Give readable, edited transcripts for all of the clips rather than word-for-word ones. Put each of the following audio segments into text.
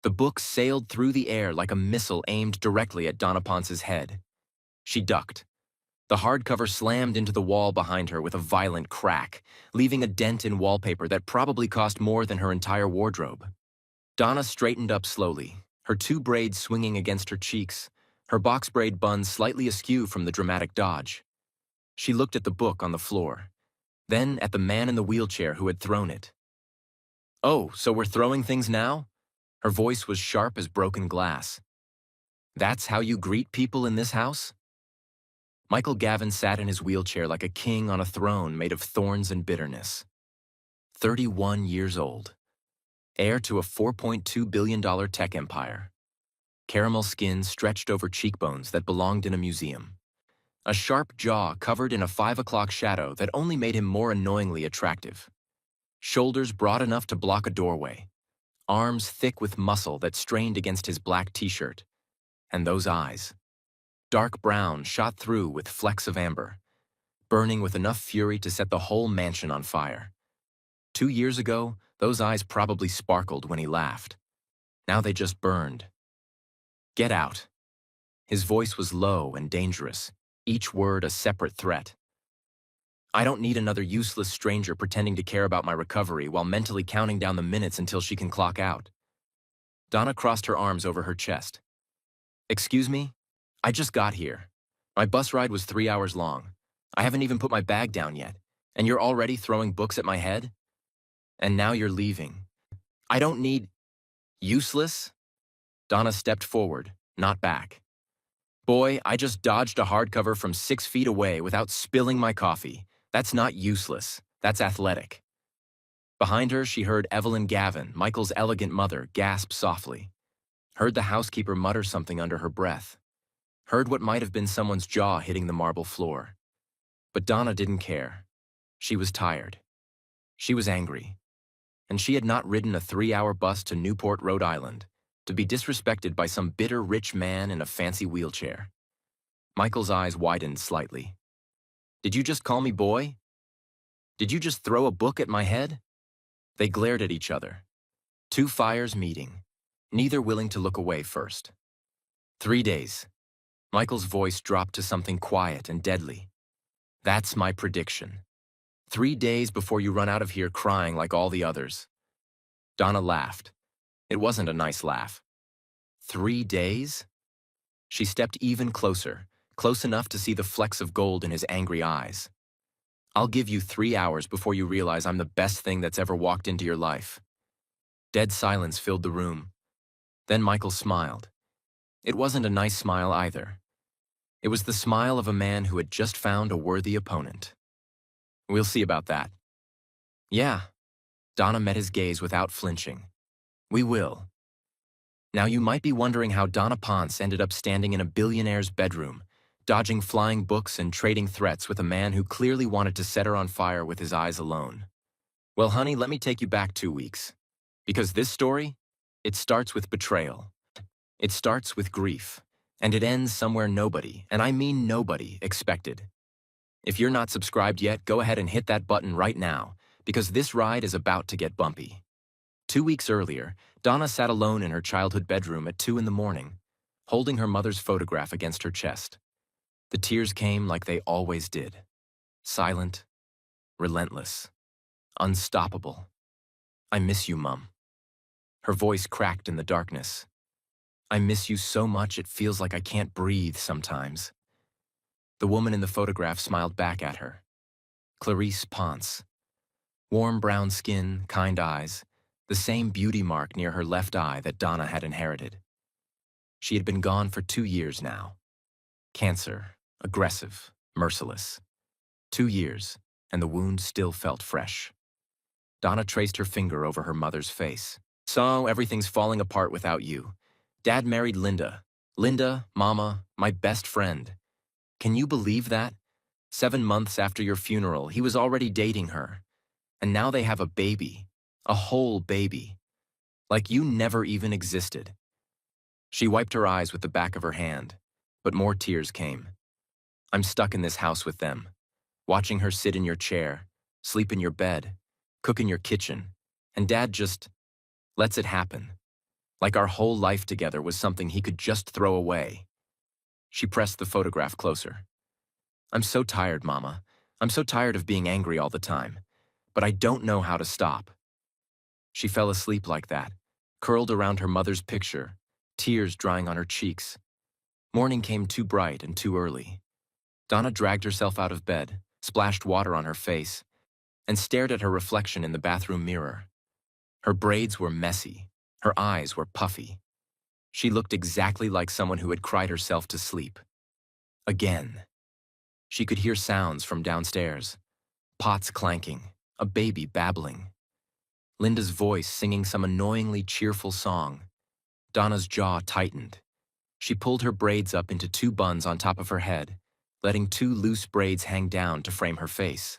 The book sailed through the air like a missile aimed directly at Donna Ponce's head. She ducked. The hardcover slammed into the wall behind her with a violent crack, leaving a dent in wallpaper that probably cost more than her entire wardrobe. Donna straightened up slowly, her two braids swinging against her cheeks, her box braid bun slightly askew from the dramatic dodge. She looked at the book on the floor, then at the man in the wheelchair who had thrown it. "Oh, so we're throwing things now?" Her voice was sharp as broken glass. "That's how you greet people in this house?" Michael Gavin sat in his wheelchair like a king on a throne made of thorns and bitterness. 31 years old. Heir to a $4.2 billion tech empire. Caramel skin stretched over cheekbones that belonged in a museum. A sharp jaw covered in a 5 o'clock shadow that only made him more annoyingly attractive. Shoulders broad enough to block a doorway. Arms thick with muscle that strained against his black t-shirt. And those eyes. Dark brown shot through with flecks of amber, burning with enough fury to set the whole mansion on fire. 2 years ago, those eyes probably sparkled when he laughed. Now they just burned. "Get out." His voice was low and dangerous, each word a separate threat. "I don't need another useless stranger pretending to care about my recovery while mentally counting down the minutes until she can clock out." Donna crossed her arms over her chest. "Excuse me? I just got here. My bus ride was 3 hours long. I haven't even put my bag down yet, and you're already throwing books at my head? And now you're leaving. I don't need—" "Useless?" Donna stepped forward, not back. "Boy, I just dodged a hardcover from 6 feet away without spilling my coffee. That's not useless. That's athletic." Behind her, she heard Evelyn Gavin, Michael's elegant mother, gasp softly. Heard the housekeeper mutter something under her breath. Heard what might have been someone's jaw hitting the marble floor. But Donna didn't care. She was tired. She was angry. And she had not ridden a 3-hour bus to Newport, Rhode Island, to be disrespected by some bitter rich man in a fancy wheelchair. Michael's eyes widened slightly. "Did you just call me boy? Did you just throw a book at my head?" They glared at each other. Two fires meeting, neither willing to look away first. 3 days. Michael's voice dropped to something quiet and deadly. "That's my prediction. 3 days before you run out of here crying like all the others." Donna laughed. It wasn't a nice laugh. 3 days? She stepped even closer, close enough to see the flecks of gold in his angry eyes. "I'll give you 3 hours before you realize I'm the best thing that's ever walked into your life." Dead silence filled the room. Then Michael smiled. It wasn't a nice smile either. It was the smile of a man who had just found a worthy opponent. "We'll see about that." "Yeah." Donna met his gaze without flinching. "We will." Now you might be wondering how Donna Ponce ended up standing in a billionaire's bedroom, dodging flying books and trading threats with a man who clearly wanted to set her on fire with his eyes alone. Well, honey, let me take you back 2 weeks. Because this story, it starts with betrayal. It starts with grief. And it ends somewhere nobody, and I mean nobody, expected. If you're not subscribed yet, go ahead and hit that button right now, because this ride is about to get bumpy. 2 weeks earlier, Donna sat alone in her childhood bedroom at 2 in the morning, holding her mother's photograph against her chest. The tears came like they always did. Silent, relentless, unstoppable. "I miss you, Mum." Her voice cracked in the darkness. "I miss you so much it feels like I can't breathe sometimes." The woman in the photograph smiled back at her. Clarice Ponce. Warm brown skin, kind eyes, the same beauty mark near her left eye that Donna had inherited. She had been gone for 2 years now. Cancer, aggressive, merciless. 2 years, and the wound still felt fresh. Donna traced her finger over her mother's face. "So everything's falling apart without you. Dad married Linda. Linda, Mama, my best friend. Can you believe that? 7 months after your funeral, he was already dating her. And now they have a baby. A whole baby. Like you never even existed." She wiped her eyes with the back of her hand, but more tears came. "I'm stuck in this house with them, watching her sit in your chair, sleep in your bed, cook in your kitchen, and Dad just lets it happen. like our whole life together was something he could just throw away. She pressed the photograph closer. I'm so tired, Mama. I'm so tired of being angry all the time. But I don't know how to stop. She fell asleep like that, curled around her mother's picture, tears drying on her cheeks. Morning came too bright and too early. Donna dragged herself out of bed, splashed water on her face, and stared at her reflection in the bathroom mirror. Her braids were messy. Her eyes were puffy. She looked exactly like someone who had cried herself to sleep. Again. She could hear sounds from downstairs. Pots clanking, a baby babbling. Linda's voice singing some annoyingly cheerful song. Donna's jaw tightened. She pulled her braids up into two buns on top of her head, letting two loose braids hang down to frame her face.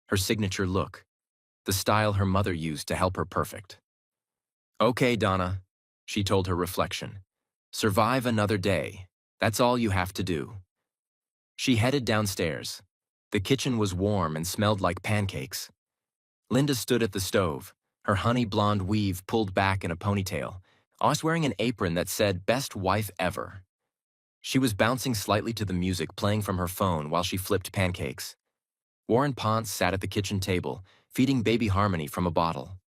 Her signature look, the style her mother used to help her perfect. Okay, Donna, she told her reflection. Survive another day. That's all you have to do. She headed downstairs. The kitchen was warm and smelled like pancakes. Linda stood at the stove, her honey blonde weave pulled back in a ponytail, always wearing an apron that said, "Best wife ever." She was bouncing slightly to the music playing from her phone while she flipped pancakes. Warren Ponce sat at the kitchen table, feeding baby Harmony from a bottle.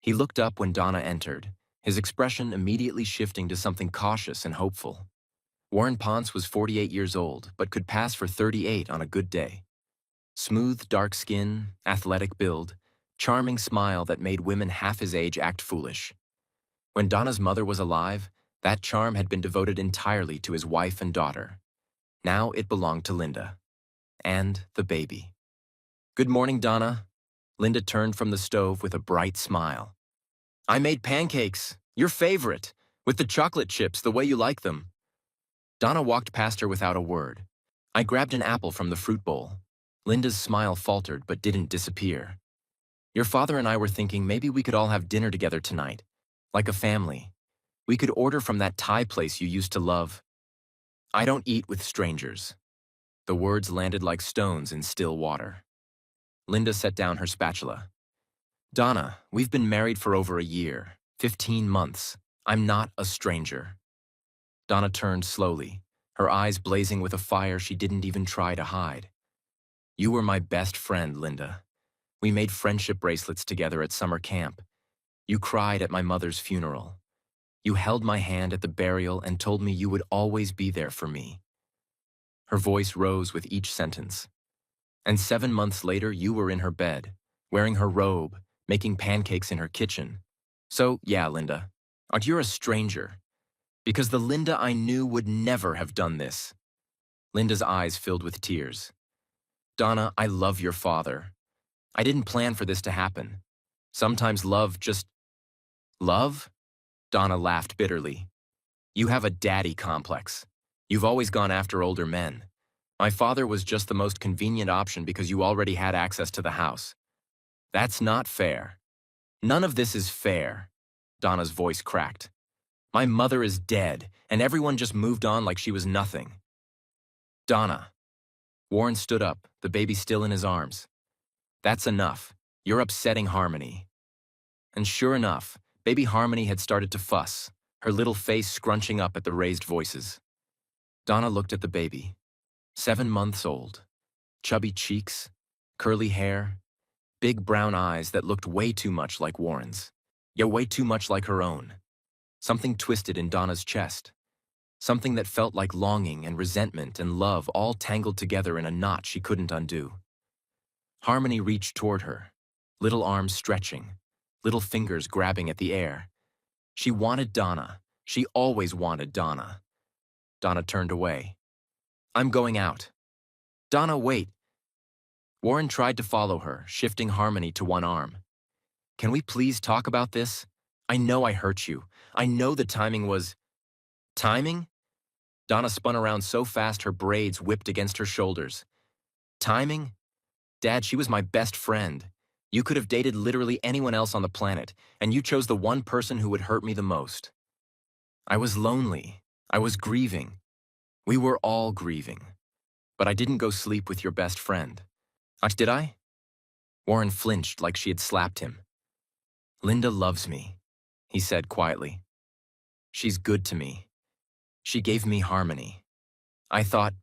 He looked up when Donna entered, his expression immediately shifting to something cautious and hopeful. Warren Ponce was 48 years old, but could pass for 38 on a good day. Smooth, dark skin, athletic build, charming smile that made women half his age act foolish. When Donna's mother was alive, that charm had been devoted entirely to his wife and daughter. Now it belonged to Linda. And the baby. Good morning, Donna. Linda turned from the stove with a bright smile. I made pancakes, your favorite, with the chocolate chips the way you like them. Donna walked past her without a word. I grabbed an apple from the fruit bowl. Linda's smile faltered but didn't disappear. Your father and I were thinking maybe we could all have dinner together tonight, like a family. We could order from that Thai place you used to love. I don't eat with strangers. The words landed like stones in still water. Linda set down her spatula. Donna, we've been married for over a year, 15 months. I'm not a stranger. Donna turned slowly, her eyes blazing with a fire she didn't even try to hide. You were my best friend, Linda. We made friendship bracelets together at summer camp. You cried at my mother's funeral. You held my hand at the burial and told me you would always be there for me. Her voice rose with each sentence. And 7 months later, you were in her bed, wearing her robe, making pancakes in her kitchen. So, yeah, Linda, you're a stranger. Because the Linda I knew would never have done this. Linda's eyes filled with tears. Donna, I love your father. I didn't plan for this to happen. Sometimes love just... Love? Donna laughed bitterly. You have a daddy complex. You've always gone after older men. My father was just the most convenient option because you already had access to the house. That's not fair. None of this is fair. Donna's voice cracked. My mother is dead, and everyone just moved on like she was nothing. Donna. Warren stood up, the baby still in his arms. That's enough. You're upsetting Harmony. And sure enough, baby Harmony had started to fuss, her little face scrunching up at the raised voices. Donna looked at the baby. 7 months old. Chubby cheeks, curly hair, big brown eyes that looked way too much like Warren's. Yeah, way too much like her own. Something twisted in Donna's chest. Something that felt like longing and resentment and love all tangled together in a knot she couldn't undo. Harmony reached toward her, little arms stretching, little fingers grabbing at the air. She wanted Donna. She always wanted Donna. Donna turned away. I'm going out. Donna, wait. Warren tried to follow her, shifting Harmony to one arm. Can we please talk about this? I know I hurt you. I know the timing was... Timing? Donna spun around so fast her braids whipped against her shoulders. Timing? Dad, she was my best friend. You could have dated literally anyone else on the planet, and you chose the one person who would hurt me the most. I was lonely. I was grieving. We were all grieving. But I didn't go sleep with your best friend. Did I? Warren flinched like she had slapped him. Linda loves me, he said quietly. She's good to me. She gave me harmony. I thought,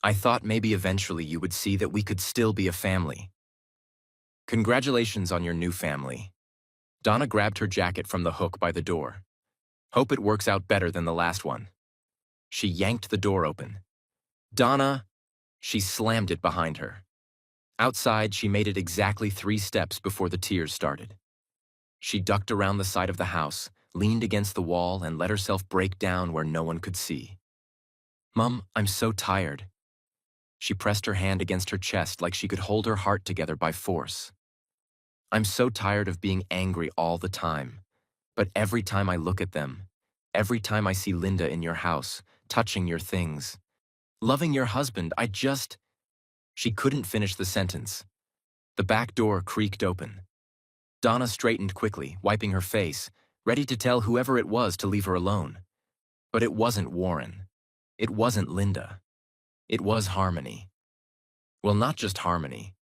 I thought maybe eventually you would see that we could still be a family. Congratulations on your new family. Donna grabbed her jacket from the hook by the door. Hope it works out better than the last one. She yanked the door open. Donna, she slammed it behind her. Outside, she made it exactly 3 steps before the tears started. She ducked around the side of the house, leaned against the wall, and let herself break down where no one could see. Mom, I'm so tired. She pressed her hand against her chest like she could hold her heart together by force. I'm so tired of being angry all the time. But every time I look at them, every time I see Linda in your house, touching your things, loving your husband, She couldn't finish the sentence. The back door creaked open. Donna straightened quickly, wiping her face, ready to tell whoever it was to leave her alone. But it wasn't Warren. It wasn't Linda. It was Harmony. Well, not just Harmony.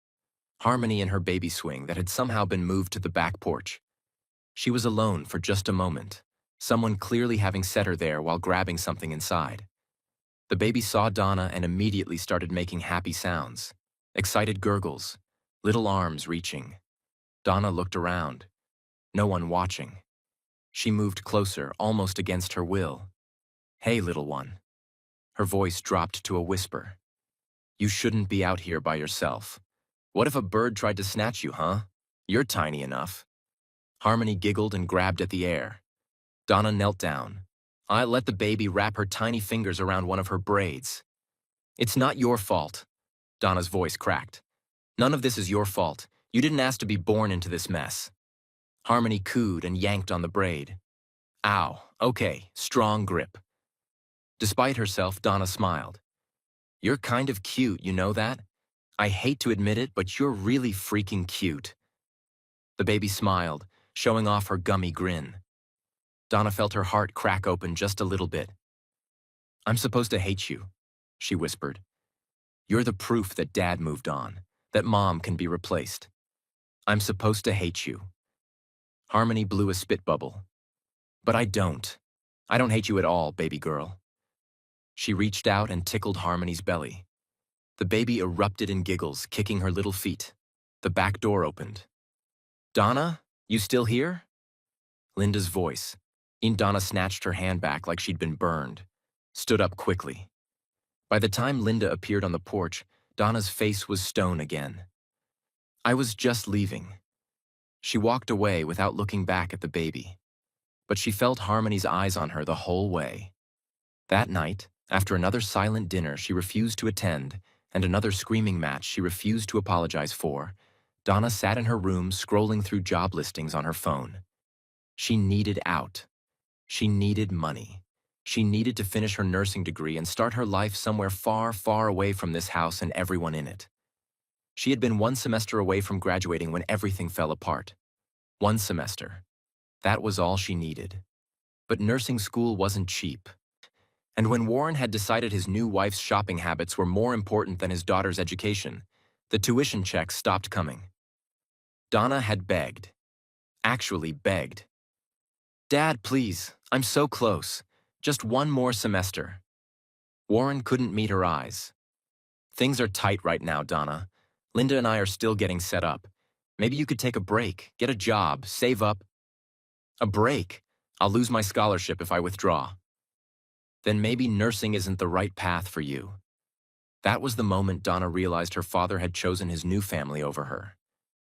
Harmony in her baby swing that had somehow been moved to the back porch. She was alone for just a moment, someone clearly having set her there while grabbing something inside. The baby saw Donna and immediately started making happy sounds, excited gurgles, little arms reaching. Donna looked around. No one watching. She moved closer, almost against her will. Hey, little one. Her voice dropped to a whisper. You shouldn't be out here by yourself. What if a bird tried to snatch you, huh? You're tiny enough. Harmony giggled and grabbed at the air. Donna knelt down. I let the baby wrap her tiny fingers around one of her braids. It's not your fault. Donna's voice cracked. None of this is your fault. You didn't ask to be born into this mess. Harmony cooed and yanked on the braid. Ow, okay, strong grip. Despite herself, Donna smiled. You're kind of cute, you know that? I hate to admit it, but you're really freaking cute. The baby smiled, showing off her gummy grin. Donna felt her heart crack open just a little bit. I'm supposed to hate you, she whispered. You're the proof that Dad moved on, that Mom can be replaced. I'm supposed to hate you. Harmony blew a spit bubble. But I don't. I don't hate you at all, baby girl. She reached out and tickled Harmony's belly. The baby erupted in giggles, kicking her little feet. The back door opened. Donna, you still here? Linda's voice. Donna snatched her hand back like she'd been burned, stood up quickly. By the time Linda appeared on the porch, Donna's face was stone again. I was just leaving. She walked away without looking back at the baby. But she felt Harmony's eyes on her the whole way. That night, after another silent dinner she refused to attend and another screaming match she refused to apologize for, Donna sat in her room scrolling through job listings on her phone. She needed out. She needed money. She needed to finish her nursing degree and start her life somewhere far, far away from this house and everyone in it. She had been 1 semester away from graduating when everything fell apart. 1 semester. That was all she needed. But nursing school wasn't cheap. And when Warren had decided his new wife's shopping habits were more important than his daughter's education, the tuition checks stopped coming. Donna had begged. Actually begged. Dad, please, I'm so close. Just 1 more semester. Warren couldn't meet her eyes. Things are tight right now, Donna. Linda and I are still getting set up. Maybe you could take a break, get a job, save up. A break? I'll lose my scholarship if I withdraw. Then maybe nursing isn't the right path for you. That was the moment Donna realized her father had chosen his new family over her.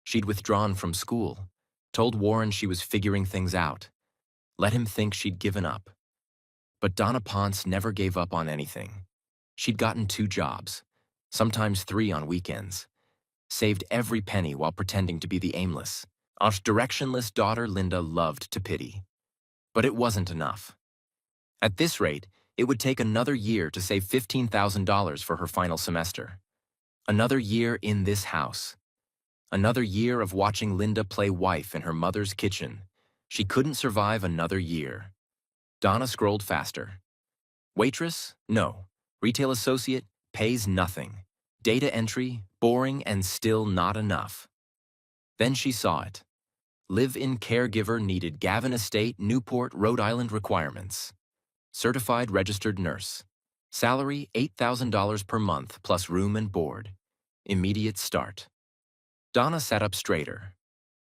She'd withdrawn from school, told Warren she was figuring things out, let him think she'd given up. But Donna Ponce never gave up on anything. She'd gotten 2 jobs, sometimes 3 on weekends, saved every penny while pretending to be the aimless, directionless daughter Linda loved to pity. But it wasn't enough. At this rate, it would take another year to save $15,000 for her final semester. Another year in this house. Another year of watching Linda play wife in her mother's kitchen. She couldn't survive another year. Donna scrolled faster. Waitress? No. Retail associate? Pays nothing. Data entry? Boring and still not enough. Then she saw it. Live-in caregiver needed Gavin Estate, Newport, Rhode Island requirements. Certified registered nurse. Salary $8,000 per month plus room and board. Immediate start. Donna sat up straighter.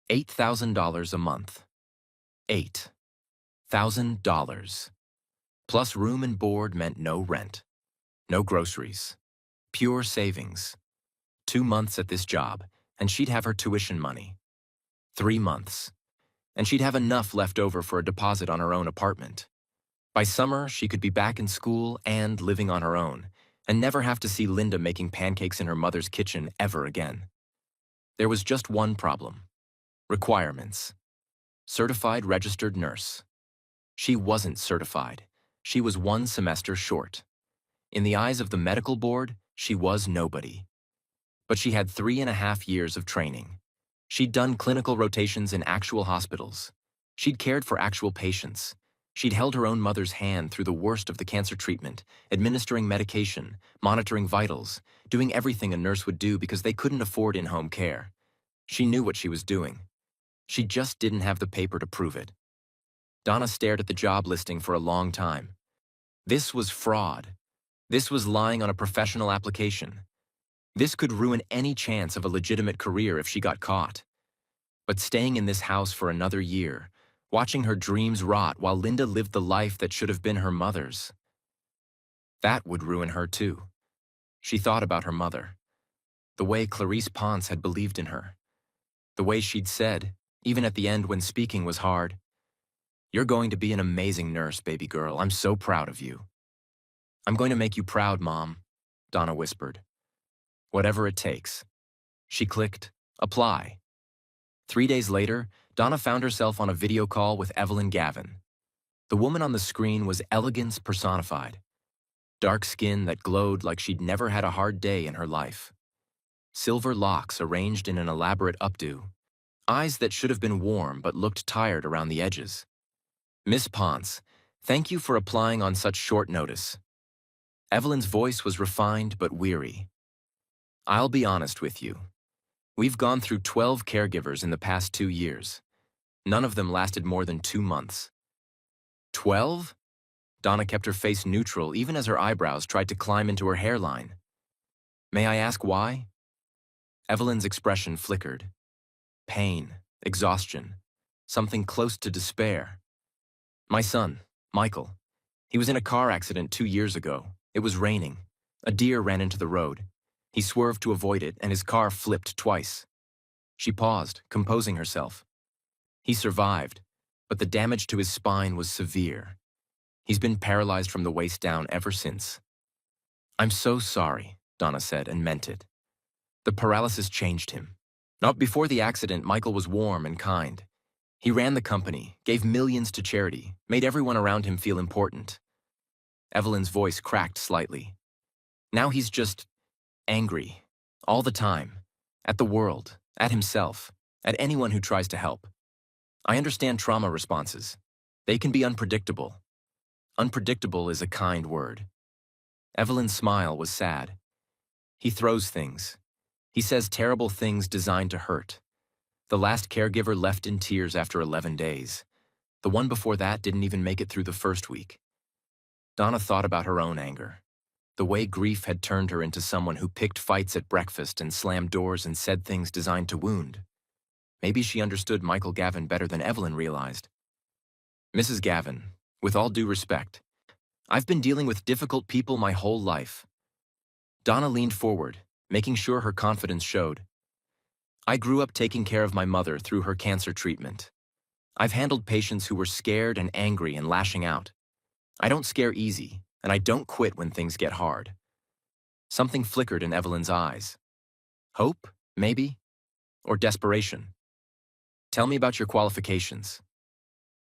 $8,000 a month. $8,000. Plus room and board meant no rent. No groceries. Pure savings. 2 months at this job, and she'd have her tuition money. 3 months. And she'd have enough left over for a deposit on her own apartment. By summer, she could be back in school and living on her own, and never have to see Linda making pancakes in her mother's kitchen ever again. There was just one problem. Requirements. Certified registered nurse. She wasn't certified. She was 1 semester short. In the eyes of the medical board, she was nobody. But she had 3.5 years of training. She'd done clinical rotations in actual hospitals. She'd cared for actual patients. She'd held her own mother's hand through the worst of the cancer treatment, administering medication, monitoring vitals, doing everything a nurse would do because they couldn't afford in-home care. She knew what she was doing. She just didn't have the paper to prove it. Donna stared at the job listing for a long time. This was fraud. This was lying on a professional application. This could ruin any chance of a legitimate career if she got caught. But staying in this house for another year, watching her dreams rot while Linda lived the life that should have been her mother's, that would ruin her too. She thought about her mother. The way Clarice Ponce had believed in her. The way she'd said, even at the end when speaking was hard, "You're going to be an amazing nurse, baby girl. I'm so proud of you." "I'm going to make you proud, Mom," Donna whispered. "Whatever it takes." She clicked, apply. 3 days later, Donna found herself on a video call with Evelyn Gavin. The woman on the screen was elegance personified. Dark skin that glowed like she'd never had a hard day in her life. Silver locks arranged in an elaborate updo. Eyes that should have been warm but looked tired around the edges. "Miss Ponce, thank you for applying on such short notice." Evelyn's voice was refined but weary. "I'll be honest with you. We've gone through 12 caregivers in the past 2 years. None of them lasted more than 2 months." 12? Donna kept her face neutral even as her eyebrows tried to climb into her hairline. "May I ask why?" Evelyn's expression flickered. Pain, exhaustion, something close to despair. "My son, Michael. He was in a car accident 2 years ago. It was raining. A deer ran into the road. He swerved to avoid it, and his car flipped twice." She paused, composing herself. "He survived, but the damage to his spine was severe. He's been paralyzed from the waist down ever since." "I'm so sorry," Donna said, and meant it. The paralysis changed him. Not before the accident, Michael was warm and kind. He ran the company, gave millions to charity, made everyone around him feel important. Evelyn's voice cracked slightly. Now he's just angry, all the time, at the world, at himself, at anyone who tries to help. I understand trauma responses. They can be unpredictable. Unpredictable is a kind word. Evelyn's smile was sad. He throws things. He says terrible things designed to hurt. The last caregiver left in tears after 11 days. The one before that didn't even make it through the first week. Donna thought about her own anger. The way grief had turned her into someone who picked fights at breakfast and slammed doors and said things designed to wound. Maybe she understood Michael Gavin better than Evelyn realized. "Mrs. Gavin, with all due respect, I've been dealing with difficult people my whole life." Donna leaned forward, making sure her confidence showed. "I grew up taking care of my mother through her cancer treatment. I've handled patients who were scared and angry and lashing out. I don't scare easy, and I don't quit when things get hard." Something flickered in Evelyn's eyes. Hope, maybe? Or desperation? "Tell me about your qualifications."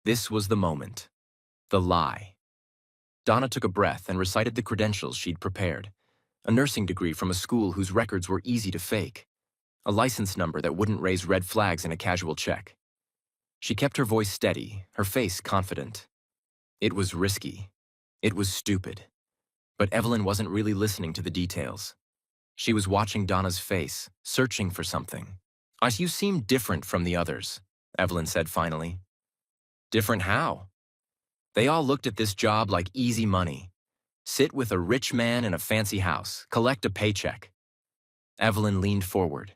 This was the moment. The lie. Donna took a breath and recited the credentials she'd prepared. A nursing degree from a school whose records were easy to fake. A license number that wouldn't raise red flags in a casual check. She kept her voice steady, her face confident. It was risky. It was stupid. But Evelyn wasn't really listening to the details. She was watching Donna's face, searching for something. "You seem different from the others." Evelyn said finally. Different how? They all looked at this job like easy money. Sit with a rich man in a fancy house, collect a paycheck. Evelyn leaned forward.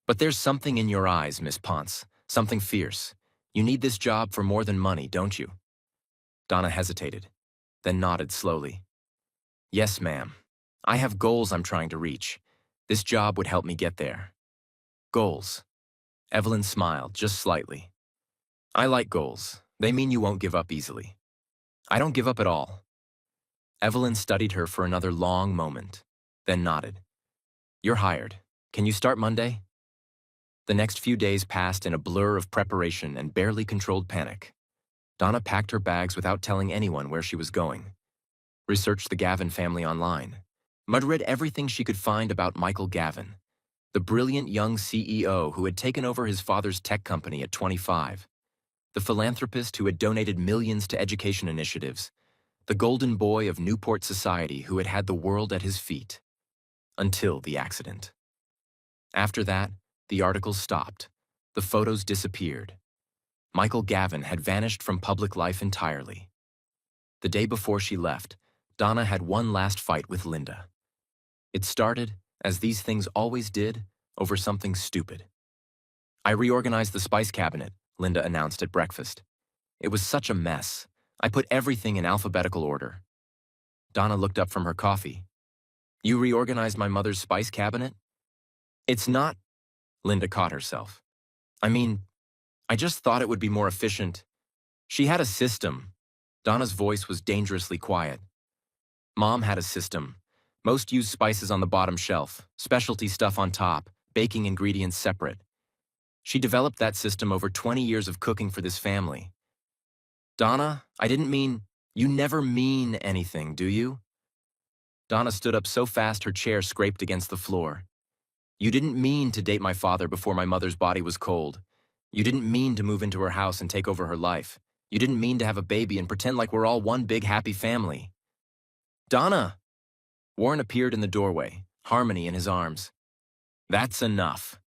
But there's something in your eyes, Miss Ponce, something fierce. You need this job for more than money, don't you? Donna hesitated, then nodded slowly. Yes, ma'am. I have goals I'm trying to reach. This job would help me get there. Goals. Evelyn smiled, just slightly. I like goals. They mean you won't give up easily. I don't give up at all. Evelyn studied her for another long moment, then nodded. You're hired. Can you start Monday? The next few days passed in a blur of preparation and barely controlled panic. Donna packed her bags without telling anyone where she was going. Researched the Gavin family online. Read everything she could find about Michael Gavin, the brilliant young CEO who had taken over his father's tech company at 25, the philanthropist who had donated millions to education initiatives, the golden boy of Newport society who had had the world at his feet. Until the accident. After that, the articles stopped. The photos disappeared. Michael Gavin had vanished from public life entirely. The day before she left, Donna had one last fight with Linda. It started, as these things always did, over something stupid. I reorganized the spice cabinet, Linda announced at breakfast. It was such a mess. I put everything in alphabetical order. Donna looked up from her coffee. You reorganized my mother's spice cabinet? It's not... Linda caught herself. I mean, I just thought it would be more efficient. She had a system. Donna's voice was dangerously quiet. Mom had a system. Most used spices on the bottom shelf, specialty stuff on top, baking ingredients separate. She developed that system over 20 years of cooking for this family. Donna, I didn't mean... You never mean anything, do you? Donna stood up so fast her chair scraped against the floor. You didn't mean to date my father before my mother's body was cold. You didn't mean to move into her house and take over her life. You didn't mean to have a baby and pretend like we're all one big happy family. Donna! Warren appeared in the doorway, Harmony in his arms. That's enough.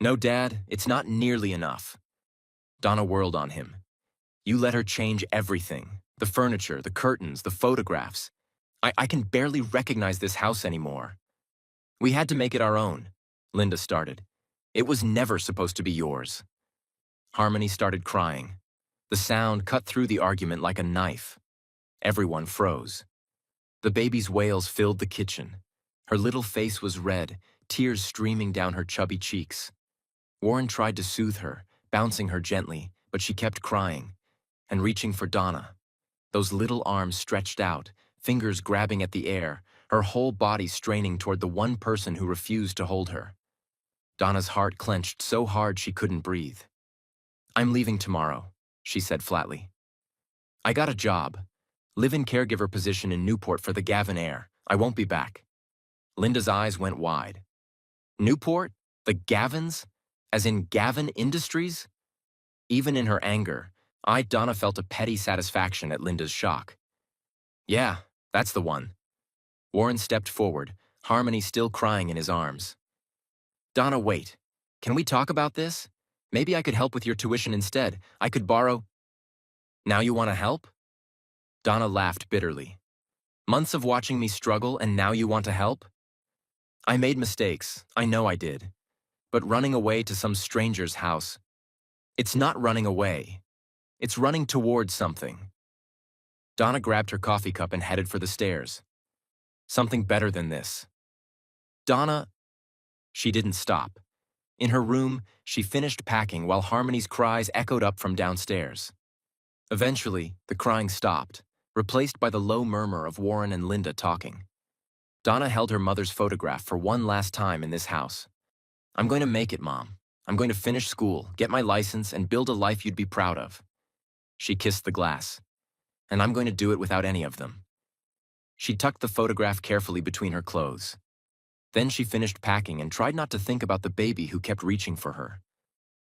No, Dad, it's not nearly enough. Donna whirled on him. You let her change everything. The furniture, the curtains, the photographs. I can barely recognize this house anymore. We had to make it our own, Linda started. It was never supposed to be yours. Harmony started crying. The sound cut through the argument like a knife. Everyone froze. The baby's wails filled the kitchen. Her little face was red, tears streaming down her chubby cheeks. Warren tried to soothe her, bouncing her gently, but she kept crying and reaching for Donna. Those little arms stretched out, fingers grabbing at the air, her whole body straining toward the one person who refused to hold her. Donna's heart clenched so hard she couldn't breathe. I'm leaving tomorrow, she said flatly. I got a job. Live-in caregiver position in Newport for the Gavin heir. I won't be back. Linda's eyes went wide. Newport? The Gavins? As in Gavin Industries? Even in her anger, Donna felt a petty satisfaction at Linda's shock. Yeah, that's the one. Warren stepped forward, Harmony still crying in his arms. Donna, wait. Can we talk about this? Maybe I could help with your tuition instead. I could borrow... Now you want to help? Donna laughed bitterly. Months of watching me struggle and now you want to help? I made mistakes, I know I did. But running away to some stranger's house... It's not running away. It's running towards something. Donna grabbed her coffee cup and headed for the stairs. Something better than this. Donna... She didn't stop. In her room, she finished packing while Harmony's cries echoed up from downstairs. Eventually, the crying stopped, replaced by the low murmur of Warren and Linda talking. Donna held her mother's photograph for one last time in this house. I'm going to make it, Mom. I'm going to finish school, get my license, and build a life you'd be proud of. She kissed the glass. And I'm going to do it without any of them. She tucked the photograph carefully between her clothes. Then she finished packing and tried not to think about the baby who kept reaching for her.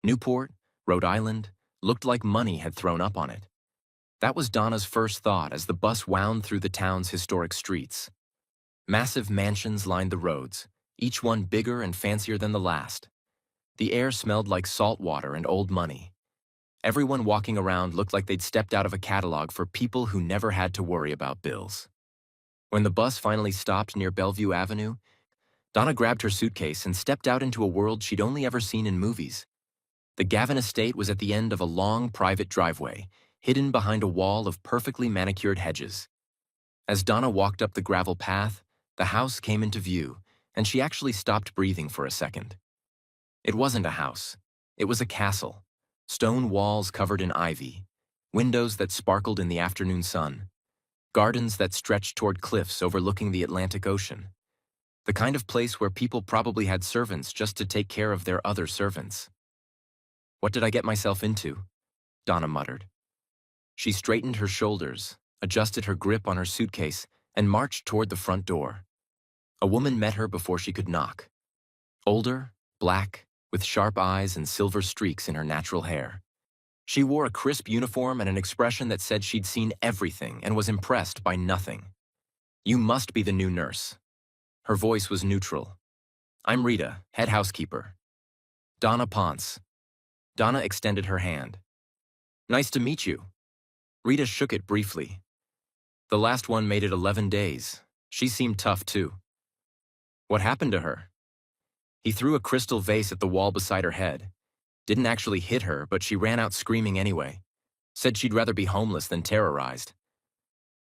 Newport, Rhode Island, looked like money had thrown up on it. That was Donna's first thought as the bus wound through the town's historic streets. Massive mansions lined the roads, each one bigger and fancier than the last. The air smelled like salt water and old money. Everyone walking around looked like they'd stepped out of a catalog for people who never had to worry about bills. When the bus finally stopped near Bellevue Avenue, Donna grabbed her suitcase and stepped out into a world she'd only ever seen in movies. The Gavin estate was at the end of a long private driveway, hidden behind a wall of perfectly manicured hedges. As Donna walked up the gravel path, the house came into view, and she actually stopped breathing for a second. It wasn't a house. It was a castle. Stone walls covered in ivy, windows that sparkled in the afternoon sun, gardens that stretched toward cliffs overlooking the Atlantic Ocean. The kind of place where people probably had servants just to take care of their other servants. "What did I get myself into?" Donna muttered. She straightened her shoulders, adjusted her grip on her suitcase, and marched toward the front door. A woman met her before she could knock. Older, black, with sharp eyes and silver streaks in her natural hair. She wore a crisp uniform and an expression that said she'd seen everything and was impressed by nothing. "You must be the new nurse." Her voice was neutral. "I'm Rita, head housekeeper." "Donna Ponce." Donna extended her hand. "Nice to meet you." Rita shook it briefly. "The last one made it 11 days. She seemed tough, too." "What happened to her?" He threw a crystal vase at the wall beside her head. Didn't actually hit her, but she ran out screaming anyway. Said she'd rather be homeless than terrorized.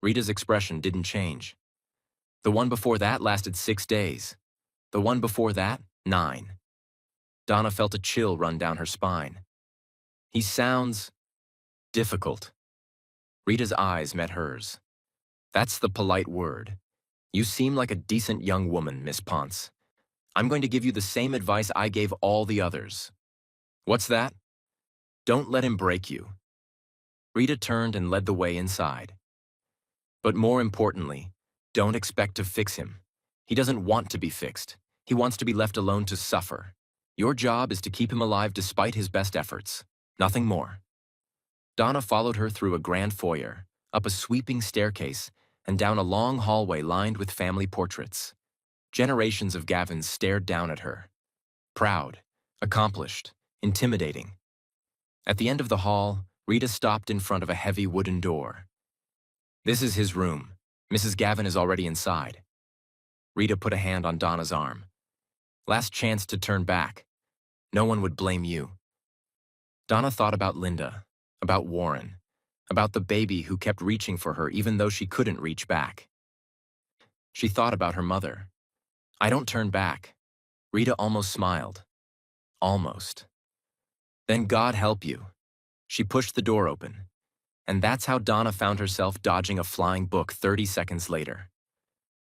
Rita's expression didn't change. "The one before that lasted 6 days. The one before that, 9. Donna felt a chill run down her spine. "He sounds difficult." Rita's eyes met hers. "That's the polite word. You seem like a decent young woman, Miss Ponce. I'm going to give you the same advice I gave all the others." "What's that?" "Don't let him break you." Rita turned and led the way inside. "But more importantly, don't expect to fix him. He doesn't want to be fixed. He wants to be left alone to suffer. Your job is to keep him alive despite his best efforts. Nothing more." Donna followed her through a grand foyer, up a sweeping staircase, and down a long hallway lined with family portraits. Generations of Gavins stared down at her. Proud, accomplished, intimidating. At the end of the hall, Rita stopped in front of a heavy wooden door. "This is his room. Mrs. Gavin is already inside." Rita put a hand on Donna's arm. "Last chance to turn back. No one would blame you." Donna thought about Linda, about Warren, about the baby who kept reaching for her even though she couldn't reach back. She thought about her mother. "I don't turn back." Rita almost smiled. Almost. "Then God help you." She pushed the door open. And that's how Donna found herself dodging a flying book 30 seconds later.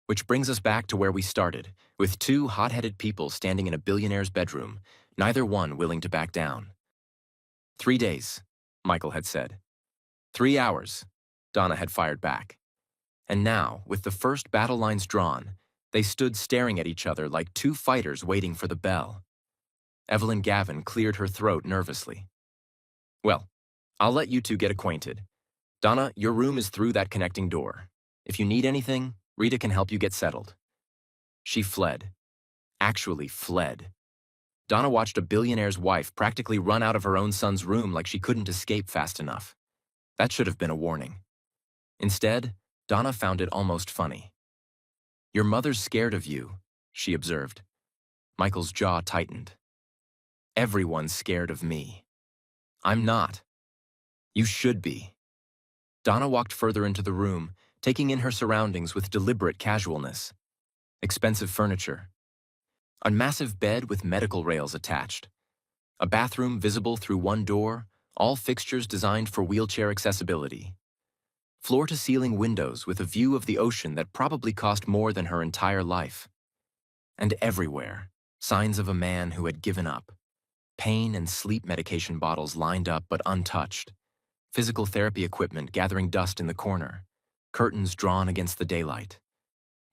Which brings us back to where we started, with 2 hot-headed people standing in a billionaire's bedroom, neither one willing to back down. 3 days, Michael had said. 3 hours, Donna had fired back. And now, with the first battle lines drawn, they stood staring at each other like 2 fighters waiting for the bell. Evelyn Gavin cleared her throat nervously. "Well, I'll let you 2 get acquainted. Donna, your room is through that connecting door. If you need anything, Rita can help you get settled." She fled. Actually fled. Donna watched a billionaire's wife practically run out of her own son's room like she couldn't escape fast enough. That should have been a warning. Instead, Donna found it almost funny. "Your mother's scared of you," she observed. Michael's jaw tightened. "Everyone's scared of me. I'm not. You should be." Donna walked further into the room, taking in her surroundings with deliberate casualness. Expensive furniture. A massive bed with medical rails attached. A bathroom visible through one door, all fixtures designed for wheelchair accessibility. Floor-to-ceiling windows with a view of the ocean that probably cost more than her entire life. And everywhere, signs of a man who had given up. Pain and sleep medication bottles lined up but untouched. Physical therapy equipment gathering dust in the corner. Curtains drawn against the daylight.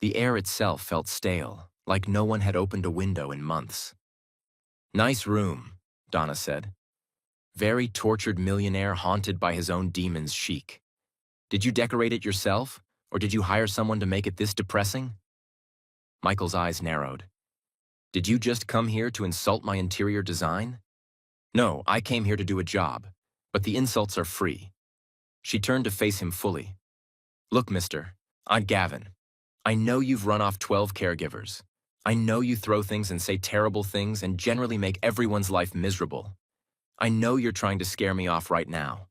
The air itself felt stale, like no one had opened a window in months. "Nice room," Donna said. "Very tortured millionaire haunted by his own demons chic. Did you decorate it yourself, or did you hire someone to make it this depressing?" Michael's eyes narrowed. Did you just come here to insult my interior design? No, I came here to do a job, but the insults are free. She turned to face him fully. Look, mister, I'm Gavin. I know you've run off 12 caregivers. I know you throw things and say terrible things and generally make everyone's life miserable. I know you're trying to scare me off right now.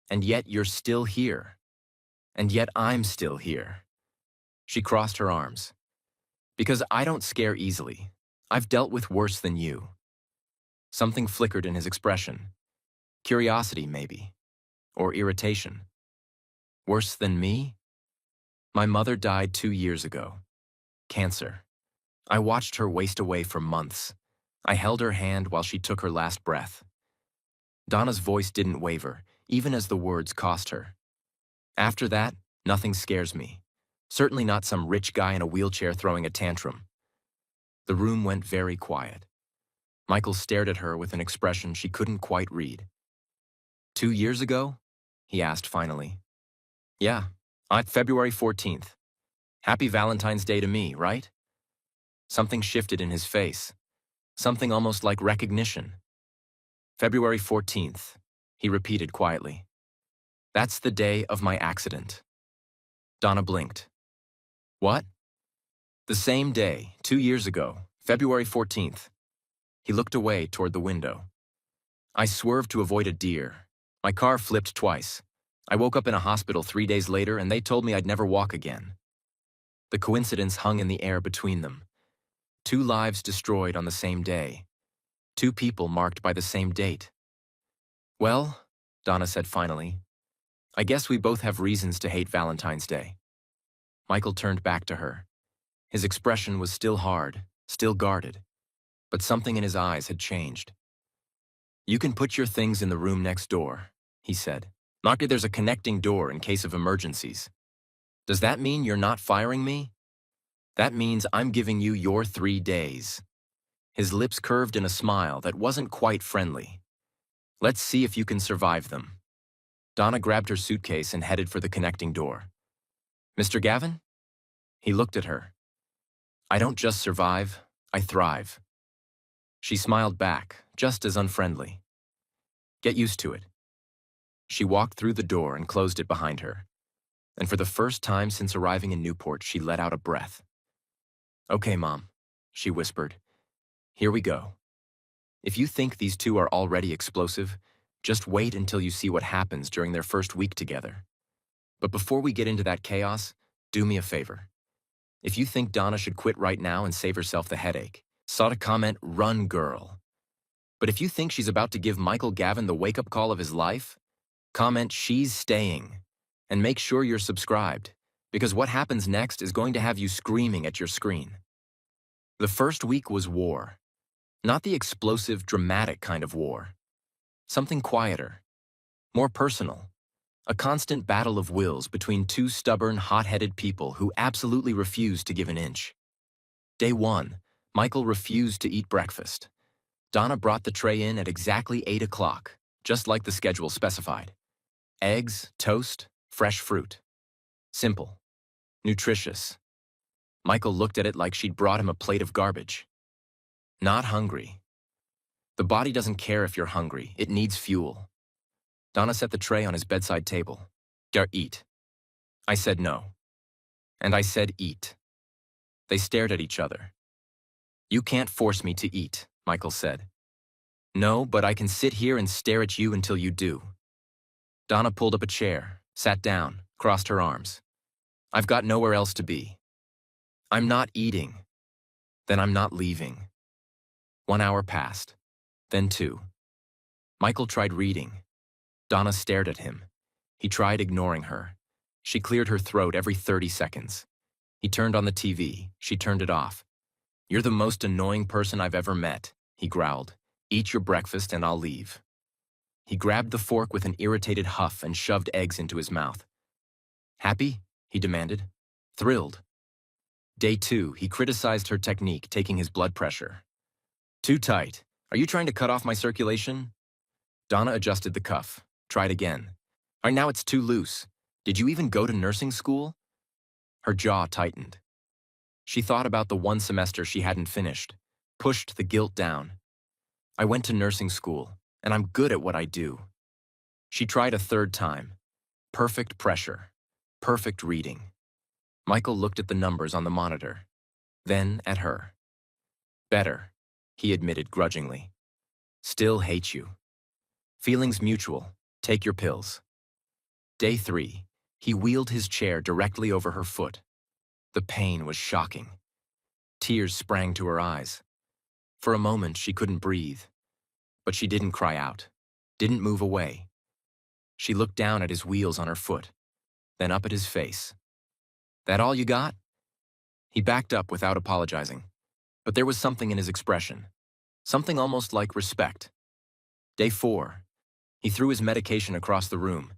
And yet you're still here. And yet I'm still here. She crossed her arms. Because I don't scare easily. I've dealt with worse than you. Something flickered in his expression. Curiosity, maybe. Or irritation. Worse than me? My mother died 2 years ago. Cancer. I watched her waste away for months. I held her hand while she took her last breath. Donna's voice didn't waver, even as the words cost her. After that, nothing scares me. Certainly not some rich guy in a wheelchair throwing a tantrum. The room went very quiet. Michael stared at her with an expression she couldn't quite read. 2 years ago? He asked finally. Yeah, on February 14th. Happy Valentine's Day to me, right? Something shifted in his face. Something almost like recognition. February 14th, he repeated quietly. That's the day of my accident. Donna blinked. What? The same day, 2 years ago, February 14th. He looked away toward the window. I swerved to avoid a deer. My car flipped twice. I woke up in a hospital 3 days later and they told me I'd never walk again. The coincidence hung in the air between them. 2 lives destroyed on the same day. 2 people marked by the same date. Well, Donna said finally, I guess we both have reasons to hate Valentine's Day. Michael turned back to her. His expression was still hard, still guarded, but something in his eyes had changed. You can put your things in the room next door, he said. Not that there's a connecting door in case of emergencies. Does that mean you're not firing me? That means I'm giving you your 3 days. His lips curved in a smile that wasn't quite friendly. Let's see if you can survive them. Donna grabbed her suitcase and headed for the connecting door. Mr. Gavin? He looked at her. I don't just survive, I thrive. She smiled back, just as unfriendly. Get used to it. She walked through the door and closed it behind her. And for the first time since arriving in Newport, she let out a breath. Okay, Mom, she whispered. Here we go. If you think these 2 are already explosive, just wait until you see what happens during their first week together. But before we get into that chaos, do me a favor. If you think Donna should quit right now and save herself the headache, saw to comment, run, girl. But if you think she's about to give Michael Gavin the wake-up call of his life, comment, she's staying. And make sure you're subscribed, because what happens next is going to have you screaming at your screen. The first week was war. Not the explosive, dramatic kind of war. Something quieter, more personal. A constant battle of wills between 2 stubborn, hot-headed people who absolutely refused to give an inch. Day 1, Michael refused to eat breakfast. Donna brought the tray in at exactly 8 o'clock, just like the schedule specified. Eggs, toast, fresh fruit. Simple. Nutritious. Michael looked at it like she'd brought him a plate of garbage. Not hungry. The body doesn't care if you're hungry, it needs fuel. Donna set the tray on his bedside table. Eat. I said no. And I said eat. They stared at each other. You can't force me to eat, Michael said. No, but I can sit here and stare at you until you do. Donna pulled up a chair, sat down, crossed her arms. I've got nowhere else to be. I'm not eating. Then I'm not leaving. 1 hour passed. Then 2. Michael tried reading. Donna stared at him. He tried ignoring her. She cleared her throat every 30 seconds. He turned on the TV. She turned it off. You're the most annoying person I've ever met, he growled. Eat your breakfast and I'll leave. He grabbed the fork with an irritated huff and shoved eggs into his mouth. Happy? He demanded. Thrilled. Day 2, he criticized her technique, taking his blood pressure. Too tight. Are you trying to cut off my circulation? Donna adjusted the cuff. Tried again. All right, now it's too loose. Did you even go to nursing school? Her jaw tightened. She thought about the 1 semester she hadn't finished, pushed the guilt down. I went to nursing school, and I'm good at what I do. She tried a third time. Perfect pressure. Perfect reading. Michael looked at the numbers on the monitor, then at her. Better, he admitted grudgingly. Still hate you. Feelings mutual. Take your pills. Day 3, he wheeled his chair directly over her foot. The pain was shocking. Tears sprang to her eyes. For a moment, she couldn't breathe. But she didn't cry out, didn't move away. She looked down at his wheels on her foot, then up at his face. That all you got? He backed up without apologizing, but there was something in his expression, something almost like respect. Day 4, he threw his medication across the room.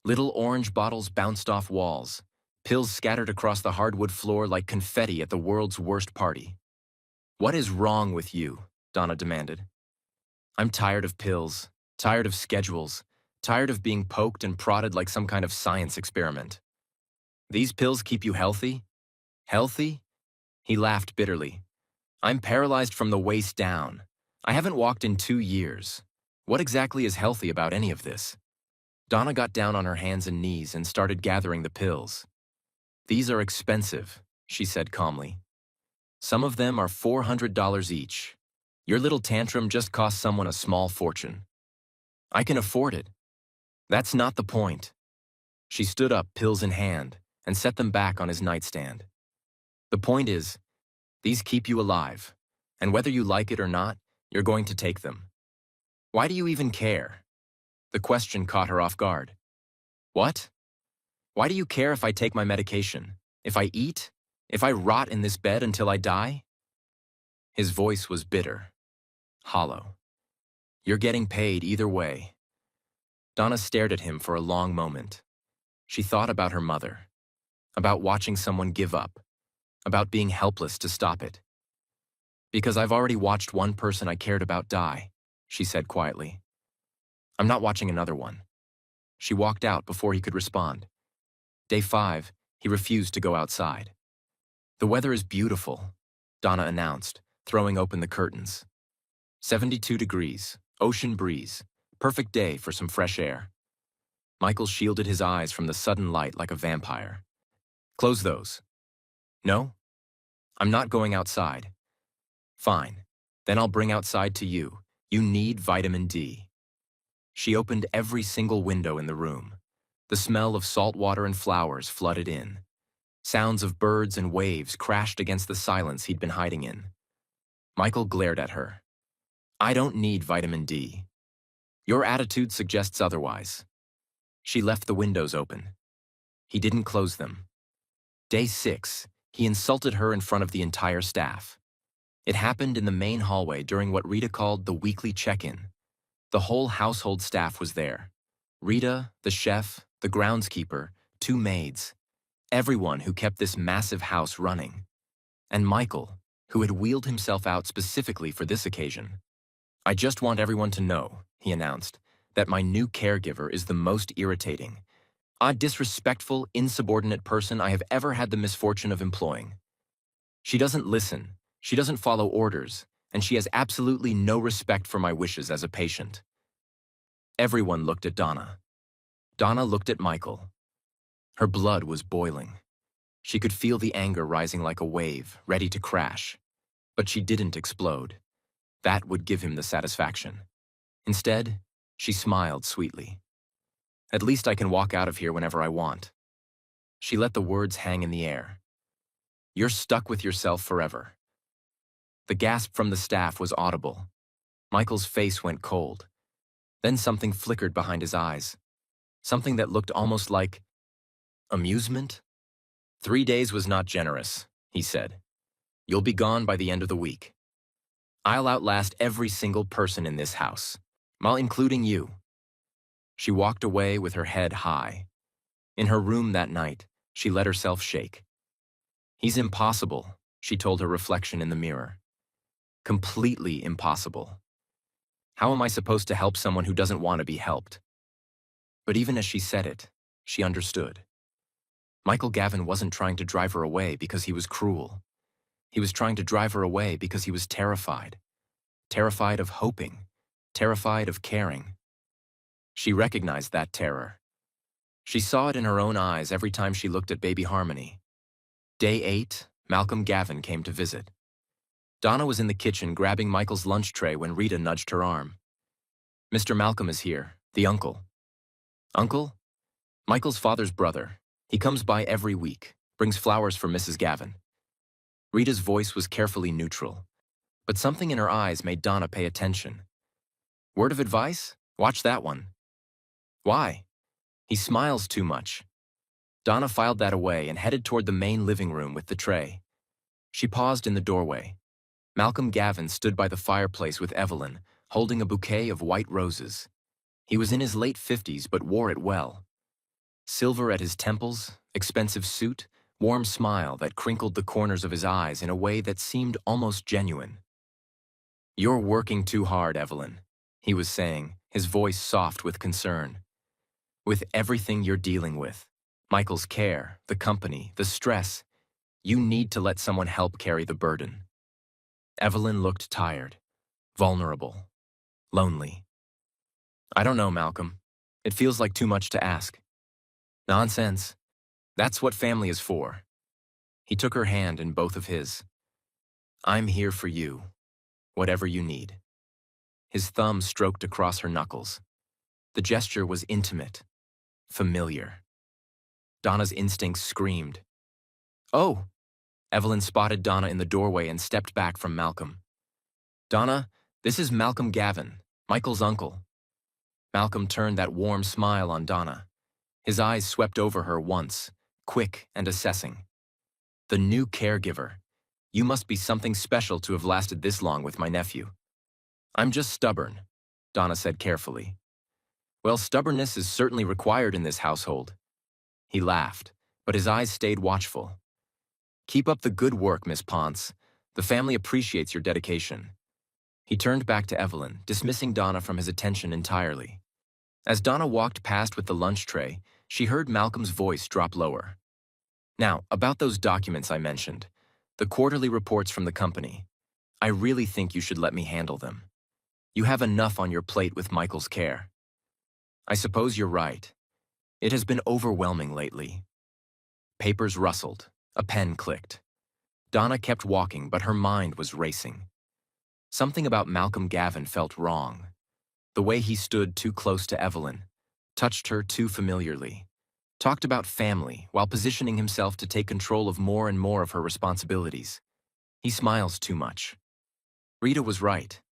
Little orange bottles bounced off walls, pills scattered across the hardwood floor like confetti at the world's worst party. What is wrong with you? Donna demanded. I'm tired of pills, tired of schedules, tired of being poked and prodded like some kind of science experiment. These pills keep you healthy? Healthy? He laughed bitterly. I'm paralyzed from the waist down. I haven't walked in 2 years. What exactly is healthy about any of this? Donna got down on her hands and knees and started gathering the pills. These are expensive, she said calmly. Some of them are $400 each. Your little tantrum just cost someone a small fortune. I can afford it. That's not the point. She stood up, pills in hand, and set them back on his nightstand. The point is, these keep you alive, and whether you like it or not, you're going to take them. Why do you even care? The question caught her off guard. What? Why do you care if I take my medication? If I eat? If I rot in this bed until I die? His voice was bitter, hollow. You're getting paid either way. Donna stared at him for a long moment. She thought about her mother, about watching someone give up, about being helpless to stop it. Because I've already watched one person I cared about die, she said quietly. I'm not watching another one. She walked out before he could respond. Day 5, he refused to go outside. The weather is beautiful, Donna announced, throwing open the curtains. 72 degrees, ocean breeze, perfect day for some fresh air. Michael shielded his eyes from the sudden light like a vampire. Close those. No? I'm not going outside. Fine. Then I'll bring outside to you. You need vitamin D. She opened every single window in the room. The smell of salt water and flowers flooded in. Sounds of birds and waves crashed against the silence he'd been hiding in. Michael glared at her. I don't need vitamin D. Your attitude suggests otherwise. She left the windows open. He didn't close them. Day 6, he insulted her in front of the entire staff. It happened in the main hallway during what Rita called the weekly check-in. The whole household staff was there. Rita, the chef, the groundskeeper, 2 maids. Everyone who kept this massive house running. And Michael, who had wheeled himself out specifically for this occasion. I just want everyone to know, he announced, that my new caregiver is the most irritating, odd, disrespectful, insubordinate person I have ever had the misfortune of employing. She doesn't listen, she doesn't follow orders, and she has absolutely no respect for my wishes as a patient. Everyone looked at Donna. Donna looked at Michael. Her blood was boiling. She could feel the anger rising like a wave, ready to crash. But she didn't explode. That would give him the satisfaction. Instead, she smiled sweetly. At least I can walk out of here whenever I want. She let the words hang in the air. You're stuck with yourself forever. The gasp from the staff was audible. Michael's face went cold. Then something flickered behind his eyes. Something that looked almost like amusement? 3 days was not generous, he said. You'll be gone by the end of the week. I'll outlast every single person in this house, while including you. She walked away with her head high. In her room that night, she let herself shake. He's impossible, she told her reflection in the mirror. Completely impossible. How am I supposed to help someone who doesn't want to be helped? But even as she said it, she understood. Michael Gavin wasn't trying to drive her away because he was cruel. He was trying to drive her away because he was terrified. Terrified of hoping. Terrified of caring. She recognized that terror. She saw it in her own eyes every time she looked at baby Harmony. Day 8, Malcolm Gavin came to visit. Donna was in the kitchen grabbing Michael's lunch tray when Rita nudged her arm. "Mr. Malcolm is here, the uncle." "Uncle?" "Michael's father's brother. He comes by every week, brings flowers for Mrs. Gavin." Rita's voice was carefully neutral, but something in her eyes made Donna pay attention. "Word of advice? Watch that one." "Why?" "He smiles too much." Donna filed that away and headed toward the main living room with the tray. She paused in the doorway. Malcolm Gavin stood by the fireplace with Evelyn, holding a bouquet of white roses. He was in his late 50s but wore it well. Silver at his temples, expensive suit, warm smile that crinkled the corners of his eyes in a way that seemed almost genuine. "You're working too hard, Evelyn," he was saying, his voice soft with concern. "With everything you're dealing with, Michael's care, the company, the stress, you need to let someone help carry the burden." Evelyn looked tired, vulnerable, lonely. "I don't know, Malcolm. It feels like too much to ask." "Nonsense. That's what family is for." He took her hand in both of his. "I'm here for you, whatever you need." His thumb stroked across her knuckles. The gesture was intimate, familiar. Donna's instincts screamed. "Oh!" Evelyn spotted Donna in the doorway and stepped back from Malcolm. "Donna, this is Malcolm Gavin, Michael's uncle." Malcolm turned that warm smile on Donna. His eyes swept over her once, quick and assessing. "The new caregiver. You must be something special to have lasted this long with my nephew." "I'm just stubborn," Donna said carefully. "Well, stubbornness is certainly required in this household." He laughed, but his eyes stayed watchful. "Keep up the good work, Miss Ponce. The family appreciates your dedication." He turned back to Evelyn, dismissing Donna from his attention entirely. As Donna walked past with the lunch tray, she heard Malcolm's voice drop lower. "Now, about those documents I mentioned, the quarterly reports from the company. I really think you should let me handle them. You have enough on your plate with Michael's care." "I suppose you're right. It has been overwhelming lately." Papers rustled. A pen clicked. Donna kept walking, but her mind was racing. Something about Malcolm Gavin felt wrong. The way he stood too close to Evelyn, touched her too familiarly, talked about family while positioning himself to take control of more and more of her responsibilities. He smiles too much. Rita was right.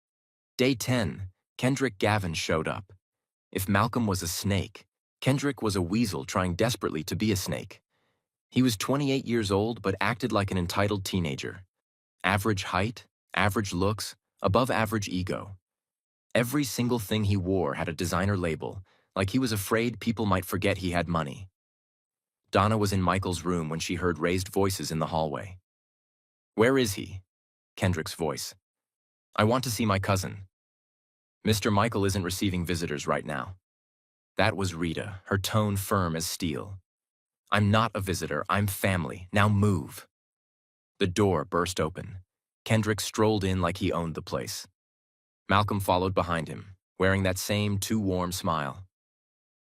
Day 10, Kendrick Gavin showed up. If Malcolm was a snake, Kendrick was a weasel trying desperately to be a snake. He was 28 years old but acted like an entitled teenager. Average height, average looks, above average ego. Every single thing he wore had a designer label, like he was afraid people might forget he had money. Donna was in Michael's room when she heard raised voices in the hallway. "Where is he?" Kendrick's voice. "I want to see my cousin." "Mr. Michael isn't receiving visitors right now." That was Rita, her tone firm as steel. "I'm not a visitor, I'm family. Now move." The door burst open. Kendrick strolled in like he owned the place. Malcolm followed behind him, wearing that same too warm smile.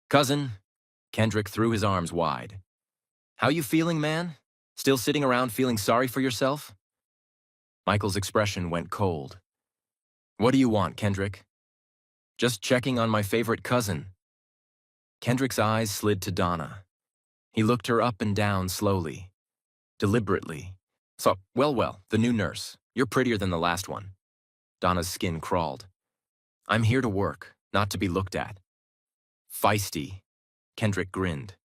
"Cousin," Kendrick threw his arms wide. "How you feeling, man? Still sitting around feeling sorry for yourself?" Michael's expression went cold. "What do you want, Kendrick?" "Just checking on my favorite cousin." Kendrick's eyes slid to Donna. He looked her up and down slowly, deliberately. "So, well, the new nurse. You're prettier than the last one." Donna's skin crawled. "I'm here to work, not to be looked at." "Feisty," Kendrick grinned.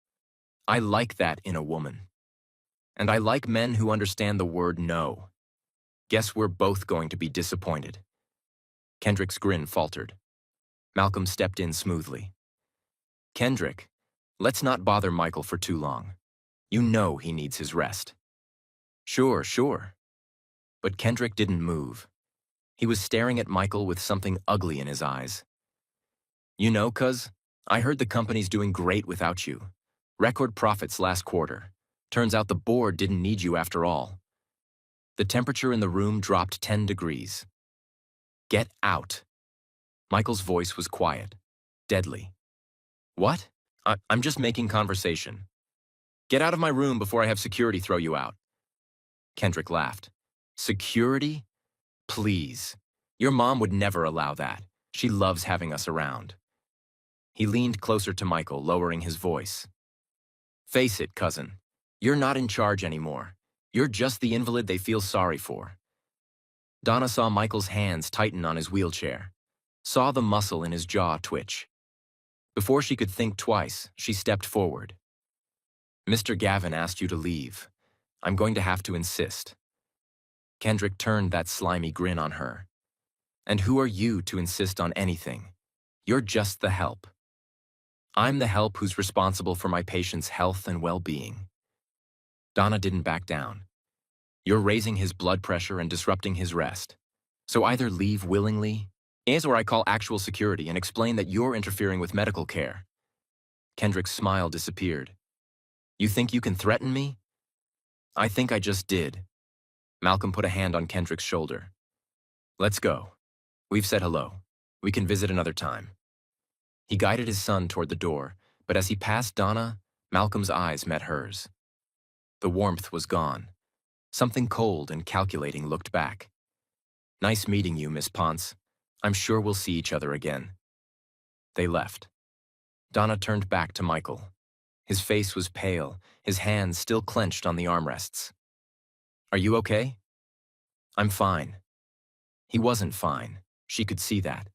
"I like that in a woman. And I like men who understand the word no. Guess we're both going to be disappointed." Kendrick's grin faltered. Malcolm stepped in smoothly. "Kendrick, let's not bother Michael for too long. You know he needs his rest." Sure. But Kendrick didn't move. He was staring at Michael with something ugly in his eyes. "You know, cuz, I heard the company's doing great without you. Record profits last quarter. Turns out the board didn't need you after all." The temperature in the room dropped 10 degrees. Get out. Michael's voice was quiet, deadly. What? I'm just making conversation. Get out of my room before I have security throw you out. Kendrick laughed. Security? Please. Your mom would never allow that. She loves having us around. He leaned closer to Michael, lowering his voice. Face it, cousin. You're not in charge anymore. You're just the invalid they feel sorry for. Donna saw Michael's hands tighten on his wheelchair, saw the muscle in his jaw twitch. Before she could think twice, she stepped forward. Mr. Gavin asked you to leave. I'm going to have to insist. Kendrick turned that slimy grin on her. And who are you to insist on anything? You're just the help. I'm the help who's responsible for my patient's health and well-being. Donna didn't back down. You're raising his blood pressure and disrupting his rest. So either leave willingly, or I call actual security and explain that you're interfering with medical care. Kendrick's smile disappeared. You think you can threaten me? I think I just did. Malcolm put a hand on Kendrick's shoulder. Let's go. We've said hello. We can visit another time. He guided his son toward the door, but as he passed Donna, Malcolm's eyes met hers. The warmth was gone. Something cold and calculating looked back. Nice meeting you, Miss Ponce. I'm sure we'll see each other again. They left. Donna turned back to Michael. His face was pale, his hands still clenched on the armrests. Are you okay? I'm fine. He wasn't fine. She could see that.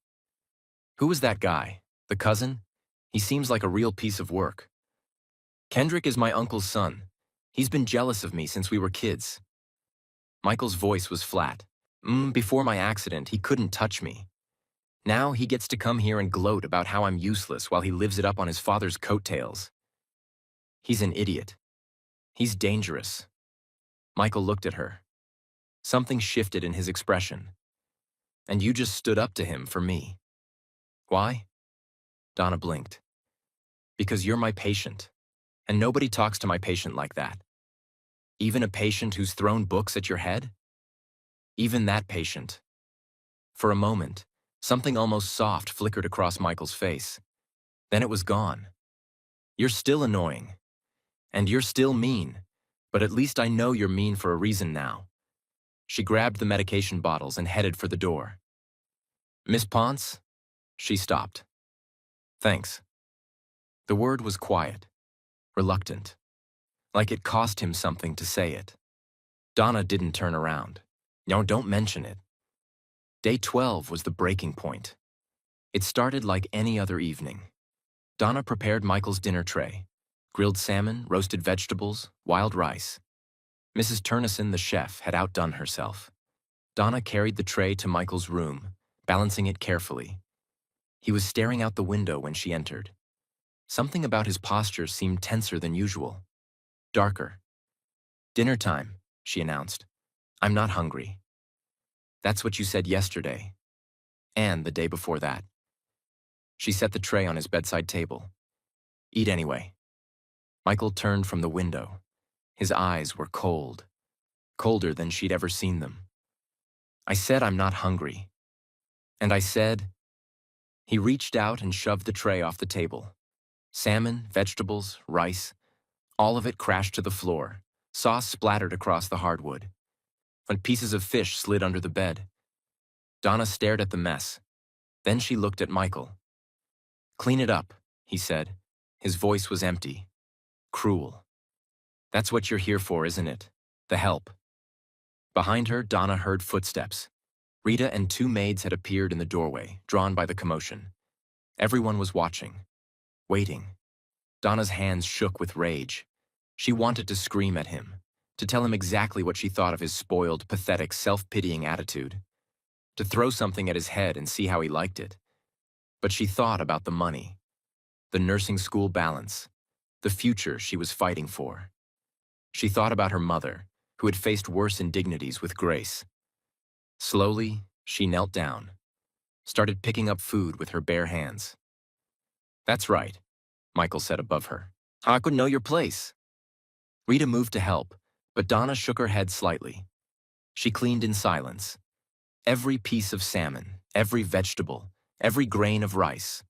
Who was that guy? The cousin? He seems like a real piece of work. Kendrick is my uncle's son. He's been jealous of me since we were kids. Michael's voice was flat. Before my accident, he couldn't touch me. Now he gets to come here and gloat about how I'm useless while he lives it up on his father's coattails. He's an idiot. He's dangerous. Michael looked at her. Something shifted in his expression. And you just stood up to him for me. Why? Donna blinked. Because you're my patient, and nobody talks to my patient like that. Even a patient who's thrown books at your head? Even that patient. For a moment, something almost soft flickered across Michael's face. Then it was gone. You're still annoying. And you're still mean, but at least I know you're mean for a reason now. She grabbed the medication bottles and headed for the door. Miss Ponce? She stopped. Thanks. The word was quiet, reluctant, like it cost him something to say it. Donna didn't turn around. No, don't mention it. Day 12 was the breaking point. It started like any other evening. Donna prepared Michael's dinner tray. Grilled salmon, roasted vegetables, wild rice. Mrs. Turnison, the chef, had outdone herself. Donna carried the tray to Michael's room, balancing it carefully. He was staring out the window when she entered. Something about his posture seemed tenser than usual. Darker. Dinner time, she announced. I'm not hungry. That's what you said yesterday. And the day before that. She set the tray on his bedside table. Eat anyway. Michael turned from the window. His eyes were cold, colder than she'd ever seen them. I said I'm not hungry. And I said... He reached out and shoved the tray off the table. Salmon, vegetables, rice, all of it crashed to the floor. Sauce splattered across the hardwood. And pieces of fish slid under the bed. Donna stared at the mess. Then she looked at Michael. Clean it up, he said. His voice was empty. Cruel. That's what you're here for, isn't it? The help. Behind her, Donna heard footsteps. Rita and two maids had appeared in the doorway, drawn by the commotion. Everyone was watching, waiting. Donna's hands shook with rage. She wanted to scream at him, to tell him exactly what she thought of his spoiled, pathetic, self-pitying attitude, to throw something at his head and see how he liked it. But she thought about the money, the nursing school balance, the future she was fighting for. She thought about her mother, who had faced worse indignities with grace. Slowly, she knelt down, started picking up food with her bare hands. That's right, Michael said above her. I could know your place. Rita moved to help, but Donna shook her head slightly. She cleaned in silence. Every piece of salmon, every vegetable, every grain of rice.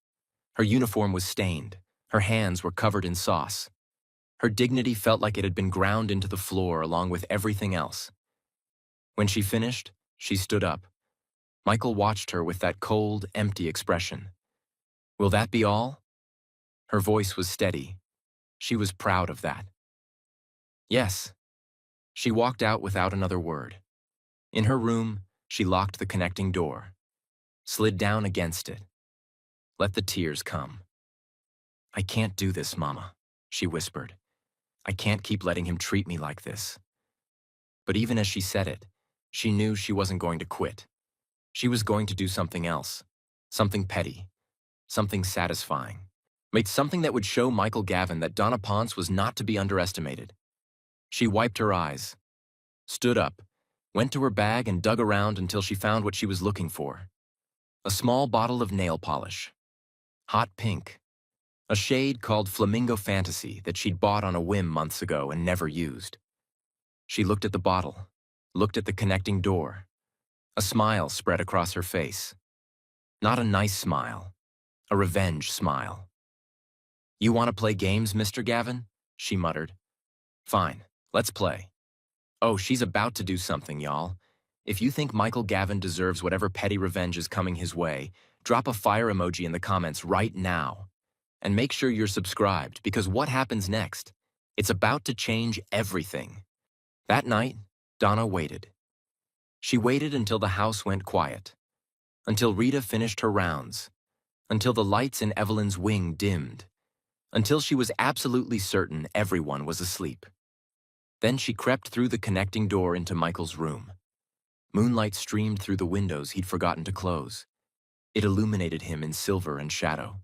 Her uniform was stained. Her hands were covered in sauce. Her dignity felt like it had been ground into the floor along with everything else. When she finished, she stood up. Michael watched her with that cold, empty expression. "Will that be all?" Her voice was steady. She was proud of that. "Yes." She walked out without another word. In her room, she locked the connecting door, slid down against it, let the tears come. "I can't do this, Mama," she whispered. "I can't keep letting him treat me like this." But even as she said it, she knew she wasn't going to quit. She was going to do something else, something petty, something satisfying. Made something that would show Michael Gavin that Donna Ponce was not to be underestimated. She wiped her eyes, stood up, went to her bag and dug around until she found what she was looking for. A small bottle of nail polish. Hot pink. A shade called Flamingo Fantasy that she'd bought on a whim months ago and never used. She looked at the bottle, looked at the connecting door. A smile spread across her face. Not a nice smile, a revenge smile. "You want to play games, Mr. Gavin?" she muttered. "Fine, let's play." Oh, she's about to do something, y'all. If you think Michael Gavin deserves whatever petty revenge is coming his way, drop a fire emoji in the comments right now. And make sure you're subscribed, because what happens next? It's about to change everything. That night, Donna waited. She waited until the house went quiet, until Rita finished her rounds, until the lights in Evelyn's wing dimmed, until she was absolutely certain everyone was asleep. Then she crept through the connecting door into Michael's room. Moonlight streamed through the windows he'd forgotten to close. It illuminated him in silver and shadow.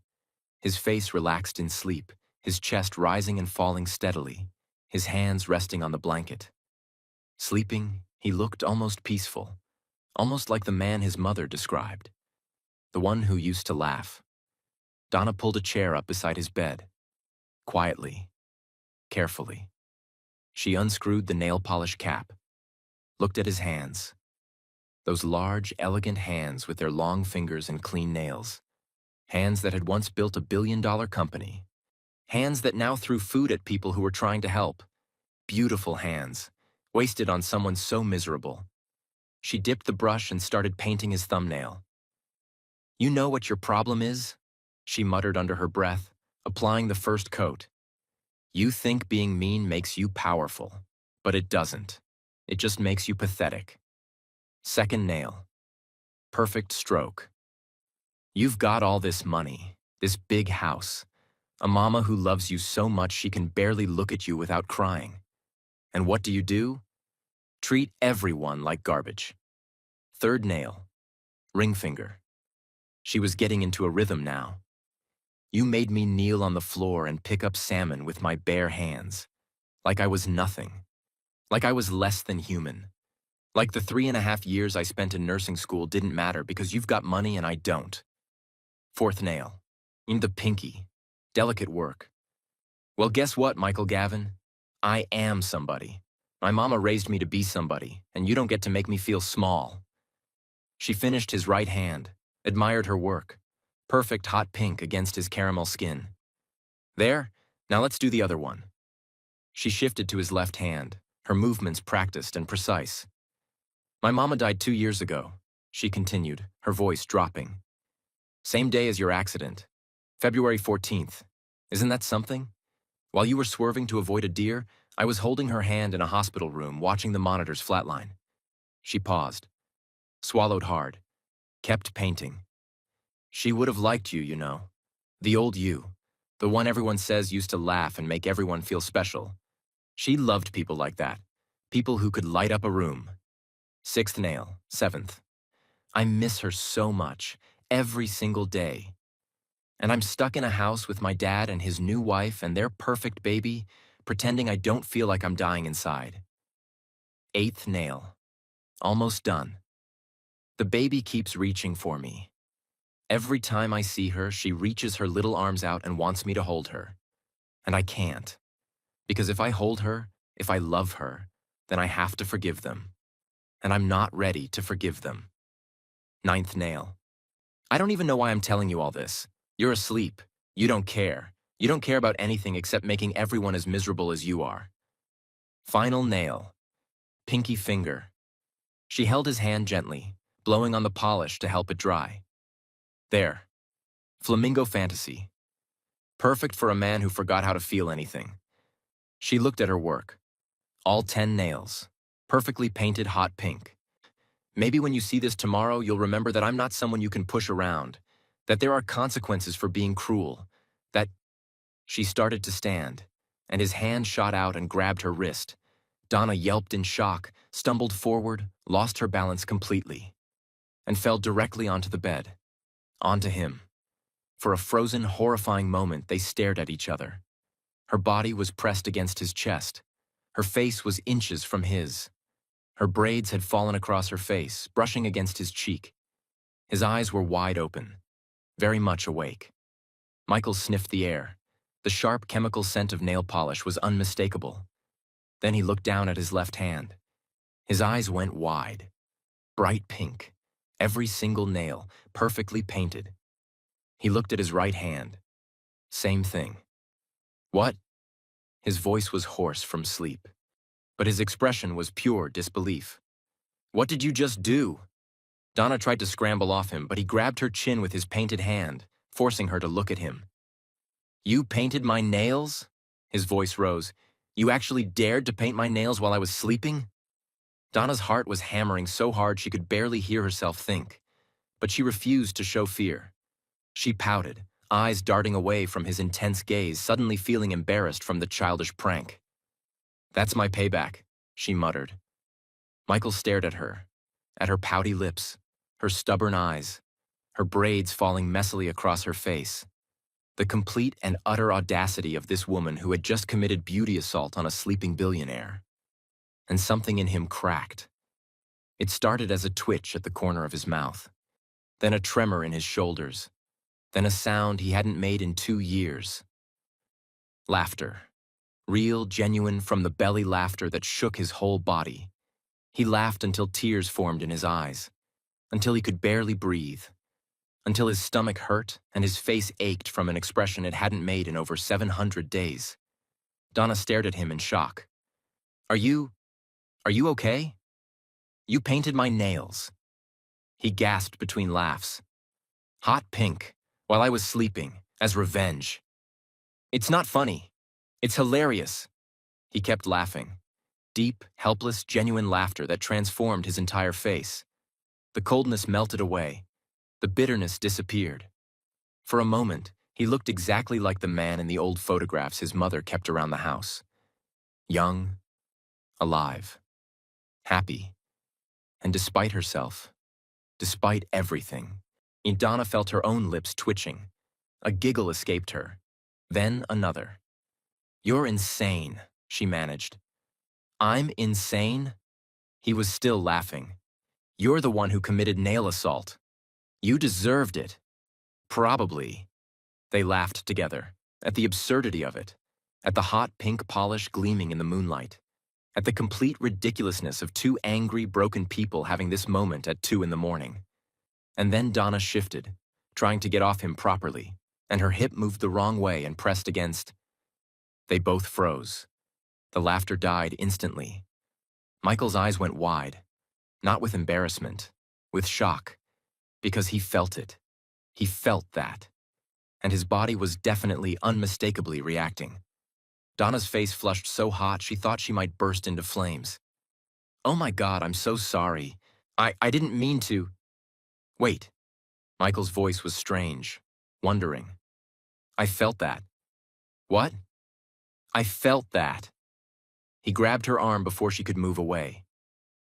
His face relaxed in sleep, his chest rising and falling steadily, his hands resting on the blanket. Sleeping, he looked almost peaceful, almost like the man his mother described, the one who used to laugh. Donna pulled a chair up beside his bed. Quietly, carefully. She unscrewed the nail polish cap, looked at his hands. Those large, elegant hands with their long fingers and clean nails. Hands that had once built a billion-dollar company. Hands that now threw food at people who were trying to help. Beautiful hands, wasted on someone so miserable. She dipped the brush and started painting his thumbnail. "You know what your problem is?" she muttered under her breath, applying the first coat. "You think being mean makes you powerful, but it doesn't. It just makes you pathetic." Second nail. Perfect stroke. "You've got all this money, this big house, a mama who loves you so much she can barely look at you without crying. And what do? Treat everyone like garbage." Third nail. Ring finger. She was getting into a rhythm now. "You made me kneel on the floor and pick up salmon with my bare hands. Like I was nothing. Like I was less than human. Like the 3.5 years I spent in nursing school didn't matter because you've got money and I don't." Fourth nail. In the pinky. Delicate work. "Well, guess what, Michael Gavin? I am somebody. My mama raised me to be somebody, and you don't get to make me feel small." She finished his right hand, admired her work. Perfect hot pink against his caramel skin. "There, now let's do the other one." She shifted to his left hand, her movements practiced and precise. "My mama died 2 years ago," she continued, her voice dropping. "Same day as your accident, February 14th. Isn't that something? While you were swerving to avoid a deer, I was holding her hand in a hospital room watching the monitors flatline." She paused, swallowed hard, kept painting. "She would have liked you, you know. The old you. The one everyone says used to laugh and make everyone feel special. She loved people like that. People who could light up a room." Sixth nail. Seventh. "I miss her so much, every single day. And I'm stuck in a house with my dad and his new wife and their perfect baby, pretending I don't feel like I'm dying inside." Eighth nail. Almost done. "The baby keeps reaching for me. Every time I see her, she reaches her little arms out and wants me to hold her. And I can't. Because if I hold her, if I love her, then I have to forgive them. and I'm not ready to forgive them. Ninth nail. I don't even know why I'm telling you all this. You're asleep. You don't care. You don't care about anything except making everyone as miserable as you are. Final nail. Pinky finger. She held his hand gently, blowing on the polish to help it dry. There. Flamingo fantasy. Perfect for a man who forgot how to feel anything. She looked at her work. All 10 nails. Perfectly painted hot pink. Maybe when you see this tomorrow, you'll remember that I'm not someone you can push around, that there are consequences for being cruel, that... She started to stand, and his hand shot out and grabbed her wrist. Donna yelped in shock, stumbled forward, lost her balance completely, and fell directly onto the bed. Onto him. For a frozen, horrifying moment, they stared at each other. Her body was pressed against his chest. Her face was inches from his. Her braids had fallen across her face, brushing against his cheek. His eyes were wide open, very much awake. Michael sniffed the air. The sharp chemical scent of nail polish was unmistakable. Then he looked down at his left hand. His eyes went wide. Bright pink. Every single nail, perfectly painted. He looked at his right hand. Same thing. What? His voice was hoarse from sleep, but his expression was pure disbelief. What did you just do? Donna tried to scramble off him, but he grabbed her chin with his painted hand, forcing her to look at him. You painted my nails? His voice rose. You actually dared to paint my nails while I was sleeping? Donna's heart was hammering so hard she could barely hear herself think, but she refused to show fear. She pouted, eyes darting away from his intense gaze, suddenly feeling embarrassed from the childish prank. That's my payback, she muttered. Michael stared at her pouty lips, her stubborn eyes, her braids falling messily across her face. The complete and utter audacity of this woman who had just committed beauty assault on a sleeping billionaire. And something in him cracked. It started as a twitch at the corner of his mouth, then a tremor in his shoulders, then a sound he hadn't made in 2 years. Laughter. Real, genuine, from-the-belly laughter that shook his whole body. He laughed until tears formed in his eyes, until he could barely breathe, until his stomach hurt and his face ached from an expression it hadn't made in over 700 days. Donna stared at him in shock. Are you okay? You painted my nails. He gasped between laughs. Hot pink, while I was sleeping, as revenge. It's not funny. It's hilarious. He kept laughing. Deep, helpless, genuine laughter that transformed his entire face. The coldness melted away. The bitterness disappeared. For a moment, he looked exactly like the man in the old photographs his mother kept around the house. Young, alive, happy. And despite herself, despite everything, Donna felt her own lips twitching. A giggle escaped her. Then another. You're insane, she managed. I'm insane? He was still laughing. You're the one who committed nail assault. You deserved it. Probably. They laughed together, at the absurdity of it, at the hot pink polish gleaming in the moonlight, at the complete ridiculousness of 2 angry, broken people having this moment at 2 in the morning. And then Donna shifted, trying to get off him properly, and her hip moved the wrong way and pressed against. They both froze. The laughter died instantly. Michael's eyes went wide, not with embarrassment, with shock, because he felt it. He felt that. And his body was definitely, unmistakably reacting. Donna's face flushed so hot she thought she might burst into flames. Oh my God, I'm so sorry. I didn't mean to. Wait. Michael's voice was strange, wondering. I felt that. What? I felt that. He grabbed her arm before she could move away.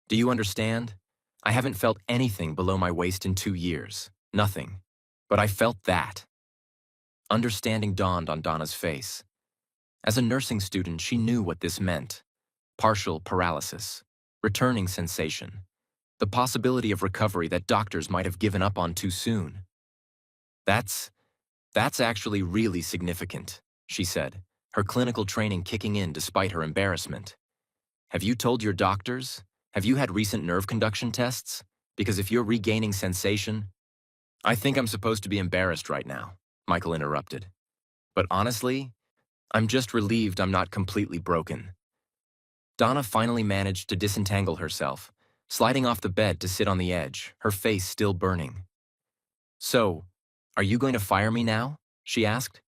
Do you understand? I haven't felt anything below my waist in 2 years. Nothing. But I felt that. Understanding dawned on Donna's face. As a nursing student, she knew what this meant. Partial paralysis. Returning sensation. The possibility of recovery that doctors might have given up on too soon. That's actually really significant, she said, her clinical training kicking in despite her embarrassment. Have you told your doctors? Have you had recent nerve conduction tests? Because if you're regaining sensation... I think I'm supposed to be embarrassed right now, Michael interrupted. But honestly, I'm just relieved I'm not completely broken. Donna finally managed to disentangle herself, sliding off the bed to sit on the edge, her face still burning. So, are you going to fire me now? She asked.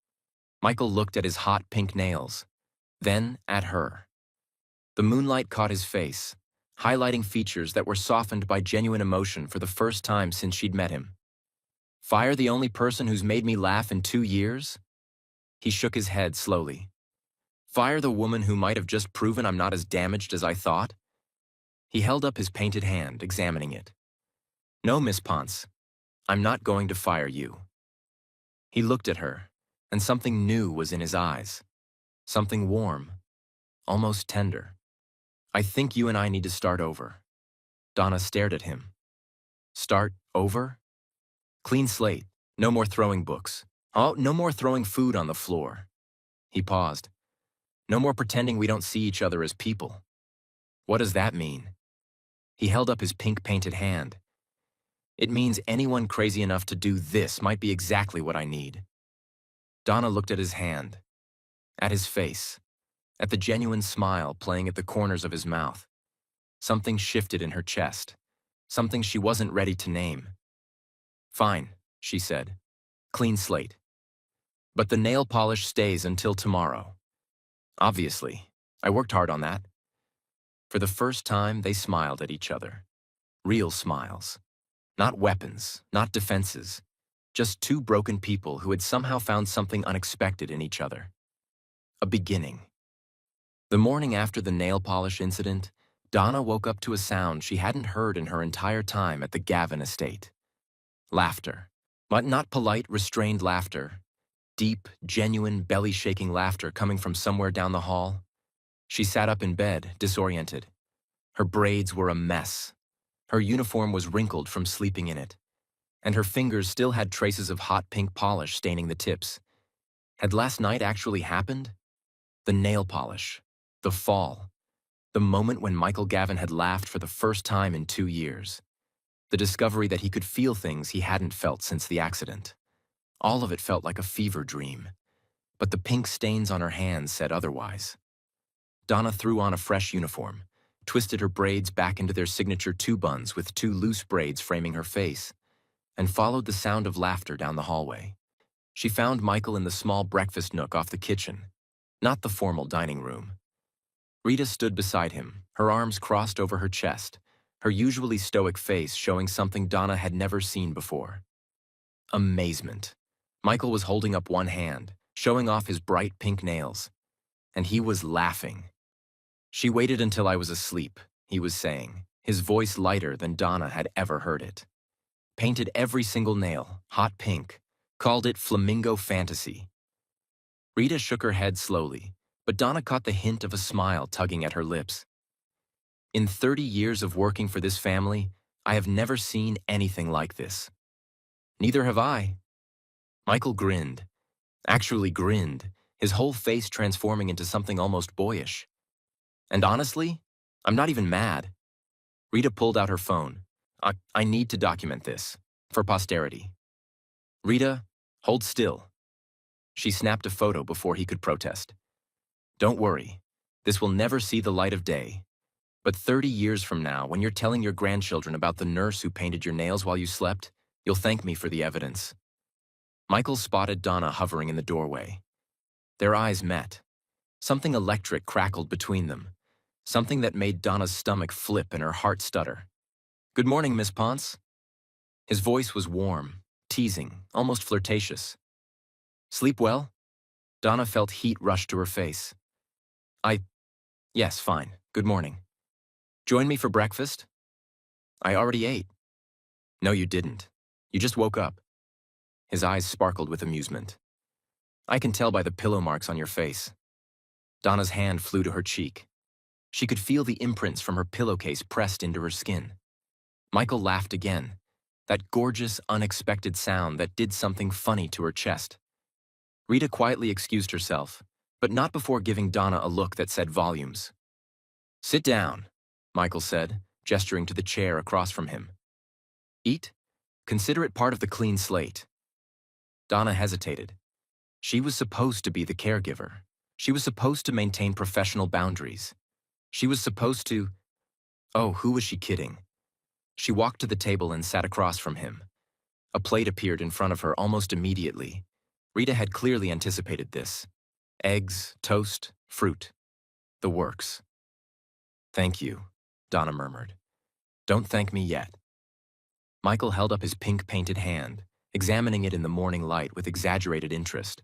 Michael looked at his hot pink nails, then at her. The moonlight caught his face, highlighting features that were softened by genuine emotion for the first time since she'd met him. Fire the only person who's made me laugh in 2 years? He shook his head slowly. Fire the woman who might have just proven I'm not as damaged as I thought? He held up his painted hand, examining it. No, Miss Ponce, I'm not going to fire you. He looked at her, and something new was in his eyes. Something warm, almost tender. I think you and I need to start over. Donna stared at him. Start over? Clean slate, no more throwing books. Oh, no more throwing food on the floor. He paused. No more pretending we don't see each other as people. What does that mean? He held up his pink painted hand. It means anyone crazy enough to do this might be exactly what I need. Donna looked at his hand, at his face, at the genuine smile playing at the corners of his mouth. Something shifted in her chest, something she wasn't ready to name. Fine, she said. Clean slate. But the nail polish stays until tomorrow. Obviously, I worked hard on that. For the first time, they smiled at each other. Real smiles. Not weapons, not defenses. Just two broken people who had somehow found something unexpected in each other. A beginning. The morning after the nail polish incident, Donna woke up to a sound she hadn't heard in her entire time at the Gavin estate. Laughter. But not polite, restrained laughter. Deep, genuine, belly-shaking laughter coming from somewhere down the hall. She sat up in bed, disoriented. Her braids were a mess. Her uniform was wrinkled from sleeping in it, and her fingers still had traces of hot pink polish staining the tips. Had last night actually happened? The nail polish. The fall. The moment when Michael Gavin had laughed for the first time in 2 years. The discovery that he could feel things he hadn't felt since the accident. All of it felt like a fever dream, but the pink stains on her hands said otherwise. Donna threw on a fresh uniform, twisted her braids back into their signature 2 buns with 2 loose braids framing her face, and followed the sound of laughter down the hallway. She found Michael in the small breakfast nook off the kitchen, not the formal dining room. Rita stood beside him, her arms crossed over her chest, her usually stoic face showing something Donna had never seen before. Amazement. Michael was holding up one hand, showing off his bright pink nails, and he was laughing. She waited until I was asleep, he was saying, his voice lighter than Donna had ever heard it. Painted every single nail, hot pink, called it flamingo fantasy. Rita shook her head slowly, but Donna caught the hint of a smile tugging at her lips. In 30 years of working for this family, I have never seen anything like this. Neither have I. Michael grinned. Actually grinned, his whole face transforming into something almost boyish. And honestly, I'm not even mad. Rita pulled out her phone. I need to document this, for posterity. Rita, hold still. She snapped a photo before he could protest. Don't worry, this will never see the light of day. But 30 years from now, when you're telling your grandchildren about the nurse who painted your nails while you slept, you'll thank me for the evidence. Michael spotted Donna hovering in the doorway. Their eyes met. Something electric crackled between them, something that made Donna's stomach flip and her heart stutter. Good morning, Miss Ponce. His voice was warm, teasing, almost flirtatious. Sleep well? Donna felt heat rush to her face. Yes, fine. Good morning. Join me for breakfast? I already ate. No, you didn't. You just woke up. His eyes sparkled with amusement. I can tell by the pillow marks on your face. Donna's hand flew to her cheek. She could feel the imprints from her pillowcase pressed into her skin. Michael laughed again, that gorgeous, unexpected sound that did something funny to her chest. Rita quietly excused herself, but not before giving Donna a look that said volumes. Sit down, Michael said, gesturing to the chair across from him. Eat? Consider it part of the clean slate. Donna hesitated. She was supposed to be the caregiver. She was supposed to maintain professional boundaries. She was supposed to… Oh, who was she kidding? She walked to the table and sat across from him. A plate appeared in front of her almost immediately. Rita had clearly anticipated this. Eggs, toast, fruit. The works. Thank you, Donna murmured. Don't thank me yet. Michael held up his pink-painted hand, examining it in the morning light with exaggerated interest.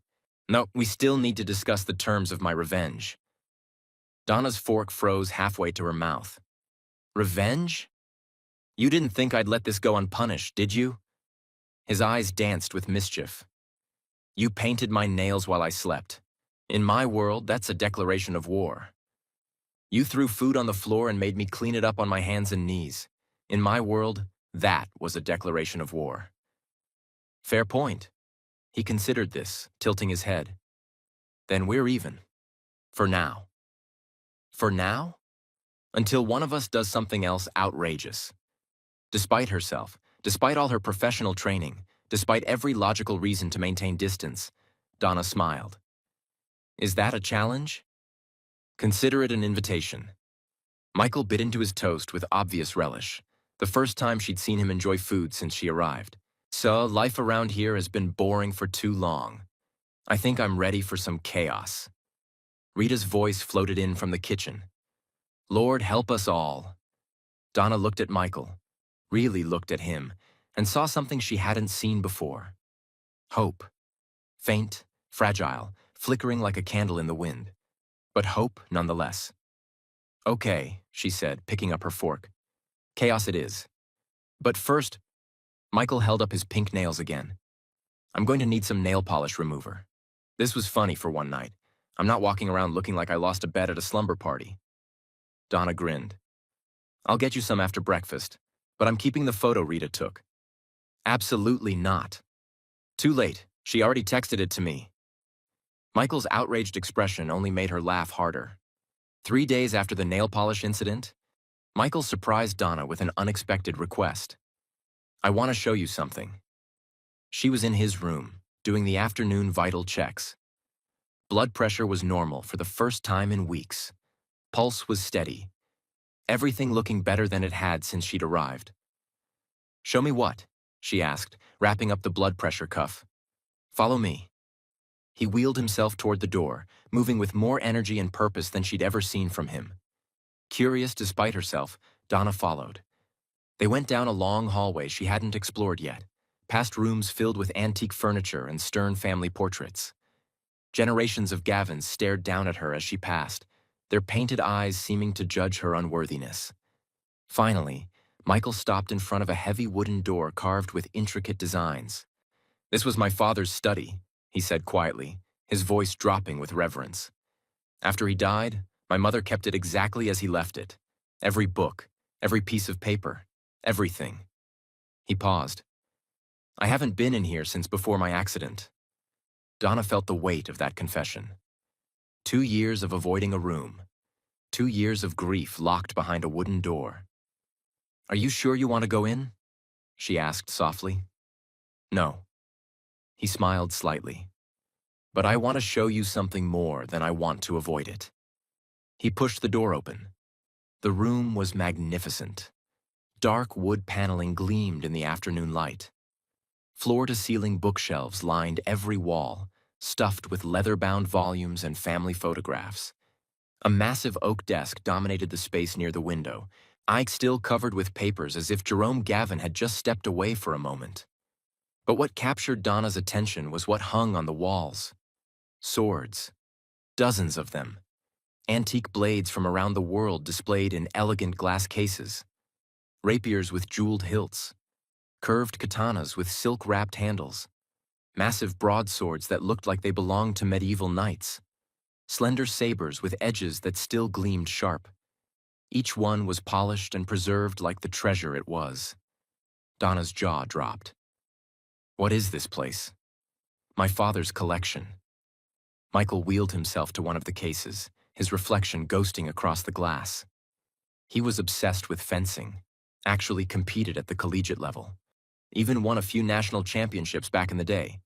No, we still need to discuss the terms of my revenge. Donna's fork froze halfway to her mouth. Revenge? You didn't think I'd let this go unpunished, did you? His eyes danced with mischief. You painted my nails while I slept. In my world, that's a declaration of war. You threw food on the floor and made me clean it up on my hands and knees. In my world, that was a declaration of war. Fair point. He considered this, tilting his head. Then we're even. For now. For now? Until one of us does something else outrageous. Despite herself, despite all her professional training, despite every logical reason to maintain distance, Donna smiled. Is that a challenge? Consider it an invitation. Michael bit into his toast with obvious relish, the first time she'd seen him enjoy food since she arrived. So, life around here has been boring for too long. I think I'm ready for some chaos. Rita's voice floated in from the kitchen. Lord help us all. Donna looked at Michael, really looked at him, and saw something she hadn't seen before. Hope. Faint, fragile, flickering like a candle in the wind. But hope nonetheless. Okay, she said, picking up her fork. Chaos it is. But first, Michael held up his pink nails again. I'm going to need some nail polish remover. This was funny for one night. I'm not walking around looking like I lost a bet at a slumber party. Donna grinned. I'll get you some after breakfast, but I'm keeping the photo Rita took. Absolutely not. Too late. She already texted it to me. Michael's outraged expression only made her laugh harder. 3 days after the nail polish incident, Michael surprised Donna with an unexpected request. I want to show you something. She was in his room, doing the afternoon vital checks. Blood pressure was normal for the first time in weeks. Pulse was steady. Everything looking better than it had since she'd arrived. Show me what? She asked, wrapping up the blood pressure cuff. Follow me. He wheeled himself toward the door, moving with more energy and purpose than she'd ever seen from him. Curious despite herself, Donna followed. They went down a long hallway she hadn't explored yet, past rooms filled with antique furniture and stern family portraits. Generations of Gavins stared down at her as she passed, their painted eyes seeming to judge her unworthiness. Finally, Michael stopped in front of a heavy wooden door carved with intricate designs. This was my father's study, he said quietly, his voice dropping with reverence. After he died, my mother kept it exactly as he left it. Every book, every piece of paper, everything. He paused. I haven't been in here since before my accident. Donna felt the weight of that confession. 2 years of avoiding a room. 2 years of grief locked behind a wooden door. Are you sure you want to go in? She asked softly. No. He smiled slightly. But I want to show you something more than I want to avoid it. He pushed the door open. The room was magnificent. Dark wood paneling gleamed in the afternoon light. Floor-to-ceiling bookshelves lined every wall, stuffed with leather-bound volumes and family photographs. A massive oak desk dominated the space near the window, Ike still covered with papers as if Jerome Gavin had just stepped away for a moment. But what captured Donna's attention was what hung on the walls. Swords. Dozens of them. Antique blades from around the world displayed in elegant glass cases. Rapiers with jeweled hilts. Curved katanas with silk-wrapped handles. Massive broadswords that looked like they belonged to medieval knights. Slender sabers with edges that still gleamed sharp. Each one was polished and preserved like the treasure it was. Donna's jaw dropped. What is this place? My father's collection. Michael wheeled himself to one of the cases, his reflection ghosting across the glass. He was obsessed with fencing, actually competed at the collegiate level, even won a few national championships back in the day.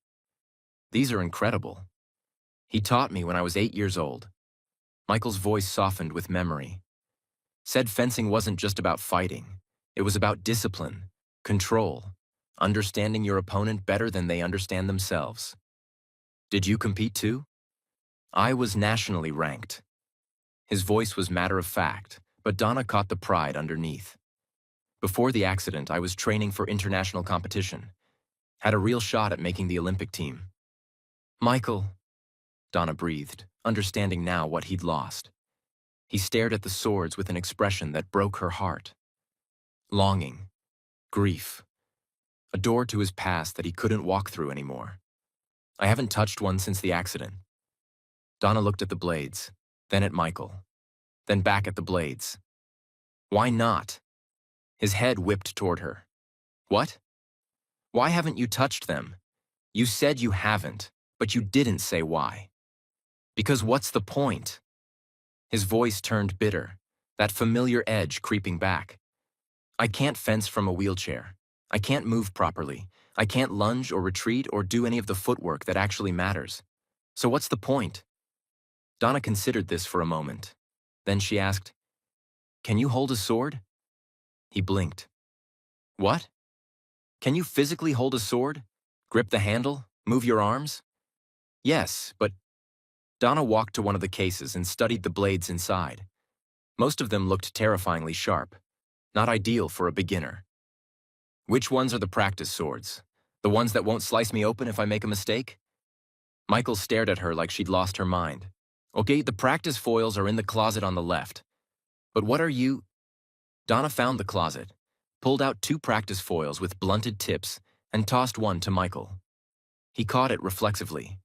These are incredible. He taught me when I was 8 years old. Michael's voice softened with memory. Said fencing wasn't just about fighting. It was about discipline, control, understanding your opponent better than they understand themselves. Did you compete too? I was nationally ranked. His voice was matter of fact, but Donna caught the pride underneath. Before the accident, I was training for international competition. Had a real shot at making the Olympic team. Michael, Donna breathed, understanding now what he'd lost. He stared at the swords with an expression that broke her heart. Longing, grief, a door to his past that he couldn't walk through anymore. I haven't touched one since the accident. Donna looked at the blades, then at Michael, then back at the blades. Why not? His head whipped toward her. What? Why haven't you touched them? You said you haven't, but you didn't say why. Because what's the point? His voice turned bitter, that familiar edge creeping back. I can't fence from a wheelchair. I can't move properly. I can't lunge or retreat or do any of the footwork that actually matters. So what's the point? Donna considered this for a moment. Then she asked, "Can you hold a sword?" He blinked. What? Can you physically hold a sword? Grip the handle? Move your arms? Yes, but... Donna walked to one of the cases and studied the blades inside. Most of them looked terrifyingly sharp, not ideal for a beginner. Which ones are the practice swords? The ones that won't slice me open if I make a mistake? Michael stared at her like she'd lost her mind. Okay, the practice foils are in the closet on the left. But what are you... Donna found the closet, pulled out 2 practice foils with blunted tips, and tossed one to Michael. He caught it reflexively.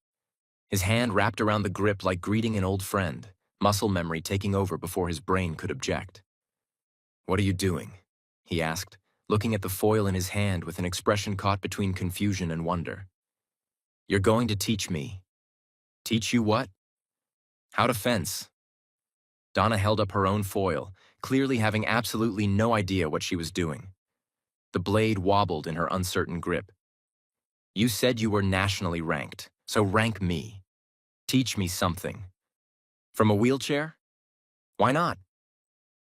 His hand wrapped around the grip like greeting an old friend, muscle memory taking over before his brain could object. What are you doing? He asked, looking at the foil in his hand with an expression caught between confusion and wonder. You're going to teach me. Teach you what? How to fence. Donna held up her own foil, clearly having absolutely no idea what she was doing. The blade wobbled in her uncertain grip. You said you were nationally ranked, so rank me. Teach me something. From a wheelchair? Why not?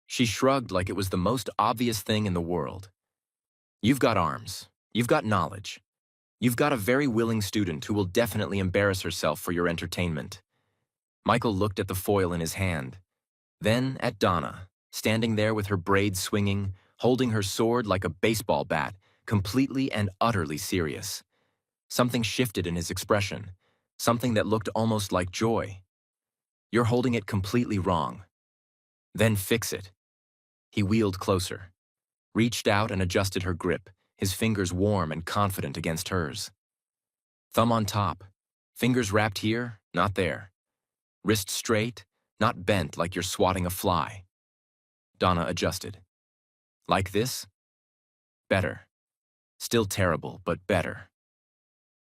She shrugged like it was the most obvious thing in the world. You've got arms. You've got knowledge. You've got a very willing student who will definitely embarrass herself for your entertainment. Michael looked at the foil in his hand, then at Donna, standing there with her braids swinging, holding her sword like a baseball bat, completely and utterly serious. Something shifted in his expression, something that looked almost like joy. You're holding it completely wrong. Then fix it. He wheeled closer, reached out and adjusted her grip, his fingers warm and confident against hers. Thumb on top, fingers wrapped here, not there. Wrist straight, not bent like you're swatting a fly. Donna adjusted. Like this? Better. Still terrible, but better.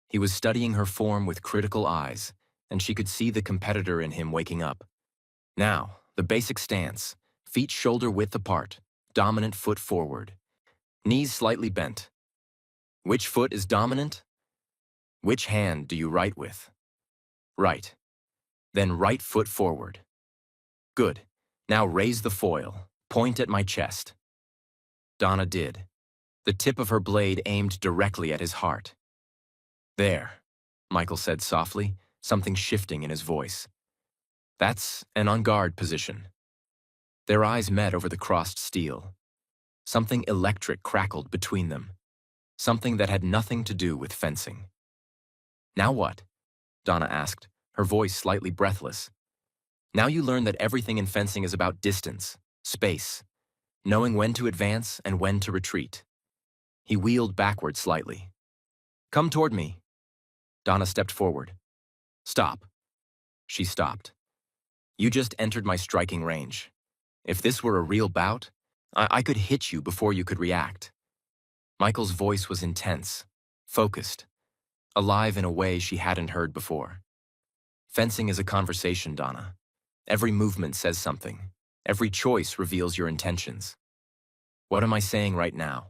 He was studying her form with critical eyes, and she could see the competitor in him waking up. Now, the basic stance, feet shoulder-width apart, dominant foot forward, knees slightly bent. Which foot is dominant? Which hand do you write with? Right. Then right foot forward. Good. Now raise the foil, point at my chest. Donna did. The tip of her blade aimed directly at his heart. There, Michael said softly, something shifting in his voice. That's an on-guard position. Their eyes met over the crossed steel. Something electric crackled between them. Something that had nothing to do with fencing. Now what? Donna asked, her voice slightly breathless. Now you learn that everything in fencing is about distance, space, knowing when to advance and when to retreat. He wheeled backward slightly. Come toward me. Donna stepped forward. Stop. She stopped. You just entered my striking range. If this were a real bout, I could hit you before you could react. Michael's voice was intense, focused, alive in a way she hadn't heard before. Fencing is a conversation, Donna. Every movement says something. Every choice reveals your intentions. What am I saying right now?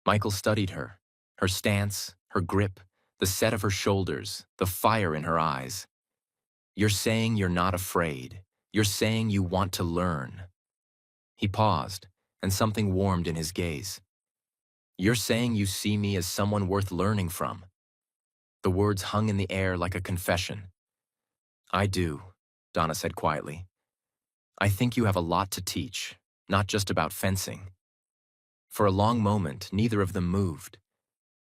Michael studied her, her stance, her grip, the set of her shoulders, the fire in her eyes. You're saying you're not afraid. You're saying you want to learn. He paused, and something warmed in his gaze. You're saying you see me as someone worth learning from. The words hung in the air like a confession. I do, Donna said quietly. I think you have a lot to teach, not just about fencing. For a long moment, neither of them moved.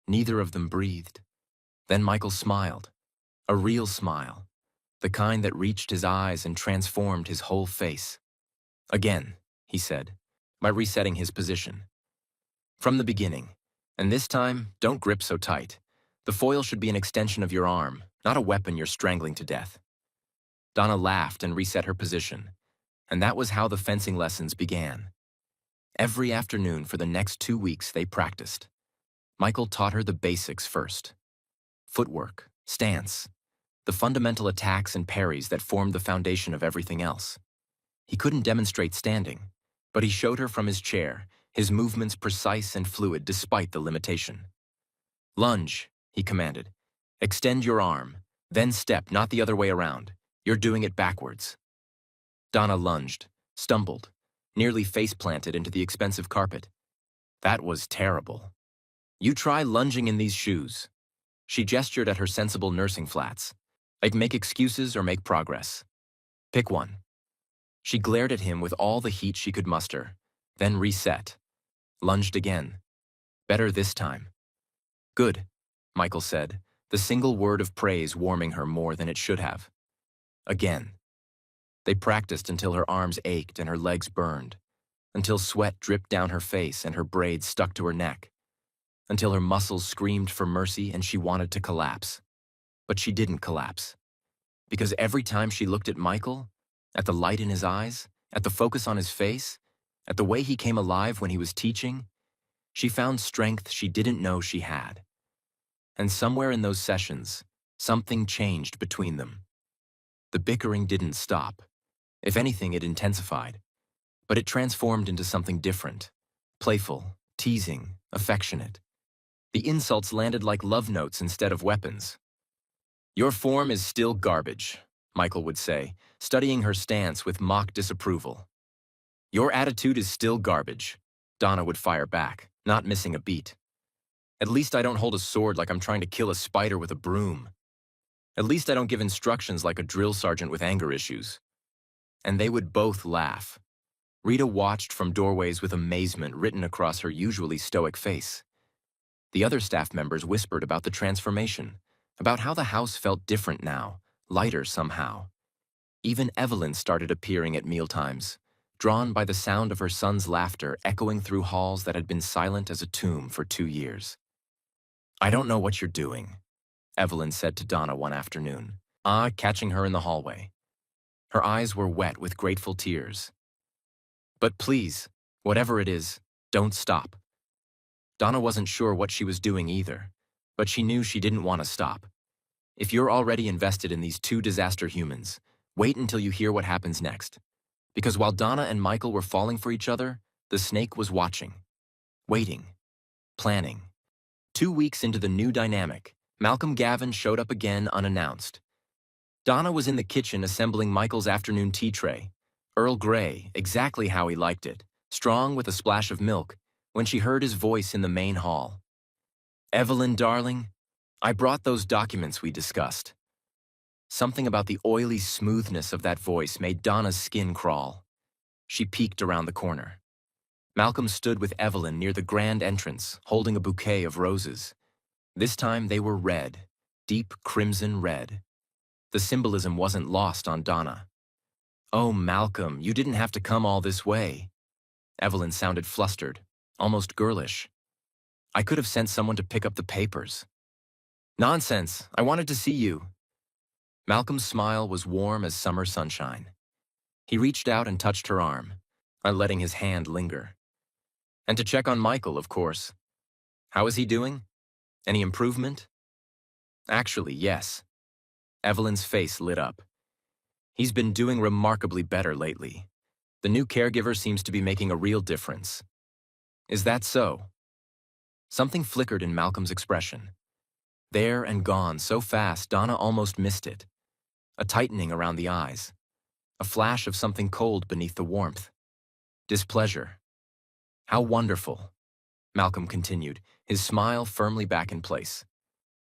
Neither of them breathed. Then Michael smiled. A real smile. The kind that reached his eyes and transformed his whole face. Again, he said, by resetting his position. From the beginning. And this time, don't grip so tight. The foil should be an extension of your arm, not a weapon you're strangling to death. Donna laughed and reset her position. And that was how the fencing lessons began. Every afternoon for the next 2 weeks they practiced. Michael taught her the basics first. Footwork, stance, the fundamental attacks and parries that formed the foundation of everything else. He couldn't demonstrate standing, but he showed her from his chair, his movements precise and fluid despite the limitation. Lunge, he commanded. Extend your arm, then step, not the other way around. You're doing it backwards. Donna lunged, stumbled, nearly face-planted into the expensive carpet. That was terrible. You try lunging in these shoes. She gestured at her sensible nursing flats. Like make excuses or make progress. Pick one. She glared at him with all the heat she could muster, then reset. Lunged again. Better this time. Good, Michael said, the single word of praise warming her more than it should have. Again. They practiced until her arms ached and her legs burned, until sweat dripped down her face and her braids stuck to her neck, until her muscles screamed for mercy and she wanted to collapse. But she didn't collapse. Because every time she looked at Michael, at the light in his eyes, at the focus on his face, at the way he came alive when he was teaching, she found strength she didn't know she had. And somewhere in those sessions, something changed between them. The bickering didn't stop. If anything, it intensified. But it transformed into something different. Playful, teasing, affectionate. The insults landed like love notes instead of weapons. Your form is still garbage, Michael would say, studying her stance with mock disapproval. Your attitude is still garbage, Donna would fire back, not missing a beat. At least I don't hold a sword like I'm trying to kill a spider with a broom. At least I don't give instructions like a drill sergeant with anger issues. And they would both laugh. Rita watched from doorways with amazement written across her usually stoic face. The other staff members whispered about the transformation, about how the house felt different now, lighter somehow. Even Evelyn started appearing at mealtimes, drawn by the sound of her son's laughter echoing through halls that had been silent as a tomb for 2 years. I don't know what you're doing, Evelyn said to Donna one afternoon, catching her in the hallway. Her eyes were wet with grateful tears. But please, whatever it is, don't stop. Donna wasn't sure what she was doing either, but she knew she didn't want to stop. If you're already invested in these 2 disaster humans, wait until you hear what happens next. Because while Donna and Michael were falling for each other, the snake was watching, waiting, planning. 2 weeks into the new dynamic, Malcolm Gavin showed up again unannounced. Donna was in the kitchen assembling Michael's afternoon tea tray, Earl Grey, exactly how he liked it, strong with a splash of milk, when she heard his voice in the main hall. Evelyn, darling, I brought those documents we discussed. Something about the oily smoothness of that voice made Donna's skin crawl. She peeked around the corner. Malcolm stood with Evelyn near the grand entrance, holding a bouquet of roses. This time they were red, deep crimson red. The symbolism wasn't lost on Donna. Oh, Malcolm, you didn't have to come all this way. Evelyn sounded flustered, almost girlish. I could have sent someone to pick up the papers. Nonsense, I wanted to see you. Malcolm's smile was warm as summer sunshine. He reached out and touched her arm, not letting his hand linger. And to check on Michael, of course. How is he doing? Any improvement? Actually, yes. Evelyn's face lit up. He's been doing remarkably better lately. The new caregiver seems to be making a real difference. Is that so? Something flickered in Malcolm's expression. There and gone so fast Donna almost missed it. A tightening around the eyes. A flash of something cold beneath the warmth. Displeasure. How wonderful, Malcolm continued, his smile firmly back in place.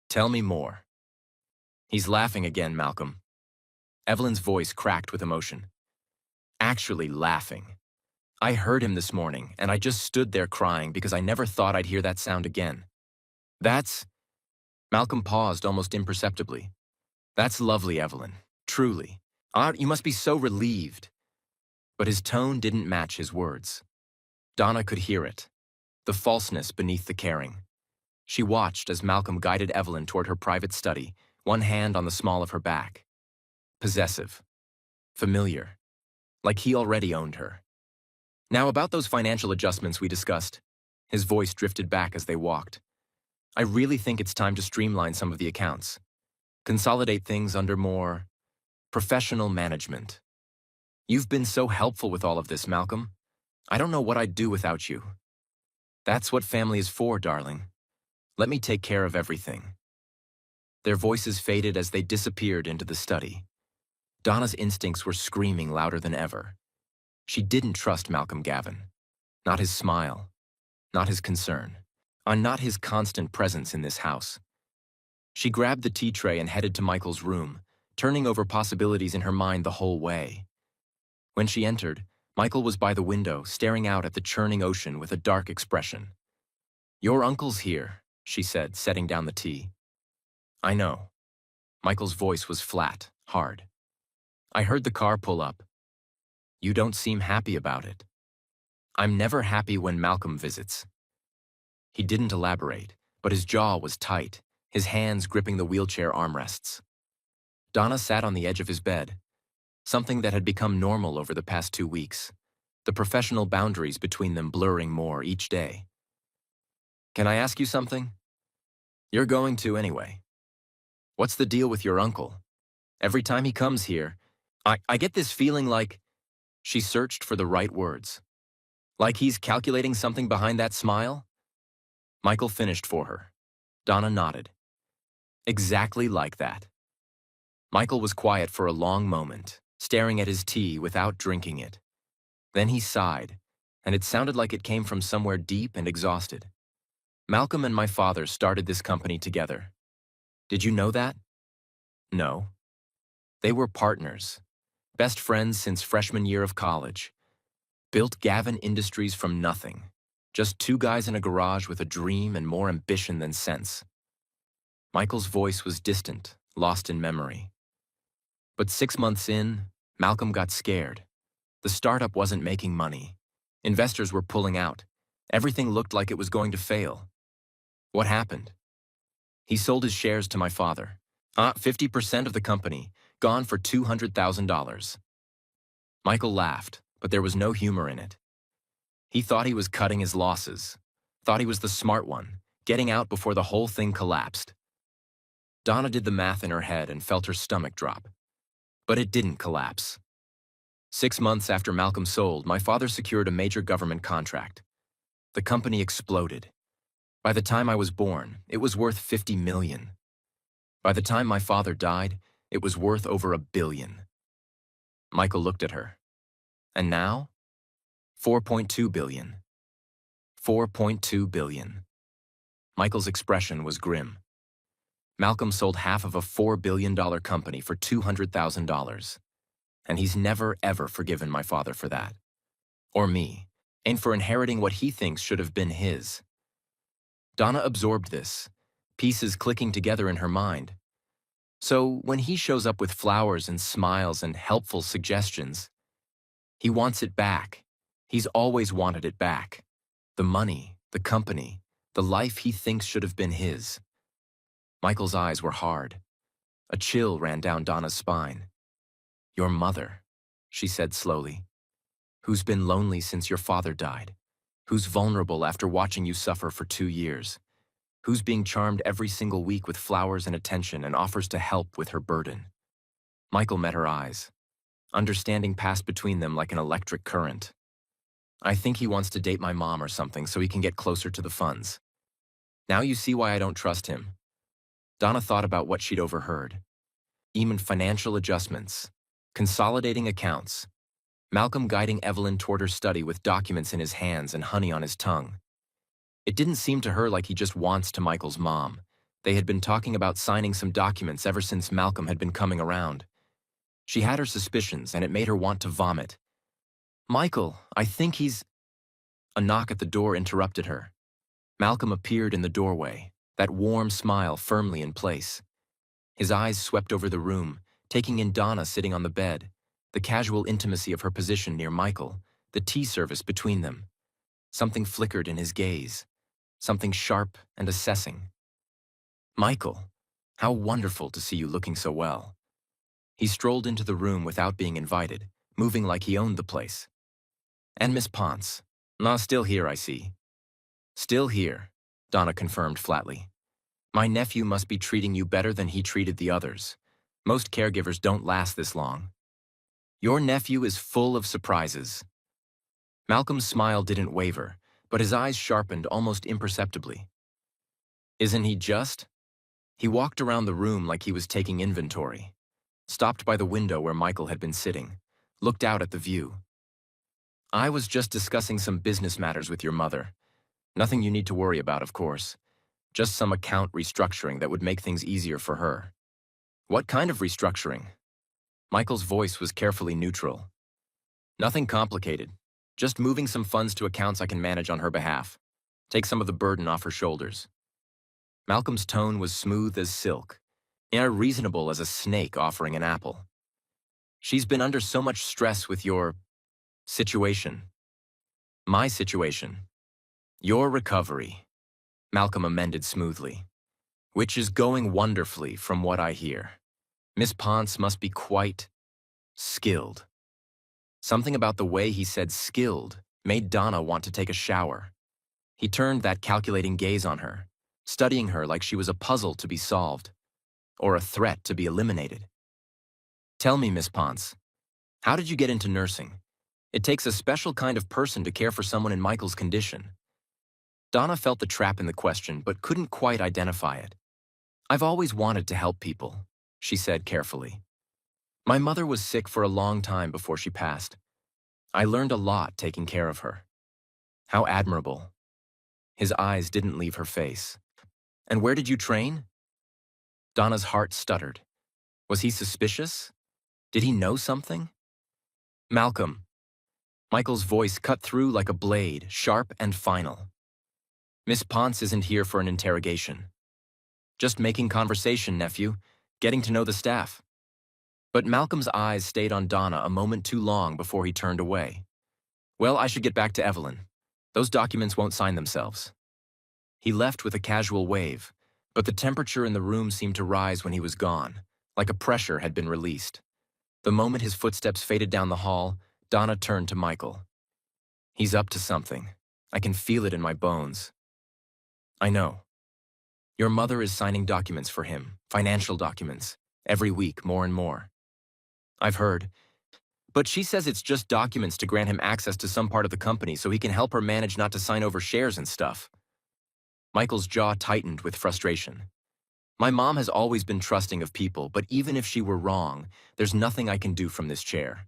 Tell me more. He's laughing again, Malcolm. Evelyn's voice cracked with emotion. Actually laughing. I heard him this morning, and I just stood there crying because I never thought I'd hear that sound again. That's... Malcolm paused almost imperceptibly. That's lovely, Evelyn. Truly. You must be so relieved. But his tone didn't match his words. Donna could hear it. The falseness beneath the caring. She watched as Malcolm guided Evelyn toward her private study, one hand on the small of her back. Possessive. Familiar. Like he already owned her. Now about those financial adjustments we discussed. His voice drifted back as they walked. I really think it's time to streamline some of the accounts. Consolidate things under more professional management. You've been so helpful with all of this, Malcolm. I don't know what I'd do without you. That's what family is for, darling. Let me take care of everything. Their voices faded as they disappeared into the study. Donna's instincts were screaming louder than ever. She didn't trust Malcolm Gavin. Not his smile. Not his concern. And not his constant presence in this house. She grabbed the tea tray and headed to Michael's room, turning over possibilities in her mind the whole way. When she entered, Michael was by the window, staring out at the churning ocean with a dark expression. Your uncle's here, she said, setting down the tea. I know. Michael's voice was flat, hard. I heard the car pull up. You don't seem happy about it. I'm never happy when Malcolm visits. He didn't elaborate, but his jaw was tight, his hands gripping the wheelchair armrests. Donna sat on the edge of his bed, something that had become normal over the past 2 weeks, the professional boundaries between them blurring more each day. Can I ask you something? You're going to anyway. What's the deal with your uncle? Every time he comes here, I get this feeling like... She searched for the right words. Like he's calculating something behind that smile? Michael finished for her. Donna nodded. Exactly like that. Michael was quiet for a long moment, staring at his tea without drinking it. Then he sighed, and it sounded like it came from somewhere deep and exhausted. Malcolm and my father started this company together. Did you know that? No. They were partners, best friends since freshman year of college. Built Gavin Industries from nothing. Just 2 guys in a garage with a dream and more ambition than sense. Michael's voice was distant, lost in memory. But 6 months in, Malcolm got scared. The startup wasn't making money. Investors were pulling out. Everything looked like it was going to fail. What happened? He sold his shares to my father. 50% of the company, gone for $200,000. Michael laughed, but there was no humor in it. He thought he was cutting his losses. Thought he was the smart one, getting out before the whole thing collapsed. Donna did the math in her head and felt her stomach drop. But it didn't collapse. 6 months after Malcolm sold, my father secured a major government contract. The company exploded. By the time I was born, it was worth $50 million. By the time my father died, it was worth over $1 billion. Michael looked at her. And now? $4.2 billion. $4.2 billion. Michael's expression was grim. Malcolm sold half of a $4 billion company for $200,000. And he's never, ever forgiven my father for that. Or me, and for inheriting what he thinks should have been his. Donna absorbed this, pieces clicking together in her mind. So when he shows up with flowers and smiles and helpful suggestions, he wants it back. He's always wanted it back. The money, the company, the life he thinks should have been his. Michael's eyes were hard. A chill ran down Donna's spine. Your mother, she said slowly, who's been lonely since your father died, who's vulnerable after watching you suffer for 2 years, who's being charmed every single week with flowers and attention and offers to help with her burden. Michael met her eyes. Understanding passed between them like an electric current. I think he wants to date my mom or something so he can get closer to the funds. Now you see why I don't trust him. Donna thought about what she'd overheard. Even financial adjustments, consolidating accounts, Malcolm guiding Evelyn toward her study with documents in his hands and honey on his tongue. It didn't seem to her like he just wants to Michael's mom. They had been talking about signing some documents ever since Malcolm had been coming around. She had her suspicions, and it made her want to vomit. Michael, I think he's... A knock at the door interrupted her. Malcolm appeared in the doorway, that warm smile firmly in place. His eyes swept over the room, taking in Donna sitting on the bed, the casual intimacy of her position near Michael, the tea service between them. Something flickered in his gaze, something sharp and assessing. Michael, how wonderful to see you looking so well. He strolled into the room without being invited, moving like he owned the place. And Miss Ponce. Still here, I see. Still here, Donna confirmed flatly. My nephew must be treating you better than he treated the others. Most caregivers don't last this long. Your nephew is full of surprises. Malcolm's smile didn't waver, but his eyes sharpened almost imperceptibly. Isn't he just? He walked around the room like he was taking inventory, stopped by the window where Michael had been sitting, looked out at the view. I was just discussing some business matters with your mother. Nothing you need to worry about, of course. Just some account restructuring that would make things easier for her. What kind of restructuring? Michael's voice was carefully neutral. Nothing complicated. Just moving some funds to accounts I can manage on her behalf. Take some of the burden off her shoulders. Malcolm's tone was smooth as silk, reasonable as a snake offering an apple. She's been under so much stress with your situation. My situation. Your recovery, Malcolm amended smoothly. Which is going wonderfully from what I hear. Miss Ponce must be quite skilled. Something about the way he said skilled made Donna want to take a shower. He turned that calculating gaze on her, studying her like she was a puzzle to be solved, or a threat to be eliminated. Tell me, Miss Ponce, how did you get into nursing? It takes a special kind of person to care for someone in Michael's condition. Donna felt the trap in the question, but couldn't quite identify it. I've always wanted to help people, she said carefully. My mother was sick for a long time before she passed. I learned a lot taking care of her. How admirable. His eyes didn't leave her face. And where did you train? Donna's heart stuttered. Was he suspicious? Did he know something? Malcolm. Michael's voice cut through like a blade, sharp and final. Miss Ponce isn't here for an interrogation. Just making conversation, nephew, getting to know the staff. But Malcolm's eyes stayed on Donna a moment too long before he turned away. Well, I should get back to Evelyn. Those documents won't sign themselves. He left with a casual wave, but the temperature in the room seemed to rise when he was gone, like a pressure had been released. The moment his footsteps faded down the hall, Donna turned to Michael. He's up to something. I can feel it in my bones. I know. Your mother is signing documents for him, financial documents, every week, more and more. I've heard. But she says it's just documents to grant him access to some part of the company so he can help her manage not to sign over shares and stuff. Michael's jaw tightened with frustration. My mom has always been trusting of people, but even if she were wrong, there's nothing I can do from this chair.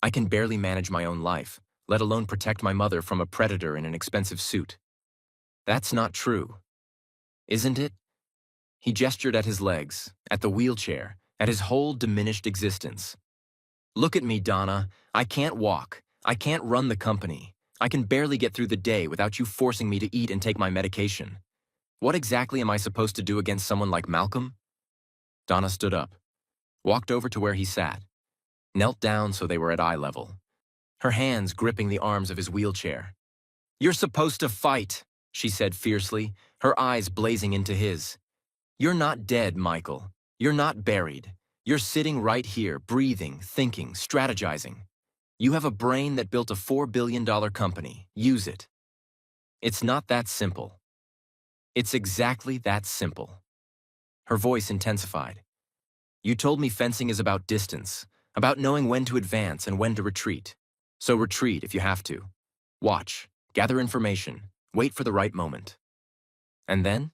I can barely manage my own life, let alone protect my mother from a predator in an expensive suit. That's not true. Isn't it? He gestured at his legs, at the wheelchair, at his whole diminished existence. Look at me, Donna. I can't walk. I can't run the company. I can barely get through the day without you forcing me to eat and take my medication. What exactly am I supposed to do against someone like Malcolm? Donna stood up, walked over to where he sat, knelt down so they were at eye level, her hands gripping the arms of his wheelchair. You're supposed to fight, she said fiercely, her eyes blazing into his. You're not dead, Michael. You're not buried. You're sitting right here, breathing, thinking, strategizing. You have a brain that built a $4 billion company. Use it. It's not that simple. It's exactly that simple. Her voice intensified. You told me fencing is about distance, about knowing when to advance and when to retreat. So retreat if you have to. Watch, gather information, wait for the right moment. And then?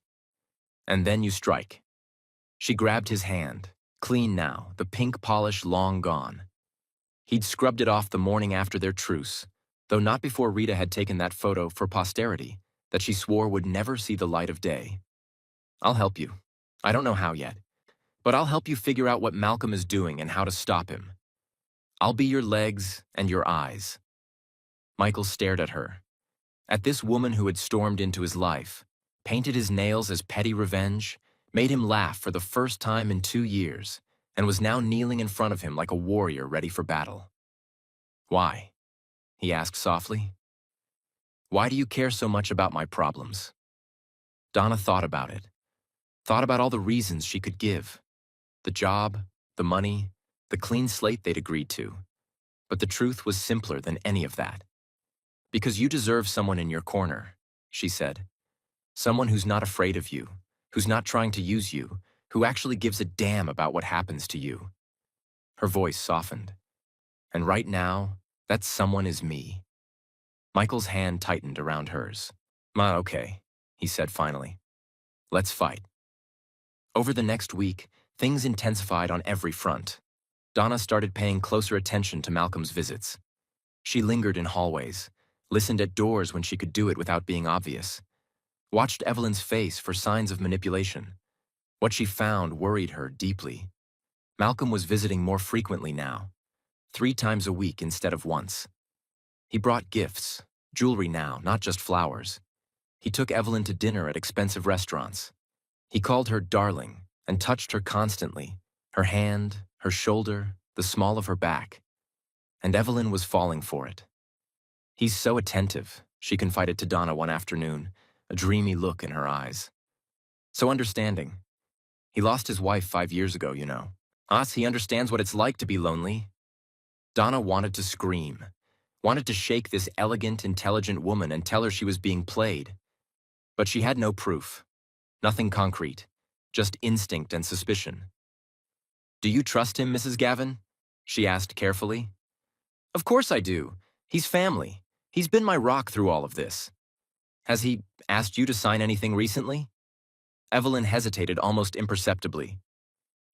And then you strike. She grabbed his hand, clean now, the pink polish long gone. He'd scrubbed it off the morning after their truce, though not before Rita had taken that photo for posterity that she swore would never see the light of day. I'll help you. I don't know how yet, but I'll help you figure out what Malcolm is doing and how to stop him. I'll be your legs and your eyes. Michael stared at her, at this woman who had stormed into his life, painted his nails as petty revenge, made him laugh for the first time in 2 years, and was now kneeling in front of him like a warrior ready for battle. Why? He asked softly. Why do you care so much about my problems? Donna thought about it, thought about all the reasons she could give. The job, the money, the clean slate they'd agreed to. But the truth was simpler than any of that. Because you deserve someone in your corner, she said. Someone who's not afraid of you, who's not trying to use you, who actually gives a damn about what happens to you. Her voice softened. And right now, that someone is me. Michael's hand tightened around hers. Okay, he said finally. Let's fight. Over the next week, things intensified on every front. Donna started paying closer attention to Malcolm's visits. She lingered in hallways, listened at doors when she could do it without being obvious, watched Evelyn's face for signs of manipulation. What she found worried her deeply. Malcolm was visiting more frequently now, 3 times a week instead of once. He brought gifts, jewelry now, not just flowers. He took Evelyn to dinner at expensive restaurants. He called her darling and touched her constantly, her hand, her shoulder, the small of her back. And Evelyn was falling for it. He's so attentive, she confided to Donna one afternoon, a dreamy look in her eyes. So understanding. He lost his wife 5 years ago, you know. He understands what it's like to be lonely. Donna wanted to scream, wanted to shake this elegant, intelligent woman and tell her she was being played. But she had no proof. Nothing concrete, just instinct and suspicion. Do you trust him, Mrs. Gavin? She asked carefully. Of course I do. He's family. He's been my rock through all of this. Has he asked you to sign anything recently? Evelyn hesitated almost imperceptibly.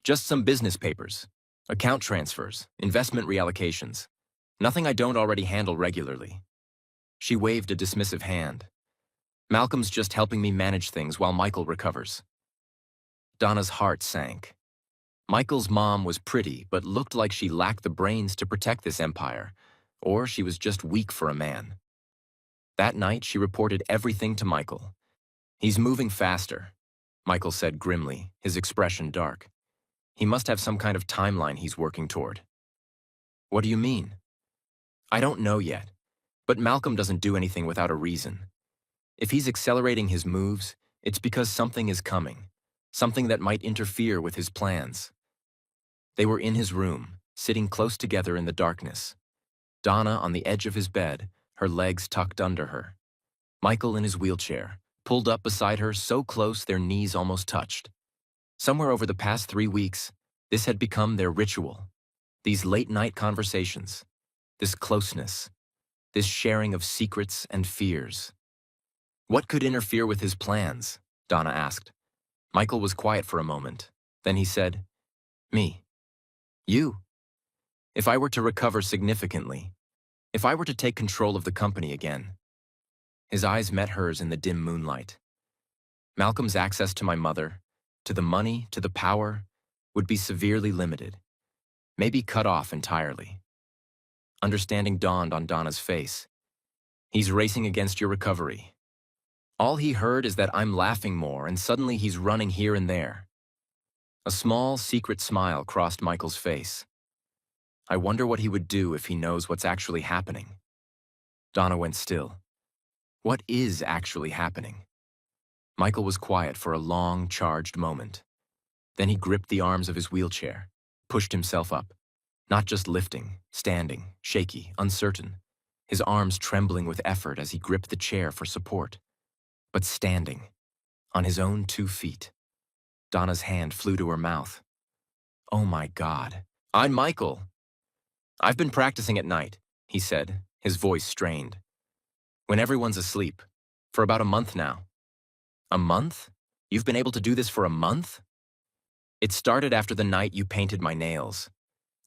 Just some business papers, account transfers, investment reallocations. Nothing I don't already handle regularly. She waved a dismissive hand. Malcolm's just helping me manage things while Michael recovers. Donna's heart sank. Michael's mom was pretty, but looked like she lacked the brains to protect this empire, or she was just weak for a man. That night, she reported everything to Michael. He's moving faster, Michael said grimly, his expression dark. He must have some kind of timeline he's working toward. What do you mean? I don't know yet, but Malcolm doesn't do anything without a reason. If he's accelerating his moves, it's because something is coming, something that might interfere with his plans. They were in his room, sitting close together in the darkness. Donna on the edge of his bed, her legs tucked under her. Michael in his wheelchair, pulled up beside her so close their knees almost touched. Somewhere over the past 3 weeks, this had become their ritual. These late-night conversations, this closeness, this sharing of secrets and fears. What could interfere with his plans? Donna asked. Michael was quiet for a moment. Then he said, Me. You. If I were to recover significantly, if I were to take control of the company again. His eyes met hers in the dim moonlight. Malcolm's access to my mother, to the money, to the power, would be severely limited, maybe cut off entirely. Understanding dawned on Donna's face. He's racing against your recovery. All he heard is that I'm laughing more, and suddenly he's running here and there. A small, secret smile crossed Michael's face. I wonder what he would do if he knows what's actually happening. Donna went still. What is actually happening? Michael was quiet for a long, charged moment. Then he gripped the arms of his wheelchair, pushed himself up, not just lifting, standing, shaky, uncertain, his arms trembling with effort as he gripped the chair for support, but standing, on his own 2 feet. Donna's hand flew to her mouth. Oh my God, I'm Michael. I've been practicing at night, he said, his voice strained. When everyone's asleep. For about a month now. A month? You've been able to do this for a month? It started after the night you painted my nails.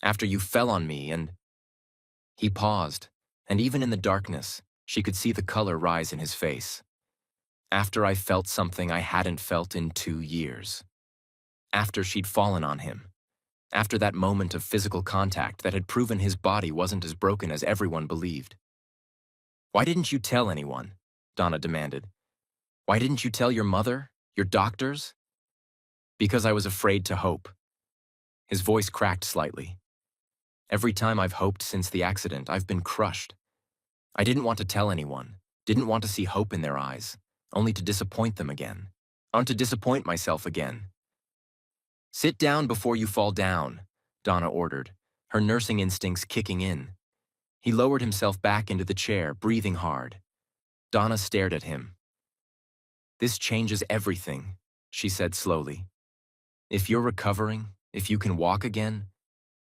After you fell on me and... He paused, and even in the darkness, she could see the color rise in his face. After I felt something I hadn't felt in 2 years. After she'd fallen on him. After that moment of physical contact that had proven his body wasn't as broken as everyone believed. Why didn't you tell anyone? Donna demanded. Why didn't you tell your mother? Your doctors? Because I was afraid to hope. His voice cracked slightly. Every time I've hoped since the accident, I've been crushed. I didn't want to tell anyone, didn't want to see hope in their eyes, only to disappoint them again. To disappoint myself again. Sit down before you fall down, Donna ordered, her nursing instincts kicking in. He lowered himself back into the chair, breathing hard. Donna stared at him. This changes everything, she said slowly. If you're recovering, if you can walk again,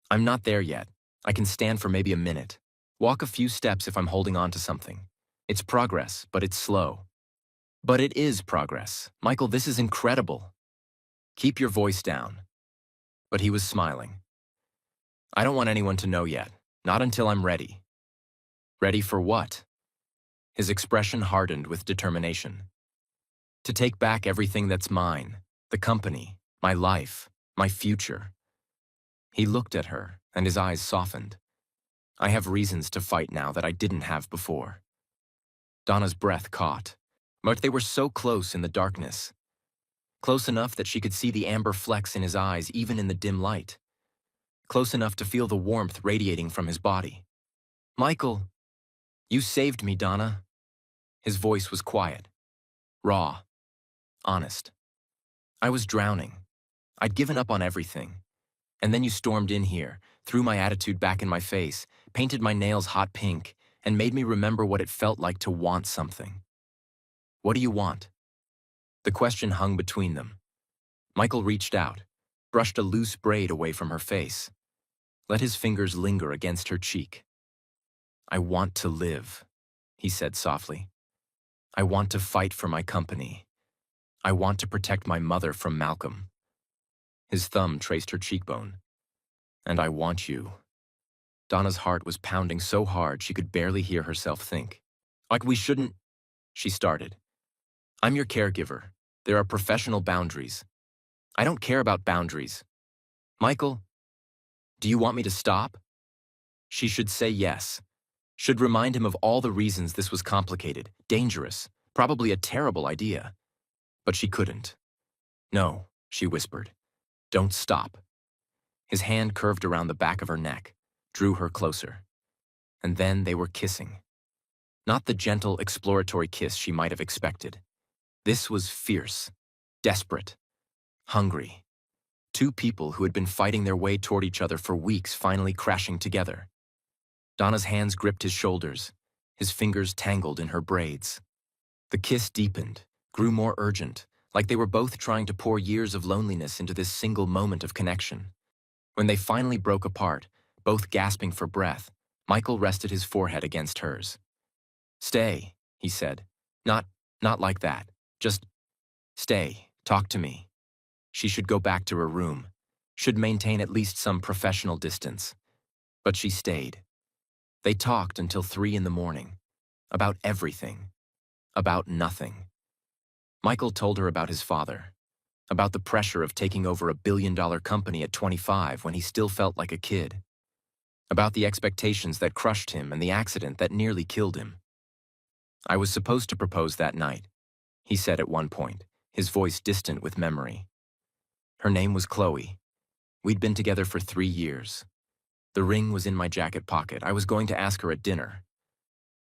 I'm not there yet. I can stand for maybe a minute. Walk a few steps if I'm holding on to something. It's progress, but it's slow. But it is progress. Michael, this is incredible. Keep your voice down. But he was smiling. I don't want anyone to know yet. Not until I'm ready. Ready for what? His expression hardened with determination. To take back everything that's mine, the company, my life, my future. He looked at her, and his eyes softened. I have reasons to fight now that I didn't have before. Donna's breath caught, but they were so close in the darkness. Close enough that she could see the amber flecks in his eyes even in the dim light. Close enough to feel the warmth radiating from his body. Michael, you saved me, Donna. His voice was quiet, raw, honest. I was drowning. I'd given up on everything. And then you stormed in here, threw my attitude back in my face, painted my nails hot pink, and made me remember what it felt like to want something. What do you want? The question hung between them. Michael reached out, brushed a loose braid away from her face, let his fingers linger against her cheek. I want to live, he said softly. I want to fight for my company. I want to protect my mother from Malcolm. His thumb traced her cheekbone. And I want you. Donna's heart was pounding so hard she could barely hear herself think. Like we shouldn't, she started. I'm your caregiver. There are professional boundaries. I don't care about boundaries. Michael, do you want me to stop? She should say yes. Should remind him of all the reasons this was complicated, dangerous, probably a terrible idea. But she couldn't. No, she whispered. Don't stop. His hand curved around the back of her neck, drew her closer. And then they were kissing. Not the gentle, exploratory kiss she might have expected. This was fierce, desperate, hungry. Two people who had been fighting their way toward each other for weeks finally crashing together. Donna's hands gripped his shoulders, his fingers tangled in her braids. The kiss deepened, grew more urgent, like they were both trying to pour years of loneliness into this single moment of connection. When they finally broke apart, both gasping for breath, Michael rested his forehead against hers. Stay, he said. Not like that. Just stay, talk to me. She should go back to her room, should maintain at least some professional distance. But she stayed. They talked until 3 in the morning. About everything. About nothing. Michael told her about his father. About the pressure of taking over a billion-dollar company at 25 when he still felt like a kid. About the expectations that crushed him and the accident that nearly killed him. I was supposed to propose that night, he said at one point, his voice distant with memory. Her name was Chloe. We'd been together for 3 years. The ring was in my jacket pocket. I was going to ask her at dinner.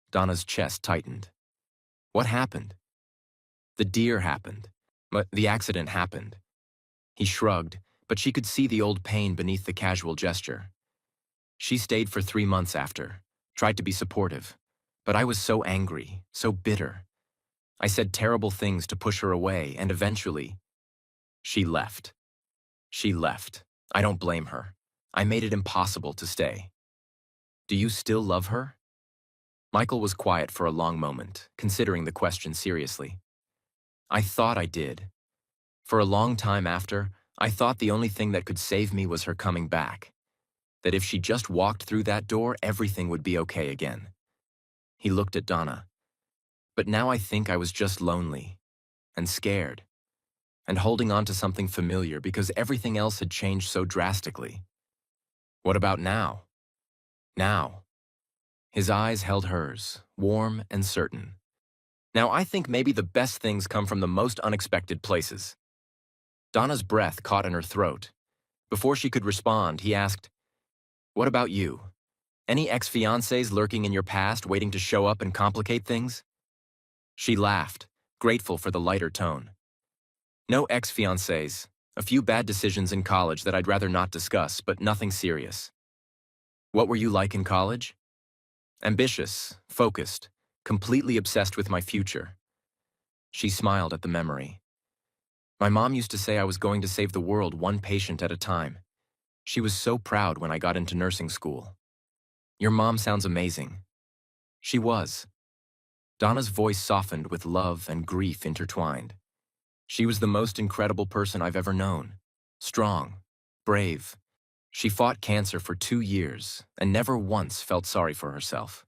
Donna's chest tightened. What happened? The deer happened. But the accident happened. He shrugged, but she could see the old pain beneath the casual gesture. She stayed for 3 months after, tried to be supportive. But I was so angry, so bitter. I said terrible things to push her away, and eventually, she left. She left. I don't blame her. I made it impossible to stay. Do you still love her? Michael was quiet for a long moment, considering the question seriously. I thought I did. For a long time after, I thought the only thing that could save me was her coming back. That if she just walked through that door, everything would be okay again. He looked at Donna. But now I think I was just lonely and scared and holding on to something familiar because everything else had changed so drastically. What about now? Now. His eyes held hers, warm and certain. Now I think maybe the best things come from the most unexpected places. Donna's breath caught in her throat. Before she could respond, he asked, "What about you? Any ex-fiancés lurking in your past waiting to show up and complicate things?" She laughed, grateful for the lighter tone. No ex-fiancés, a few bad decisions in college that I'd rather not discuss, but nothing serious. What were you like in college? Ambitious, focused, completely obsessed with my future. She smiled at the memory. My mom used to say I was going to save the world one patient at a time. She was so proud when I got into nursing school. Your mom sounds amazing. She was. Donna's voice softened with love and grief intertwined. She was the most incredible person I've ever known. Strong, brave. She fought cancer for 2 years and never once felt sorry for herself.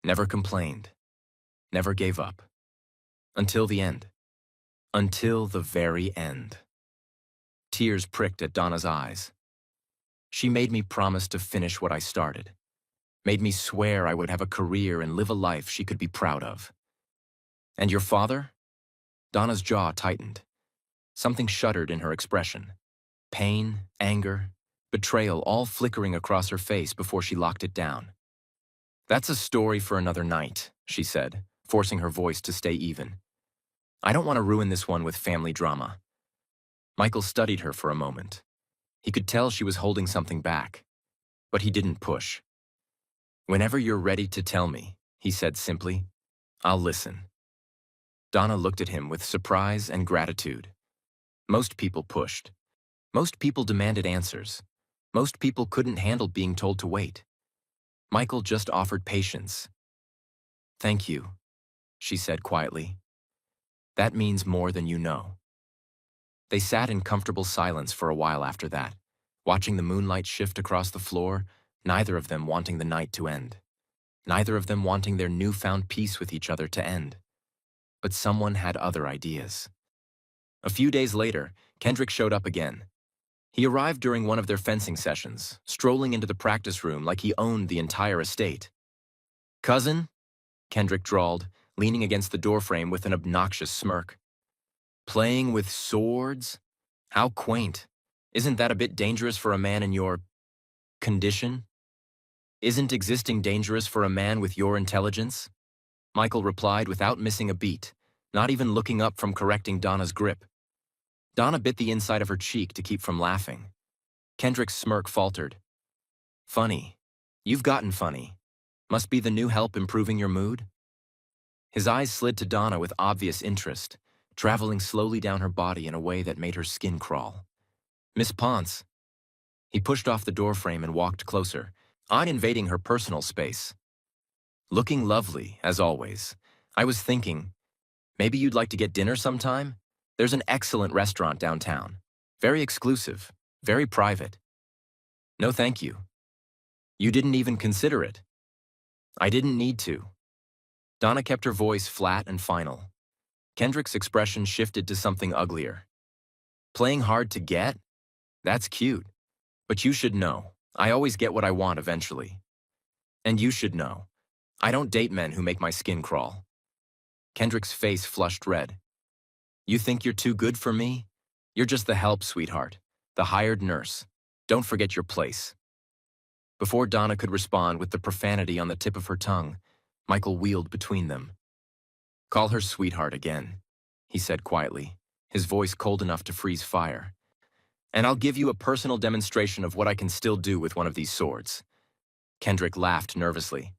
Never complained. Never gave up. Until the end. Until the very end. Tears pricked at Donna's eyes. She made me promise to finish what I started. Made me swear I would have a career and live a life she could be proud of. And your father? Donna's jaw tightened. Something shuddered in her expression. Pain, anger, betrayal all flickering across her face before she locked it down. That's a story for another night, she said, forcing her voice to stay even. I don't want to ruin this one with family drama. Michael studied her for a moment. He could tell she was holding something back, but he didn't push. Whenever you're ready to tell me, he said simply, I'll listen. Donna looked at him with surprise and gratitude. Most people pushed. Most people demanded answers. Most people couldn't handle being told to wait. Michael just offered patience. Thank you, she said quietly. That means more than you know. They sat in comfortable silence for a while after that, watching the moonlight shift across the floor, neither of them wanting the night to end. Neither of them wanting their newfound peace with each other to end. But someone had other ideas. A few days later, Kendrick showed up again. He arrived during one of their fencing sessions, strolling into the practice room like he owned the entire estate. Cousin? Kendrick drawled, leaning against the doorframe with an obnoxious smirk. Playing with swords? How quaint. Isn't that a bit dangerous for a man in your condition? Isn't existing dangerous for a man with your intelligence? Michael replied without missing a beat, not even looking up from correcting Donna's grip. Donna bit the inside of her cheek to keep from laughing. Kendrick's smirk faltered. Funny. You've gotten funny. Must be the new help improving your mood? His eyes slid to Donna with obvious interest, traveling slowly down her body in a way that made her skin crawl. Miss Ponce. He pushed off the doorframe and walked closer, invading her personal space. Looking lovely, as always. I was thinking, maybe you'd like to get dinner sometime? There's an excellent restaurant downtown. Very exclusive, very private. No thank you. You didn't even consider it. I didn't need to. Donna kept her voice flat and final. Kendrick's expression shifted to something uglier. Playing hard to get? That's cute. But you should know, I always get what I want eventually. And you should know, I don't date men who make my skin crawl. Kendrick's face flushed red. You think you're too good for me? You're just the help, sweetheart. The hired nurse. Don't forget your place. Before Donna could respond with the profanity on the tip of her tongue, Michael wheeled between them. Call her sweetheart again, he said quietly, his voice cold enough to freeze fire. And I'll give you a personal demonstration of what I can still do with one of these swords. Kendrick laughed nervously.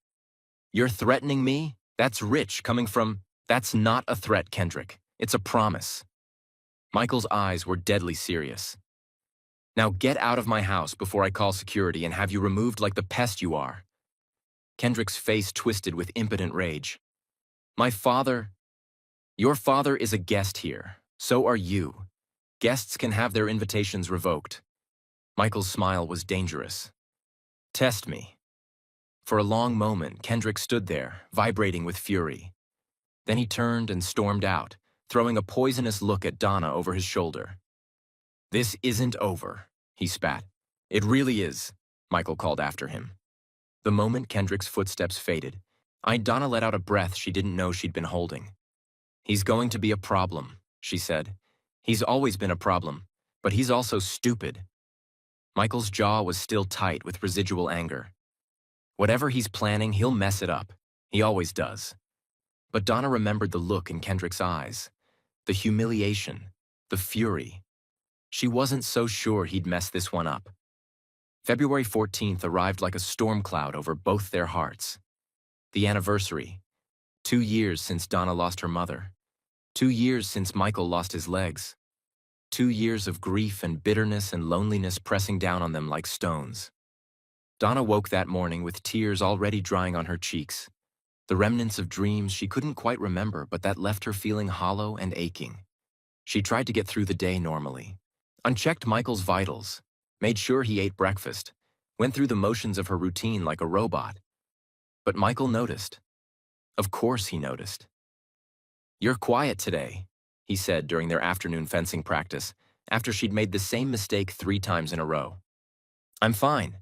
You're threatening me? That's rich coming from... That's not a threat, Kendrick. It's a promise. Michael's eyes were deadly serious. Now get out of my house before I call security and have you removed like the pest you are. Kendrick's face twisted with impotent rage. My father... Your father is a guest here. So are you. Guests can have their invitations revoked. Michael's smile was dangerous. Test me. For a long moment, Kendrick stood there, vibrating with fury. Then he turned and stormed out, throwing a poisonous look at Donna over his shoulder. This isn't over, he spat. It really is, Michael called after him. The moment Kendrick's footsteps faded, Donna let out a breath she didn't know she'd been holding. He's going to be a problem, she said. He's always been a problem, but he's also stupid. Michael's jaw was still tight with residual anger. Whatever he's planning, he'll mess it up. He always does. But Donna remembered the look in Kendrick's eyes, the humiliation, the fury. She wasn't so sure he'd mess this one up. February 14th arrived like a storm cloud over both their hearts. The anniversary. 2 years since Donna lost her mother. 2 years since Michael lost his legs. 2 years of grief and bitterness and loneliness pressing down on them like stones. Donna woke that morning with tears already drying on her cheeks, the remnants of dreams she couldn't quite remember but that left her feeling hollow and aching. She tried to get through the day normally, unchecked Michael's vitals, made sure he ate breakfast, went through the motions of her routine like a robot. But Michael noticed. Of course he noticed. You're quiet today, he said during their afternoon fencing practice, after she'd made the same mistake 3 times in a row. I'm fine.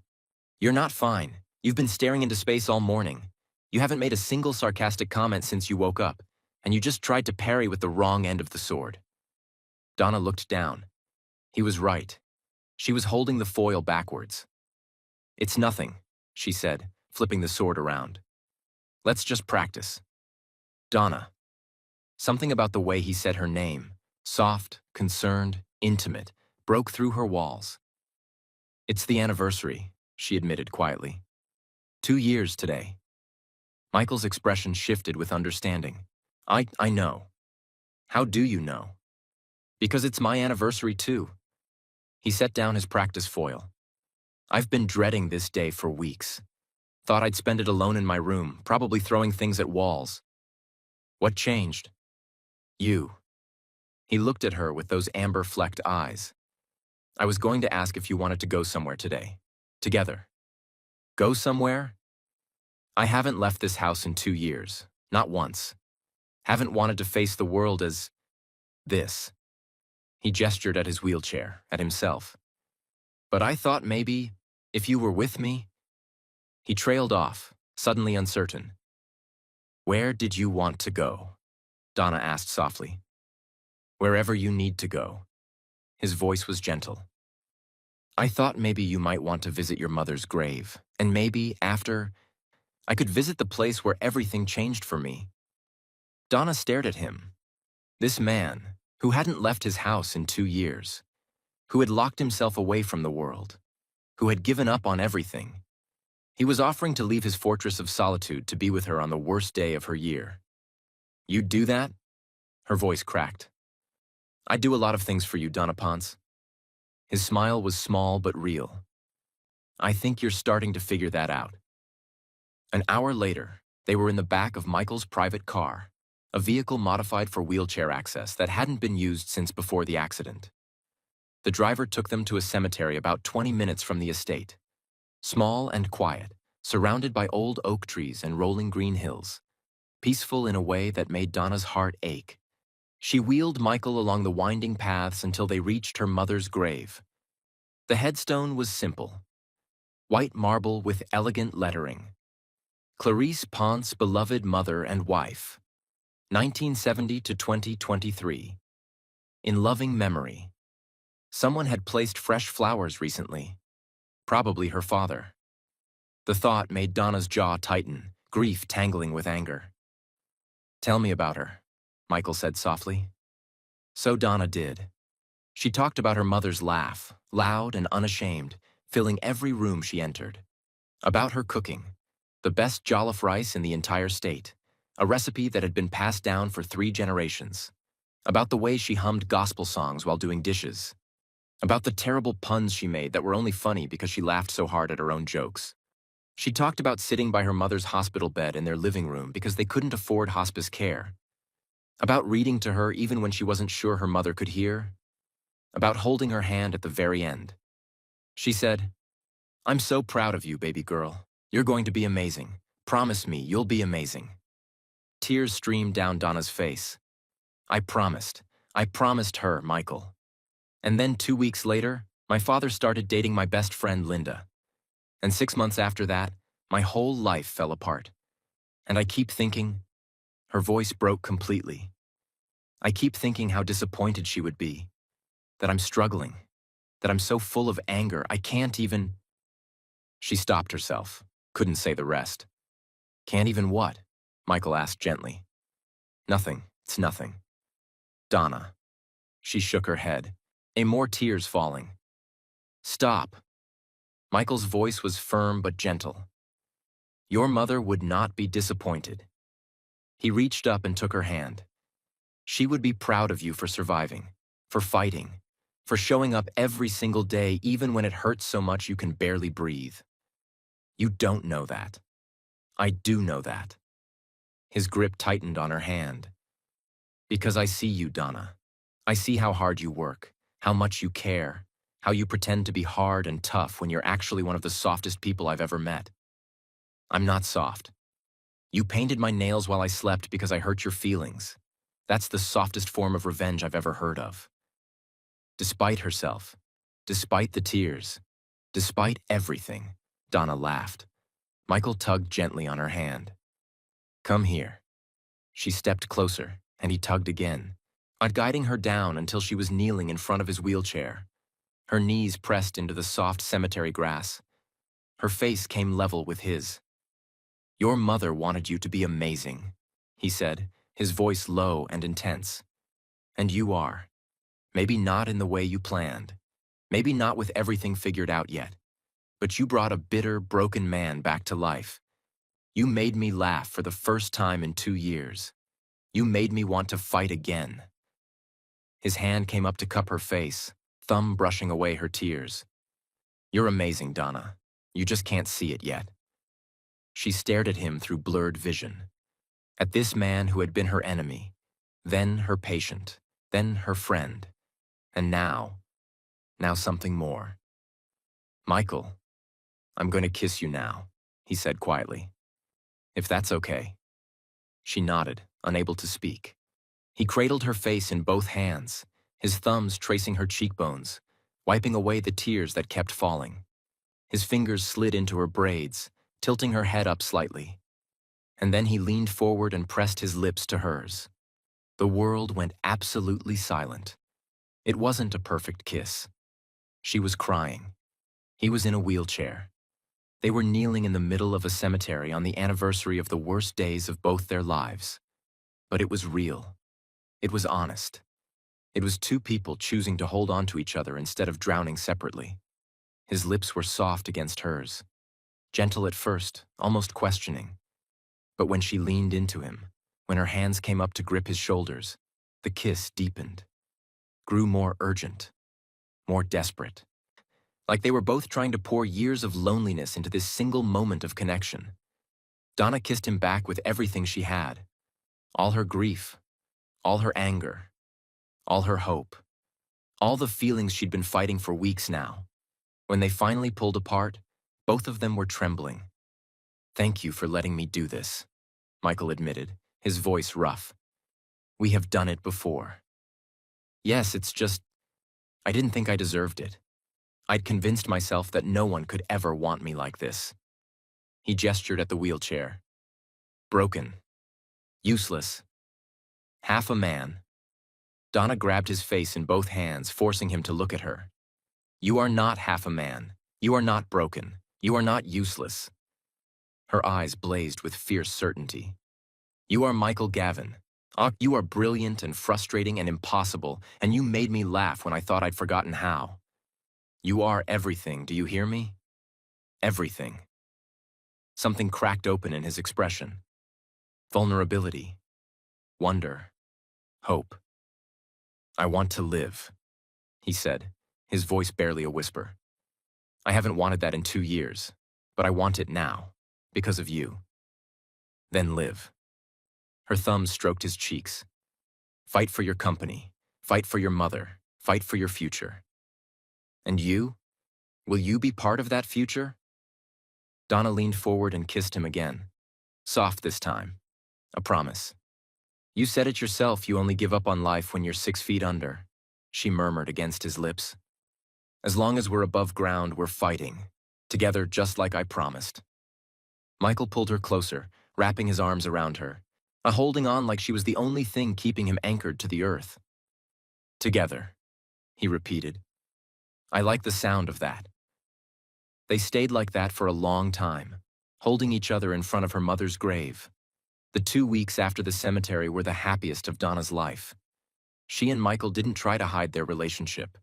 You're not fine. You've been staring into space all morning. You haven't made a single sarcastic comment since you woke up, and you just tried to parry with the wrong end of the sword. Donna looked down. He was right. She was holding the foil backwards. It's nothing, she said, flipping the sword around. Let's just practice. Donna. Something about the way he said her name, soft, concerned, intimate, broke through her walls. It's the anniversary, she admitted quietly. 2 years today. Michael's expression shifted with understanding. I know. How do you know? Because it's my anniversary too. He set down his practice foil. I've been dreading this day for weeks. Thought I'd spend it alone in my room, probably throwing things at walls. What changed? You. He looked at her with those amber-flecked eyes. I was going to ask if you wanted to go somewhere today. Together. Go somewhere? I haven't left this house in 2 years. Not once. Haven't wanted to face the world as... this. He gestured at his wheelchair, at himself. But I thought maybe, if you were with me... He trailed off, suddenly uncertain. Where did you want to go? Donna asked softly. Wherever you need to go. His voice was gentle. I thought maybe you might want to visit your mother's grave, and maybe, after, I could visit the place where everything changed for me. Donna stared at him. This man, who hadn't left his house in 2 years, who had locked himself away from the world, who had given up on everything. He was offering to leave his fortress of solitude to be with her on the worst day of her year. You'd do that? Her voice cracked. I'd do a lot of things for you, Donna Ponce. His smile was small but real. I think you're starting to figure that out. An hour later, they were in the back of Michael's private car, a vehicle modified for wheelchair access that hadn't been used since before the accident. The driver took them to a cemetery about 20 minutes from the estate. Small and quiet, surrounded by old oak trees and rolling green hills. Peaceful in a way that made Donna's heart ache. She wheeled Michael along the winding paths until they reached her mother's grave. The headstone was simple. White marble with elegant lettering. Clarice Ponce, beloved mother and wife. 1970 to 2023. In loving memory. Someone had placed fresh flowers recently. Probably her father. The thought made Donna's jaw tighten, grief tangling with anger. Tell me about her, Michael said softly. So Donna did. She talked about her mother's laugh, loud and unashamed, filling every room she entered. About her cooking, the best jollof rice in the entire state, a recipe that had been passed down for 3 generations. About the way she hummed gospel songs while doing dishes. About the terrible puns she made that were only funny because she laughed so hard at her own jokes. She talked about sitting by her mother's hospital bed in their living room because they couldn't afford hospice care, about reading to her even when she wasn't sure her mother could hear, about holding her hand at the very end. She said, "I'm so proud of you, baby girl. You're going to be amazing. Promise me you'll be amazing." Tears streamed down Donna's face. I promised. I promised her, Michael. And then 2 weeks later, my father started dating my best friend, Linda. And 6 months after that, my whole life fell apart. And I keep thinking, her voice broke completely. I keep thinking how disappointed she would be, that I'm struggling, that I'm so full of anger, I can't even... She stopped herself, couldn't say the rest. Can't even what? Michael asked gently. Nothing, it's nothing. Donna. She shook her head, more tears falling. Stop. Michael's voice was firm but gentle. Your mother would not be disappointed. He reached up and took her hand. She would be proud of you for surviving, for fighting, for showing up every single day even when it hurts so much you can barely breathe. You don't know that. I do know that. His grip tightened on her hand. Because I see you, Donna. I see how hard you work, how much you care, how you pretend to be hard and tough when you're actually one of the softest people I've ever met. I'm not soft. You painted my nails while I slept because I hurt your feelings. That's the softest form of revenge I've ever heard of. Despite herself, despite the tears, despite everything, Donna laughed. Michael tugged gently on her hand. Come here. She stepped closer, and he tugged again, guiding her down until she was kneeling in front of his wheelchair. Her knees pressed into the soft cemetery grass. Her face came level with his. Your mother wanted you to be amazing, he said, his voice low and intense. And you are. Maybe not in the way you planned. Maybe not with everything figured out yet. But you brought a bitter, broken man back to life. You made me laugh for the first time in 2 years. You made me want to fight again. His hand came up to cup her face, thumb brushing away her tears. You're amazing, Donna. You just can't see it yet. She stared at him through blurred vision. At this man who had been her enemy, then her patient, then her friend, and now something more. Michael, I'm going to kiss you now, he said quietly. If that's okay. She nodded, unable to speak. He cradled her face in both hands, his thumbs tracing her cheekbones, wiping away the tears that kept falling. His fingers slid into her braids, tilting her head up slightly. And then he leaned forward and pressed his lips to hers. The world went absolutely silent. It wasn't a perfect kiss. She was crying. He was in a wheelchair. They were kneeling in the middle of a cemetery on the anniversary of the worst days of both their lives. But it was real. It was honest. It was two people choosing to hold on to each other instead of drowning separately. His lips were soft against hers, gentle at first, almost questioning. But when she leaned into him, when her hands came up to grip his shoulders, the kiss deepened, grew more urgent, more desperate. Like they were both trying to pour years of loneliness into this single moment of connection. Donna kissed him back with everything she had. All her grief, all her anger, all her hope, all the feelings she'd been fighting for weeks now. When they finally pulled apart, both of them were trembling. Thank you for letting me do this, Michael admitted, his voice rough. We have done it before. Yes, it's just, I didn't think I deserved it. I'd convinced myself that no one could ever want me like this. He gestured at the wheelchair. Broken. Useless. Half a man. Donna grabbed his face in both hands, forcing him to look at her. You are not half a man. You are not broken. You are not useless. Her eyes blazed with fierce certainty. You are Michael Gavin. You are brilliant and frustrating and impossible, and you made me laugh when I thought I'd forgotten how. You are everything, do you hear me? Everything. Something cracked open in his expression. Vulnerability. Wonder. Hope. I want to live, he said, his voice barely a whisper. I haven't wanted that in 2 years, but I want it now, because of you. Then live. Her thumbs stroked his cheeks. Fight for your company. Fight for your mother. Fight for your future. And you? Will you be part of that future? Donna leaned forward and kissed him again. Soft this time. A promise. You said it yourself, you only give up on life when you're 6 feet under, she murmured against his lips. As long as we're above ground, we're fighting. Together, just like I promised. Michael pulled her closer, wrapping his arms around her, holding on like she was the only thing keeping him anchored to the earth. Together, he repeated. I like the sound of that. They stayed like that for a long time, holding each other in front of her mother's grave. The 2 weeks after the cemetery were the happiest of Donna's life. She and Michael didn't try to hide their relationship.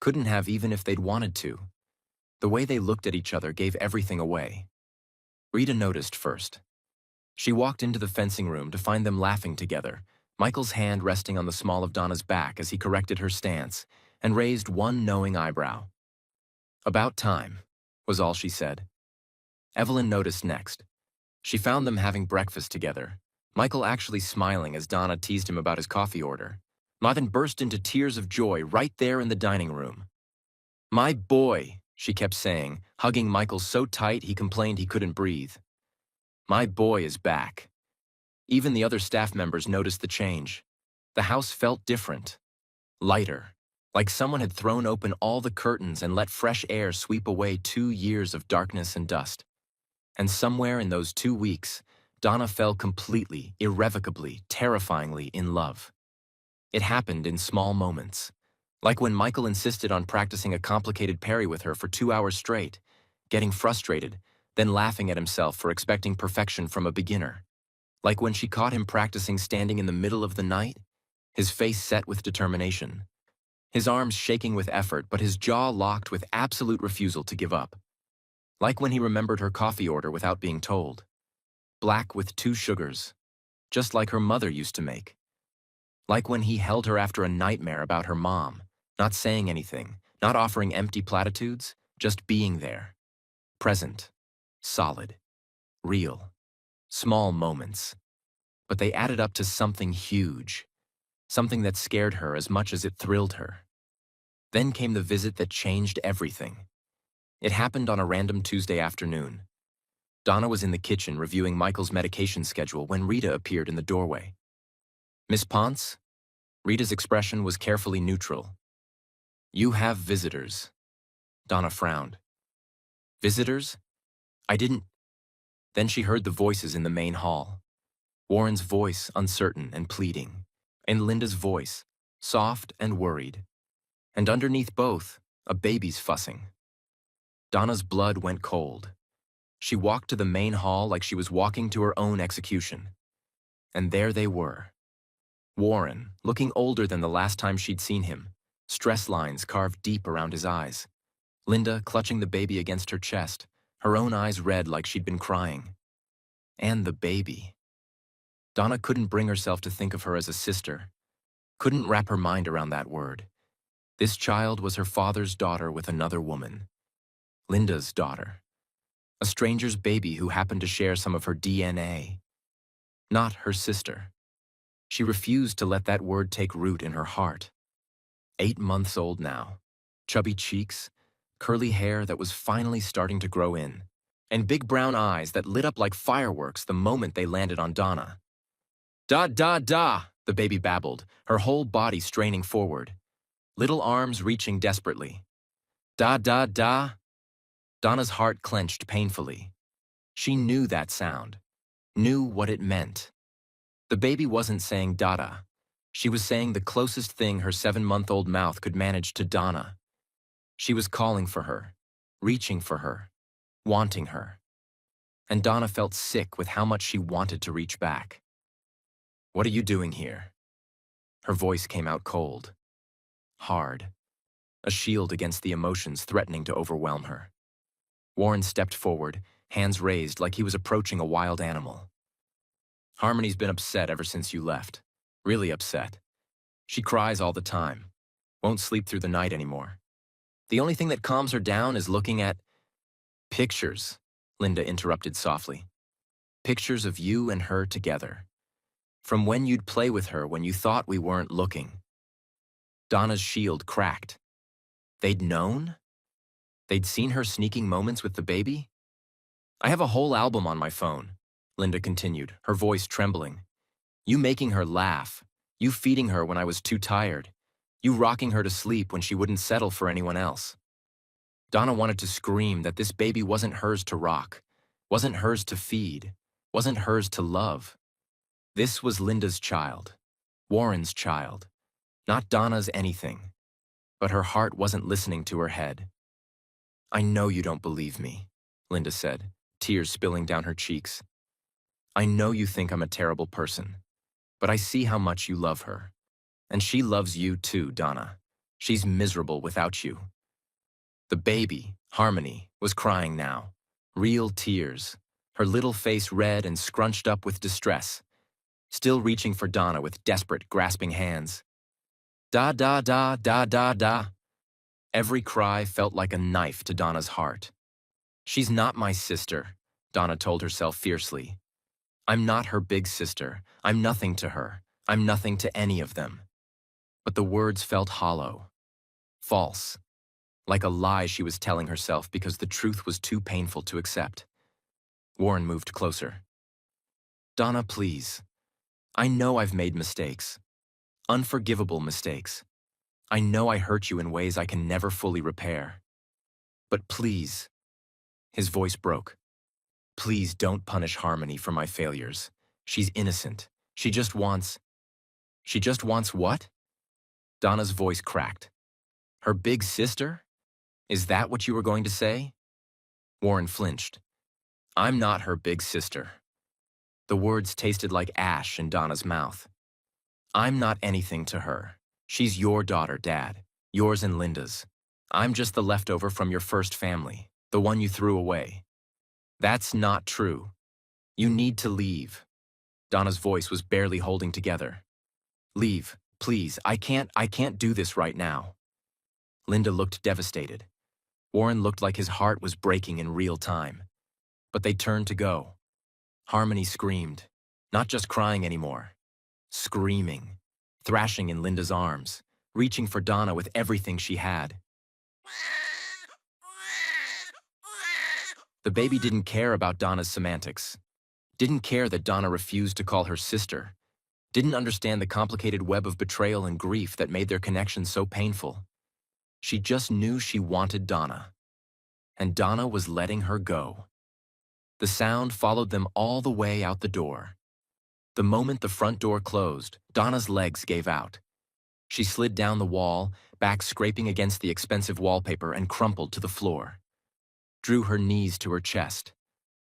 Couldn't have even if they'd wanted to. The way they looked at each other gave everything away. Rita noticed first. She walked into the fencing room to find them laughing together, Michael's hand resting on the small of Donna's back as he corrected her stance and raised one knowing eyebrow. About time, was all she said. Evelyn noticed next. She found them having breakfast together, Michael actually smiling as Donna teased him about his coffee order. Ma then burst into tears of joy right there in the dining room. My boy, she kept saying, hugging Michael so tight he complained he couldn't breathe. My boy is back. Even the other staff members noticed the change. The house felt different. Lighter, like someone had thrown open all the curtains and let fresh air sweep away 2 years of darkness and dust. And somewhere in those 2 weeks, Donna fell completely, irrevocably, terrifyingly in love. It happened in small moments, like when Michael insisted on practicing a complicated parry with her for 2 hours straight, getting frustrated, then laughing at himself for expecting perfection from a beginner. Like when she caught him practicing standing in the middle of the night, his face set with determination, his arms shaking with effort but his jaw locked with absolute refusal to give up. Like when he remembered her coffee order without being told. Black with 2 sugars, just like her mother used to make. Like when he held her after a nightmare about her mom, not saying anything, not offering empty platitudes, just being there. Present, solid, real, small moments. But they added up to something huge, something that scared her as much as it thrilled her. Then came the visit that changed everything. It happened on a random Tuesday afternoon. Donna was in the kitchen reviewing Michael's medication schedule when Rita appeared in the doorway. Miss Ponce? Rita's expression was carefully neutral. You have visitors. Donna frowned. Visitors? I didn't. Then she heard the voices in the main hall. Warren's voice, uncertain and pleading, and Linda's voice, soft and worried. And underneath both, a baby's fussing. Donna's blood went cold. She walked to the main hall like she was walking to her own execution. And there they were. Warren, looking older than the last time she'd seen him, stress lines carved deep around his eyes. Linda clutching the baby against her chest, her own eyes red like she'd been crying. And the baby. Donna couldn't bring herself to think of her as a sister. Couldn't wrap her mind around that word. This child was her father's daughter with another woman. Linda's daughter. A stranger's baby who happened to share some of her DNA. Not her sister. She refused to let that word take root in her heart. 8 months old now. Chubby cheeks, curly hair that was finally starting to grow in, and big brown eyes that lit up like fireworks the moment they landed on Donna. Da, da, da, the baby babbled, her whole body straining forward. Little arms reaching desperately. Da, da, da. Donna's heart clenched painfully. She knew that sound, knew what it meant. The baby wasn't saying Dada. She was saying the closest thing her 7-month-old mouth could manage to Donna. She was calling for her, reaching for her, wanting her. And Donna felt sick with how much she wanted to reach back. What are you doing here? Her voice came out cold, hard, a shield against the emotions threatening to overwhelm her. Warren stepped forward, hands raised like he was approaching a wild animal. Harmony's been upset ever since you left. Really upset. She cries all the time. Won't sleep through the night anymore. The only thing that calms her down is looking at pictures, Linda interrupted softly. Pictures of you and her together. From when you'd play with her when you thought we weren't looking. Donna's shield cracked. They'd known? They'd seen her sneaking moments with the baby? I have a whole album on my phone, Linda continued, her voice trembling. You making her laugh. You feeding her when I was too tired. You rocking her to sleep when she wouldn't settle for anyone else. Donna wanted to scream that this baby wasn't hers to rock, wasn't hers to feed, wasn't hers to love. This was Linda's child, Warren's child, not Donna's anything. But her heart wasn't listening to her head. I know you don't believe me, Linda said, tears spilling down her cheeks. I know you think I'm a terrible person, but I see how much you love her. And she loves you too, Donna. She's miserable without you. The baby, Harmony, was crying now. Real tears, her little face red and scrunched up with distress, still reaching for Donna with desperate, grasping hands. Da da da da da da. Every cry felt like a knife to Donna's heart. She's not my sister, Donna told herself fiercely. I'm not her big sister. I'm nothing to her. I'm nothing to any of them. But the words felt hollow, false, like a lie she was telling herself because the truth was too painful to accept. Warren moved closer. Donna, please. I know I've made mistakes. Unforgivable mistakes. I know I hurt you in ways I can never fully repair. But please, his voice broke. Please don't punish Harmony for my failures. She's innocent. She just wants what? Donna's voice cracked. Her big sister? Is that what you were going to say? Warren flinched. I'm not her big sister. The words tasted like ash in Donna's mouth. I'm not anything to her. She's your daughter, Dad. Yours and Linda's. I'm just the leftover from your first family, the one you threw away. That's not true. You need to leave. Donna's voice was barely holding together. Leave, please. I can't do this right now. Linda looked devastated. Warren looked like his heart was breaking in real time. But they turned to go. Harmony screamed, not just crying anymore. Screaming, thrashing in Linda's arms, reaching for Donna with everything she had. The baby didn't care about Donna's semantics. Didn't care that Donna refused to call her sister. Didn't understand the complicated web of betrayal and grief that made their connection so painful. She just knew she wanted Donna. And Donna was letting her go. The sound followed them all the way out the door. The moment the front door closed, Donna's legs gave out. She slid down the wall, back scraping against the expensive wallpaper, and crumpled to the floor. Drew her knees to her chest,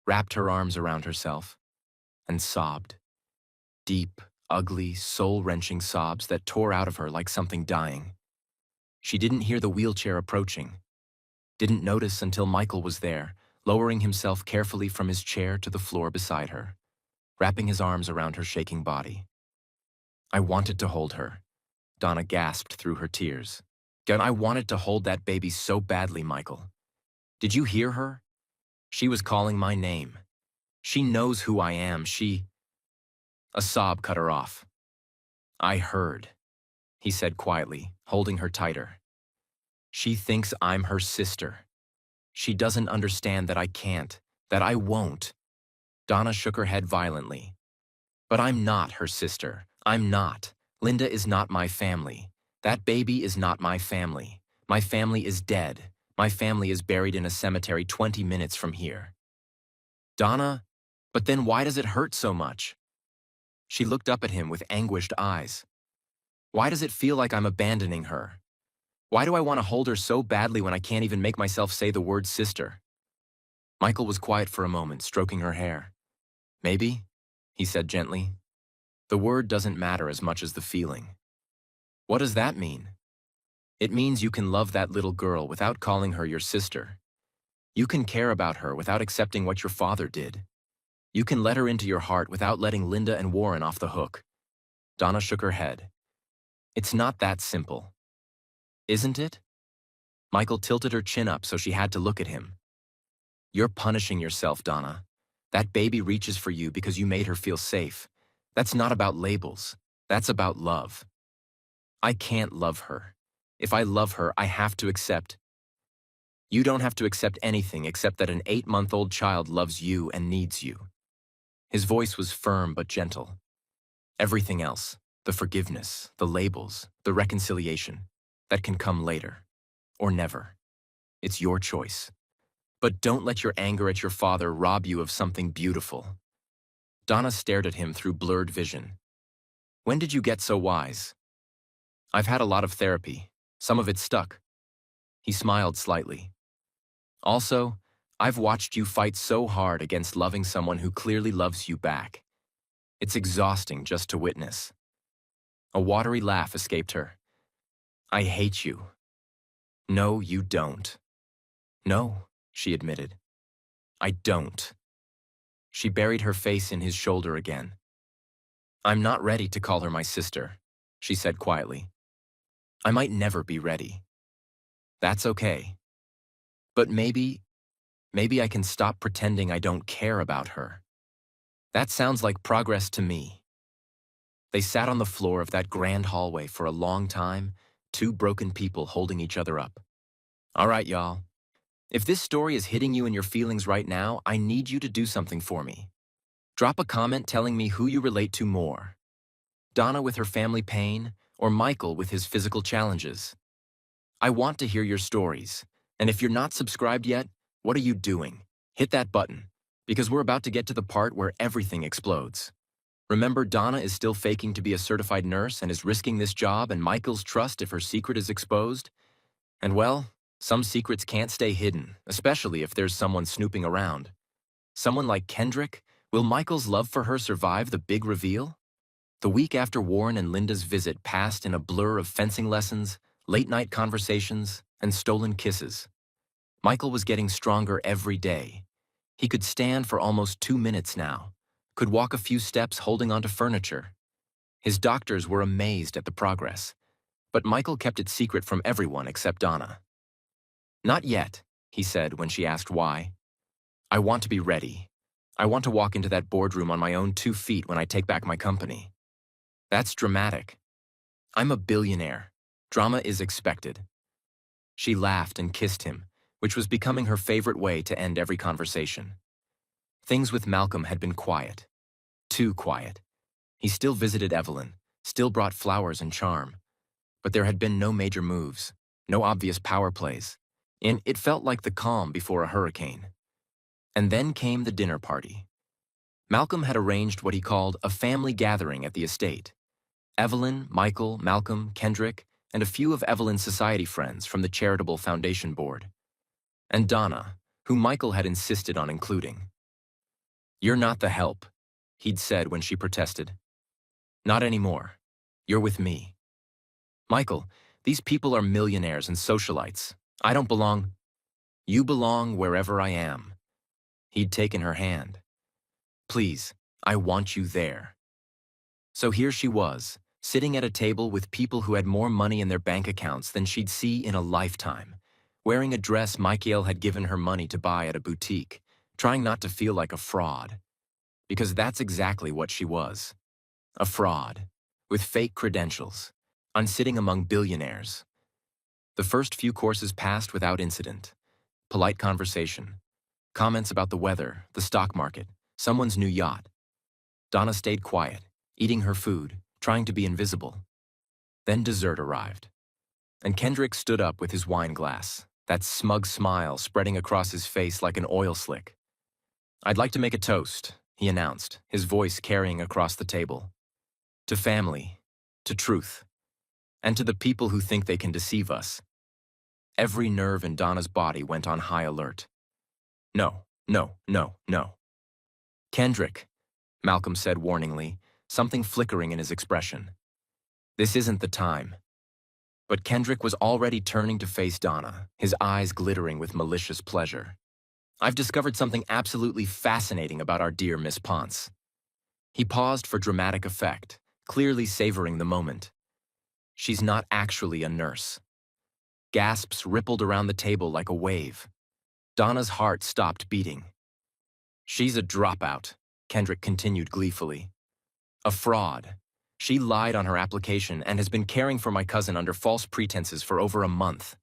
wrapped her arms around herself, and sobbed. Deep, ugly, soul-wrenching sobs that tore out of her like something dying. She didn't hear the wheelchair approaching. Didn't notice until Michael was there, lowering himself carefully from his chair to the floor beside her, wrapping his arms around her shaking body. I wanted to hold her, Donna gasped through her tears. I wanted to hold that baby so badly, Michael. Did you hear her? She was calling my name. She knows who I am. A sob cut her off. I heard, he said quietly, holding her tighter. She thinks I'm her sister. She doesn't understand that I can't, that I won't. Donna shook her head violently. But I'm not her sister. I'm not. Linda is not my family. That baby is not my family. My family is dead. My family is buried in a cemetery 20 minutes from here. Donna, but then why does it hurt so much? She looked up at him with anguished eyes. Why does it feel like I'm abandoning her? Why do I want to hold her so badly when I can't even make myself say the word sister? Michael was quiet for a moment, stroking her hair. Maybe, he said gently. The word doesn't matter as much as the feeling. What does that mean? It means you can love that little girl without calling her your sister. You can care about her without accepting what your father did. You can let her into your heart without letting Linda and Warren off the hook. Donna shook her head. It's not that simple. Isn't it? Michael tilted her chin up so she had to look at him. You're punishing yourself, Donna. That baby reaches for you because you made her feel safe. That's not about labels. That's about love. I can't love her. If I love her, I have to accept. You don't have to accept anything except that an 8-month-old child loves you and needs you. His voice was firm but gentle. Everything else, the forgiveness, the labels, the reconciliation, that can come later. Or never. It's your choice. But don't let your anger at your father rob you of something beautiful. Donna stared at him through blurred vision. When did you get so wise? I've had a lot of therapy. Some of it stuck. He smiled slightly. Also, I've watched you fight so hard against loving someone who clearly loves you back. It's exhausting just to witness. A watery laugh escaped her. I hate you. No, you don't. No, she admitted. I don't. She buried her face in his shoulder again. I'm not ready to call her my sister, she said quietly. I might never be ready. That's okay. But maybe I can stop pretending I don't care about her. That sounds like progress to me. They sat on the floor of that grand hallway for a long time, two broken people holding each other up. All right, y'all. If this story is hitting you in your feelings right now, I need you to do something for me. Drop a comment telling me who you relate to more. Donna with her family pain, or Michael with his physical challenges. I want to hear your stories, and if you're not subscribed yet, what are you doing? Hit that button, because we're about to get to the part where everything explodes. Remember, Donna is still faking to be a certified nurse and is risking this job and Michael's trust if her secret is exposed? And well, some secrets can't stay hidden, especially if there's someone snooping around. Someone like Kendrick? Will Michael's love for her survive the big reveal? The week after Warren and Linda's visit passed in a blur of fencing lessons, late-night conversations, and stolen kisses. Michael was getting stronger every day. He could stand for almost 2 minutes now, could walk a few steps holding onto furniture. His doctors were amazed at the progress, but Michael kept it secret from everyone except Donna. Not yet, he said when she asked why. I want to be ready. I want to walk into that boardroom on my own 2 feet when I take back my company. That's dramatic. I'm a billionaire. Drama is expected. She laughed and kissed him, which was becoming her favorite way to end every conversation. Things with Malcolm had been quiet. Too quiet. He still visited Evelyn, still brought flowers and charm. But there had been no major moves, no obvious power plays. And it felt like the calm before a hurricane. And then came the dinner party. Malcolm had arranged what he called a family gathering at the estate. Evelyn, Michael, Malcolm, Kendrick, and a few of Evelyn's society friends from the charitable foundation board. And Donna, who Michael had insisted on including. You're not the help, he'd said when she protested. Not anymore. You're with me. Michael, these people are millionaires and socialites. I don't belong. You belong wherever I am. He'd taken her hand. Please, I want you there. So here she was, sitting at a table with people who had more money in their bank accounts than she'd see in a lifetime, wearing a dress Michael had given her money to buy at a boutique, trying not to feel like a fraud. Because that's exactly what she was. A fraud, with fake credentials, on sitting among billionaires. The first few courses passed without incident. Polite conversation, comments about the weather, the stock market, someone's new yacht. Donna stayed quiet, eating her food, trying to be invisible. Then dessert arrived. And Kendrick stood up with his wine glass, that smug smile spreading across his face like an oil slick. I'd like to make a toast, he announced, his voice carrying across the table. To family, to truth, and to the people who think they can deceive us. Every nerve in Donna's body went on high alert. No, no, no, no. Kendrick, Malcolm said warningly, something flickering in his expression. This isn't the time. But Kendrick was already turning to face Donna, his eyes glittering with malicious pleasure. I've discovered something absolutely fascinating about our dear Miss Ponce. He paused for dramatic effect, clearly savoring the moment. She's not actually a nurse. Gasps rippled around the table like a wave. Donna's heart stopped beating. She's a dropout, Kendrick continued gleefully. A fraud. She lied on her application and has been caring for my cousin under false pretenses for over a month.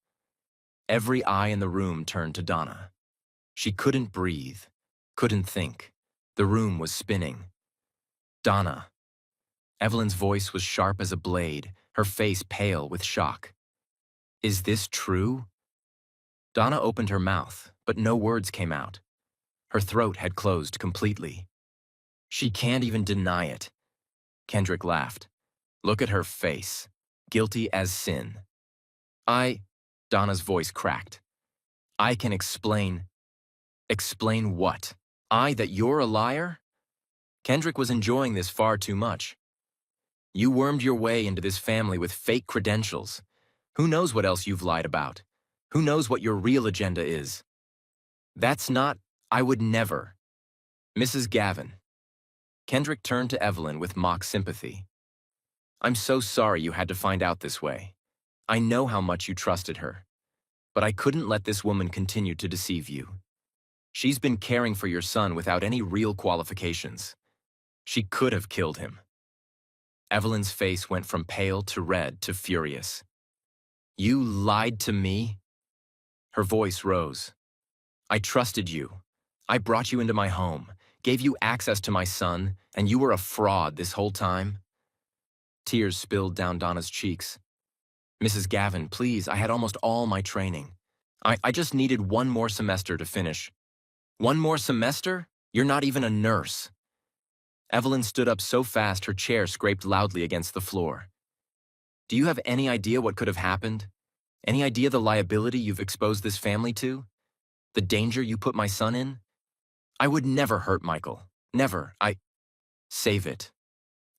Every eye in the room turned to Donna. She couldn't breathe, couldn't think. The room was spinning. Donna. Evelyn's voice was sharp as a blade, her face pale with shock. Is this true? Donna opened her mouth, but no words came out. Her throat had closed completely. She can't even deny it. Kendrick laughed. Look at her face. Guilty as sin. Donna's voice cracked. I can explain. Explain what? That you're a liar? Kendrick was enjoying this far too much. You wormed your way into this family with fake credentials. Who knows what else you've lied about? Who knows what your real agenda is? That's not, I would never. Mrs. Gavin. Kendrick turned to Evelyn with mock sympathy. I'm so sorry you had to find out this way. I know how much you trusted her. But I couldn't let this woman continue to deceive you. She's been caring for your son without any real qualifications. She could have killed him. Evelyn's face went from pale to red to furious. You lied to me? Her voice rose. I trusted you. I brought you into my home, gave you access to my son, and you were a fraud this whole time? Tears spilled down Donna's cheeks. Mrs. Gavin, please, I had almost all my training. I just needed one more semester to finish. One more semester? You're not even a nurse. Evelyn stood up so fast her chair scraped loudly against the floor. Do you have any idea what could have happened? Any idea the liability you've exposed this family to? The danger you put my son in? I would never hurt Michael. Never. Save it.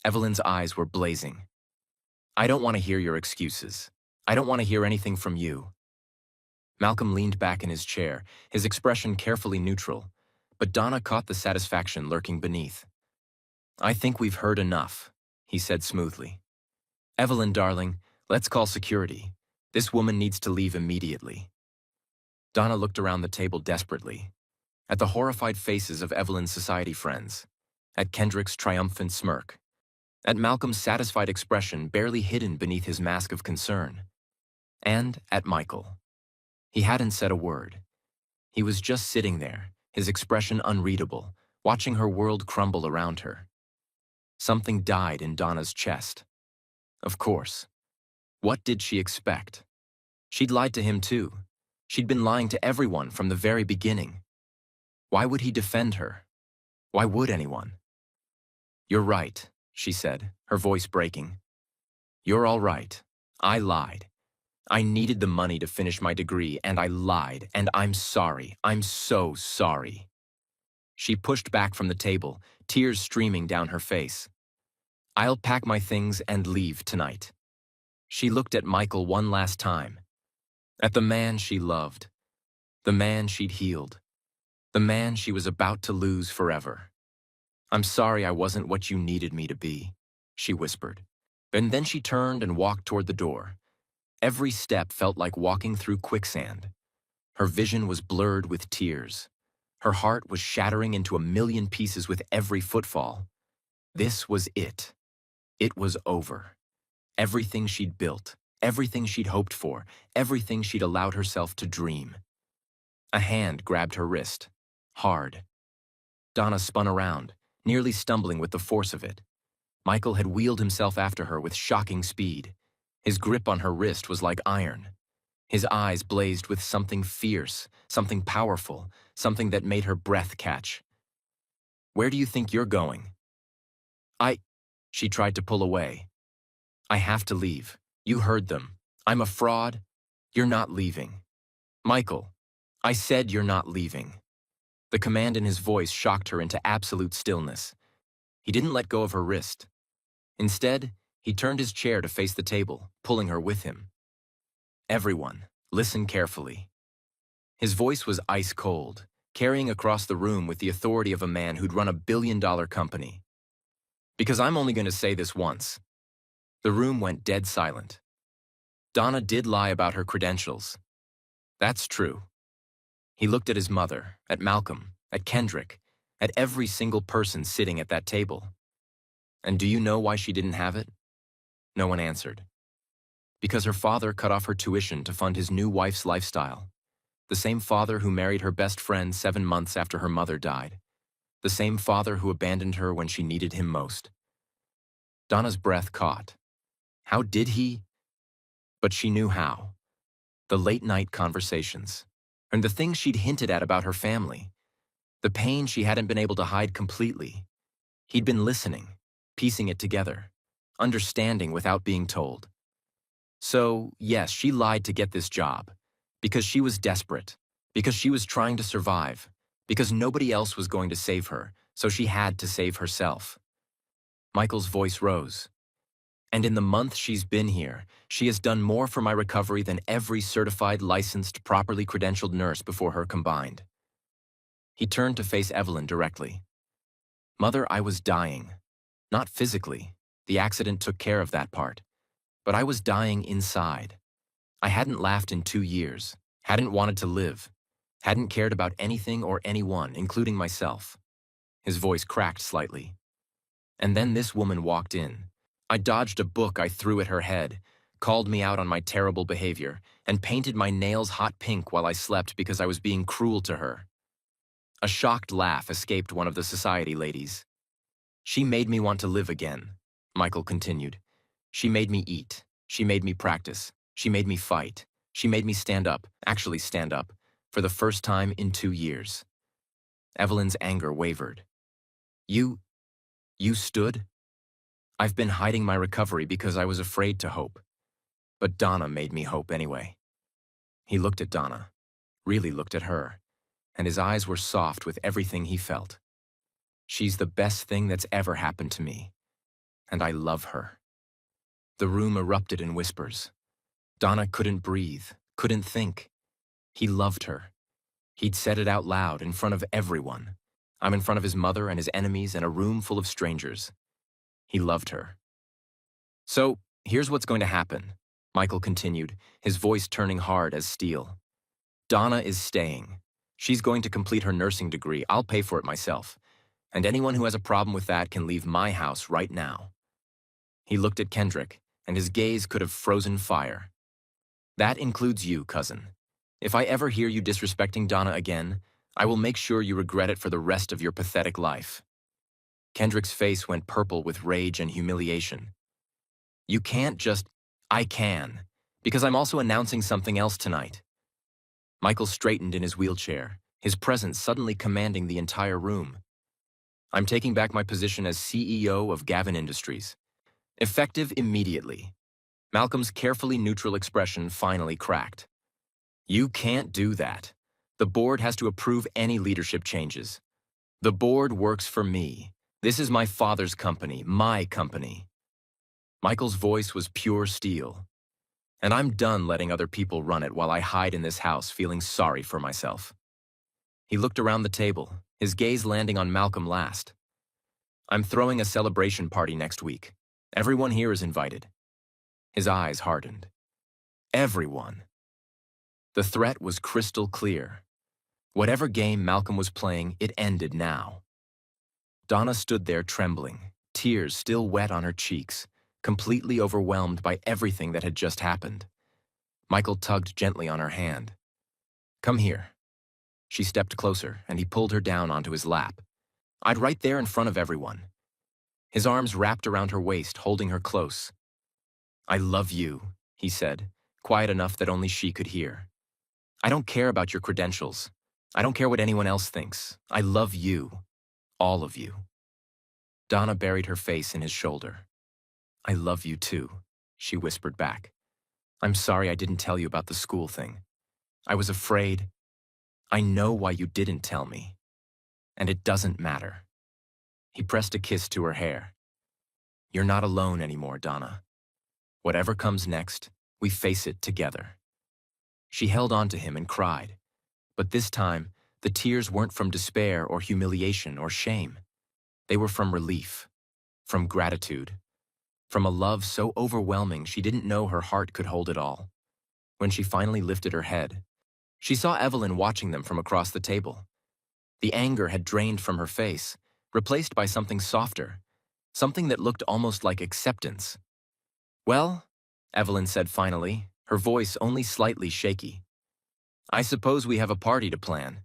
Evelyn's eyes were blazing. I don't want to hear your excuses. I don't want to hear anything from you. Malcolm leaned back in his chair, his expression carefully neutral, but Donna caught the satisfaction lurking beneath. I think we've heard enough, he said smoothly. Evelyn, darling, let's call security. This woman needs to leave immediately. Donna looked around the table desperately, at the horrified faces of Evelyn's society friends, at Kendrick's triumphant smirk, at Malcolm's satisfied expression barely hidden beneath his mask of concern, and at Michael. He hadn't said a word. He was just sitting there, his expression unreadable, watching her world crumble around her. Something died in Donna's chest. Of course. What did she expect? She'd lied to him too. She'd been lying to everyone from the very beginning. Why would he defend her? Why would anyone? You're right, she said, her voice breaking. You're all right. I lied. I needed the money to finish my degree, and I lied, and I'm sorry. I'm so sorry. She pushed back from the table, tears streaming down her face. I'll pack my things and leave tonight. She looked at Michael one last time, at the man she loved, the man she'd healed, the man she was about to lose forever. I'm sorry I wasn't what you needed me to be, she whispered. And then she turned and walked toward the door. Every step felt like walking through quicksand. Her vision was blurred with tears. Her heart was shattering into a million pieces with every footfall. This was it. It was over. Everything she'd built, everything she'd hoped for, everything she'd allowed herself to dream. A hand grabbed her wrist, hard. Donna spun around, nearly stumbling with the force of it. Michael had wheeled himself after her with shocking speed. His grip on her wrist was like iron. His eyes blazed with something fierce, something powerful, something that made her breath catch. Where do you think you're going? She tried to pull away. I have to leave. You heard them. I'm a fraud. You're not leaving. Michael, I said you're not leaving. The command in his voice shocked her into absolute stillness. He didn't let go of her wrist. Instead, he turned his chair to face the table, pulling her with him. Everyone, listen carefully. His voice was ice cold, carrying across the room with the authority of a man who'd run a billion-dollar company. Because I'm only going to say this once. The room went dead silent. Donna did lie about her credentials. That's true. He looked at his mother, at Malcolm, at Kendrick, at every single person sitting at that table. And do you know why she didn't have it? No one answered. Because her father cut off her tuition to fund his new wife's lifestyle. The same father who married her best friend 7 months after her mother died. The same father who abandoned her when she needed him most. Donna's breath caught. How did he? But she knew how. The late-night conversations. And the things she'd hinted at about her family. The pain she hadn't been able to hide completely. He'd been listening, piecing it together, understanding without being told. So, yes, she lied to get this job. Because she was desperate. Because she was trying to survive. Because nobody else was going to save her, so she had to save herself. Michael's voice rose. And in the month she's been here, she has done more for my recovery than every certified, licensed, properly credentialed nurse before her combined. He turned to face Evelyn directly. Mother, I was dying. Not physically. The accident took care of that part. But I was dying inside. I hadn't laughed in 2 years, hadn't wanted to live, hadn't cared about anything or anyone, including myself. His voice cracked slightly. And then this woman walked in. I dodged a book I threw at her head, called me out on my terrible behavior, and painted my nails hot pink while I slept because I was being cruel to her. A shocked laugh escaped one of the society ladies. She made me want to live again, Michael continued. She made me eat. She made me practice. She made me fight. She made me stand up, actually stand up, for the first time in 2 years. Evelyn's anger wavered. You stood? I've been hiding my recovery because I was afraid to hope. But Donna made me hope anyway. He looked at Donna, really looked at her, and his eyes were soft with everything he felt. She's the best thing that's ever happened to me, and I love her. The room erupted in whispers. Donna couldn't breathe, couldn't think. He loved her. He'd said it out loud in front of everyone. I'm in front of his mother and his enemies and a room full of strangers. He loved her. So, here's what's going to happen, Michael continued, his voice turning hard as steel. Donna is staying. She's going to complete her nursing degree. I'll pay for it myself. And anyone who has a problem with that can leave my house right now. He looked at Kendrick, and his gaze could have frozen fire. That includes you, cousin. If I ever hear you disrespecting Donna again, I will make sure you regret it for the rest of your pathetic life. Kendrick's face went purple with rage and humiliation. You can't just... I can, because I'm also announcing something else tonight. Michael straightened in his wheelchair, his presence suddenly commanding the entire room. I'm taking back my position as CEO of Gavin Industries. Effective immediately. Malcolm's carefully neutral expression finally cracked. You can't do that. The board has to approve any leadership changes. The board works for me. This is my father's company, my company. Michael's voice was pure steel. And I'm done letting other people run it while I hide in this house feeling sorry for myself. He looked around the table, his gaze landing on Malcolm last. I'm throwing a celebration party next week. Everyone here is invited. His eyes hardened. Everyone. The threat was crystal clear. Whatever game Malcolm was playing, it ended now. Donna stood there trembling, tears still wet on her cheeks, completely overwhelmed by everything that had just happened. Michael tugged gently on her hand. Come here. She stepped closer, and he pulled her down onto his lap. I'd right there in front of everyone. His arms wrapped around her waist, holding her close. I love you, he said, quiet enough that only she could hear. I don't care about your credentials. I don't care what anyone else thinks. I love you. All of you. Donna buried her face in his shoulder. I love you too, she whispered back. I'm sorry I didn't tell you about the school thing. I was afraid. I know why you didn't tell me. And it doesn't matter. He pressed a kiss to her hair. You're not alone anymore, Donna. Whatever comes next, we face it together. She held on to him and cried. But this time, the tears weren't from despair or humiliation or shame. They were from relief, from gratitude, from a love so overwhelming she didn't know her heart could hold it all. When she finally lifted her head, She saw Evelyn watching them from across the table. The anger had drained from her face, replaced by something softer, something that looked almost like acceptance. "Well," Evelyn said finally, her voice only slightly shaky, "I suppose we have a party to plan."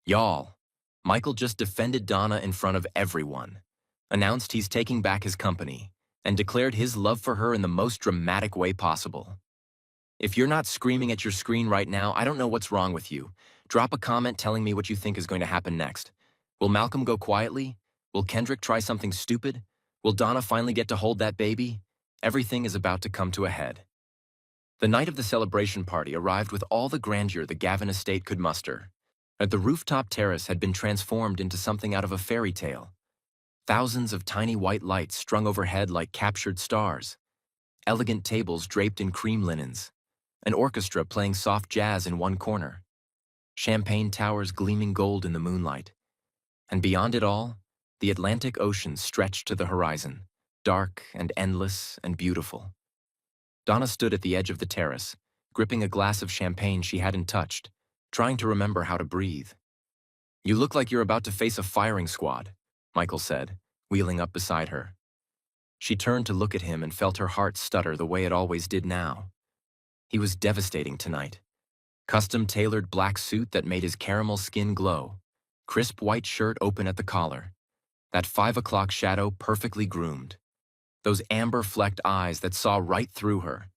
"Y'all," Michael just defended Donna in front of everyone, announced he's taking back his company, and declared his love for her in the most dramatic way possible. If you're not screaming at your screen right now, I don't know what's wrong with you. Drop a comment telling me what you think is going to happen next. Will Malcolm go quietly? Will Kendrick try something stupid? Will Donna finally get to hold that baby? Everything is about to come to a head. The night of the celebration party arrived with all the grandeur the Gavin estate could muster. The rooftop terrace had been transformed into something out of a fairy tale. Thousands of tiny white lights strung overhead like captured stars. Elegant tables draped in cream linens. An orchestra playing soft jazz in one corner. Champagne towers gleaming gold in the moonlight. And beyond it all, the Atlantic Ocean stretched to the horizon, dark and endless and beautiful. Donna stood at the edge of the terrace, gripping a glass of champagne she hadn't touched, trying to remember how to breathe. "You look like you're about to face a firing squad," Michael said, wheeling up beside her. She turned to look at him and felt her heart stutter the way it always did now. He was devastating tonight. Custom-tailored black suit that made his caramel skin glow, crisp white shirt open at the collar, that 5 o'clock shadow perfectly groomed, those amber-flecked eyes that saw right through her.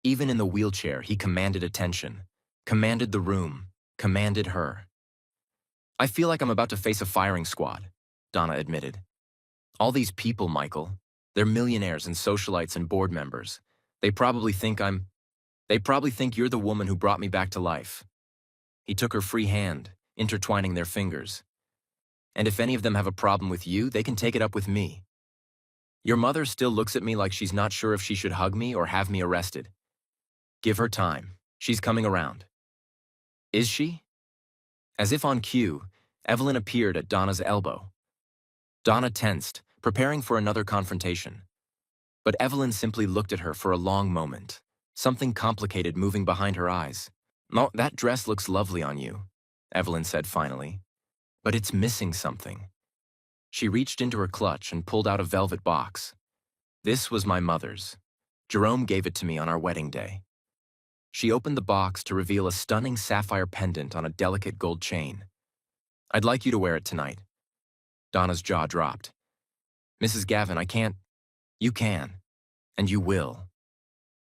Even in the wheelchair, he commanded attention, commanded the room, commanded her. "I feel like I'm about to face a firing squad," Donna admitted. "All these people, Michael, they're millionaires and socialites and board members. They probably think you're the woman who brought me back to life." He took her free hand, intertwining their fingers. "And if any of them have a problem with you, they can take it up with me. Your mother still looks at me like she's not sure if she should hug me or have me arrested. Give her time. She's coming around." "Is she?" As if on cue, Evelyn appeared at Donna's elbow. Donna tensed, preparing for another confrontation. But Evelyn simply looked at her for a long moment, something complicated moving behind her eyes. "No, that dress looks lovely on you," Evelyn said finally. "But it's missing something." She reached into her clutch and pulled out a velvet box. "This was my mother's. Jerome gave it to me on our wedding day." She opened the box to reveal a stunning sapphire pendant on a delicate gold chain. "I'd like you to wear it tonight." Donna's jaw dropped. "Mrs. Gavin, I can't." "You can. And you will."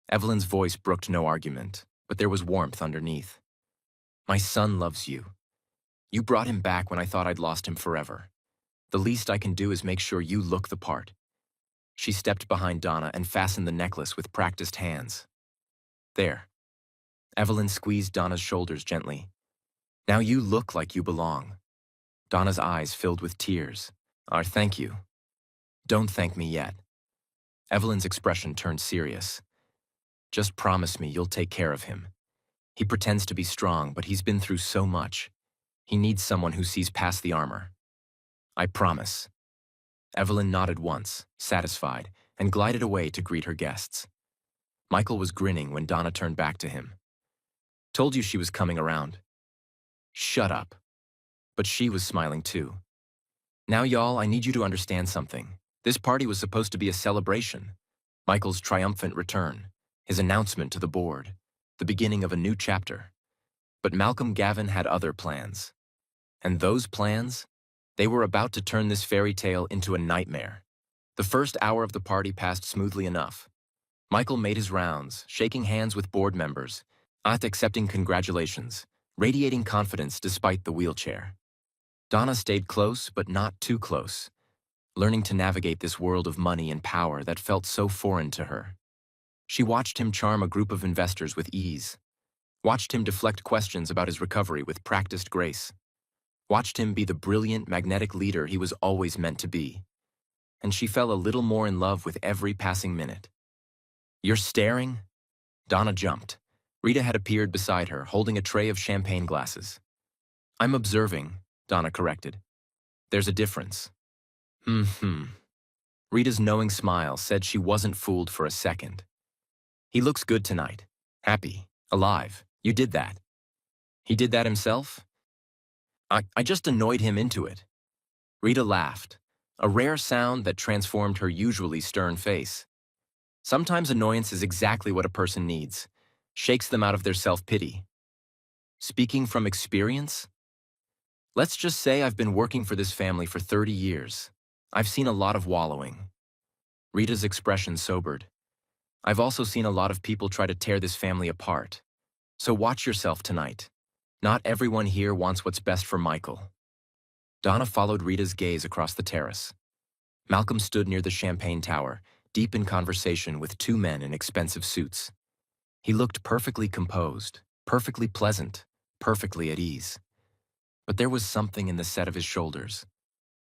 Evelyn's voice brooked no argument, but there was warmth underneath. "My son loves you. You brought him back when I thought I'd lost him forever. The least I can do is make sure you look the part." She stepped behind Donna and fastened the necklace with practiced hands. "There." Evelyn squeezed Donna's shoulders gently. "Now you look like you belong." Donna's eyes filled with tears. Thank you." "Don't thank me yet." Evelyn's expression turned serious. "Just promise me you'll take care of him. He pretends to be strong, but he's been through so much. He needs someone who sees past the armor." "I promise." Evelyn nodded once, satisfied, and glided away to greet her guests. Michael was grinning when Donna turned back to him. "Told you she was coming around." "Shut up." But she was smiling too. "Now, y'all, I need you to understand something. This party was supposed to be a celebration. Michael's triumphant return, his announcement to the board, the beginning of a new chapter. But Malcolm Gavin had other plans. And those plans? They were about to turn this fairy tale into a nightmare." The first hour of the party passed smoothly enough. Michael made his rounds, shaking hands with board members, accepting congratulations, radiating confidence despite the wheelchair. Donna stayed close, but not too close, learning to navigate this world of money and power that felt so foreign to her. She watched him charm a group of investors with ease, watched him deflect questions about his recovery with practiced grace, watched him be the brilliant, magnetic leader he was always meant to be. And she fell a little more in love with every passing minute. "You're staring?" Donna jumped. Rita had appeared beside her, holding a tray of champagne glasses. "I'm observing," Donna corrected. "There's a difference." Rita's knowing smile said she wasn't fooled for a second. "He looks good tonight. Happy. Alive. You did that." He did that himself? I just annoyed him into it. Rita laughed, a rare sound that transformed her usually stern face. Sometimes annoyance is exactly what a person needs, shakes them out of their self-pity. Speaking from experience? Let's just say I've been working for this family for 30 years. I've seen a lot of wallowing. Rita's expression sobered. I've also seen a lot of people try to tear this family apart. So watch yourself tonight. Not everyone here wants what's best for Michael. Donna followed Rita's gaze across the terrace. Malcolm stood near the champagne tower, deep in conversation with two men in expensive suits. He looked perfectly composed, perfectly pleasant, perfectly at ease. But there was something in the set of his shoulders,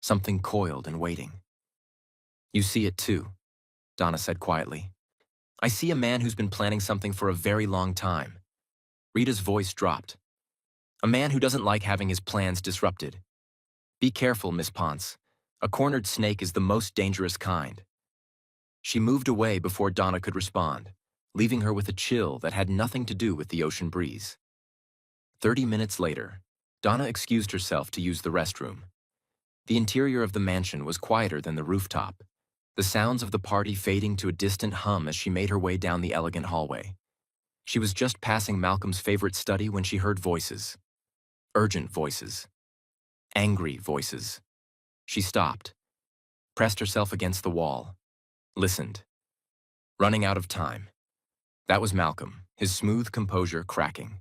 something coiled and waiting. You see it too, Donna said quietly. I see a man who's been planning something for a very long time. Rita's voice dropped. A man who doesn't like having his plans disrupted. Be careful, Miss Ponce. A cornered snake is the most dangerous kind. She moved away before Donna could respond, leaving her with a chill that had nothing to do with the ocean breeze. 30 minutes later, Donna excused herself to use the restroom. The interior of the mansion was quieter than the rooftop, the sounds of the party fading to a distant hum as she made her way down the elegant hallway. She was just passing Malcolm's favorite study when she heard voices. Urgent voices. Angry voices. She stopped, pressed herself against the wall, listened. Running out of time. That was Malcolm, his smooth composure cracking.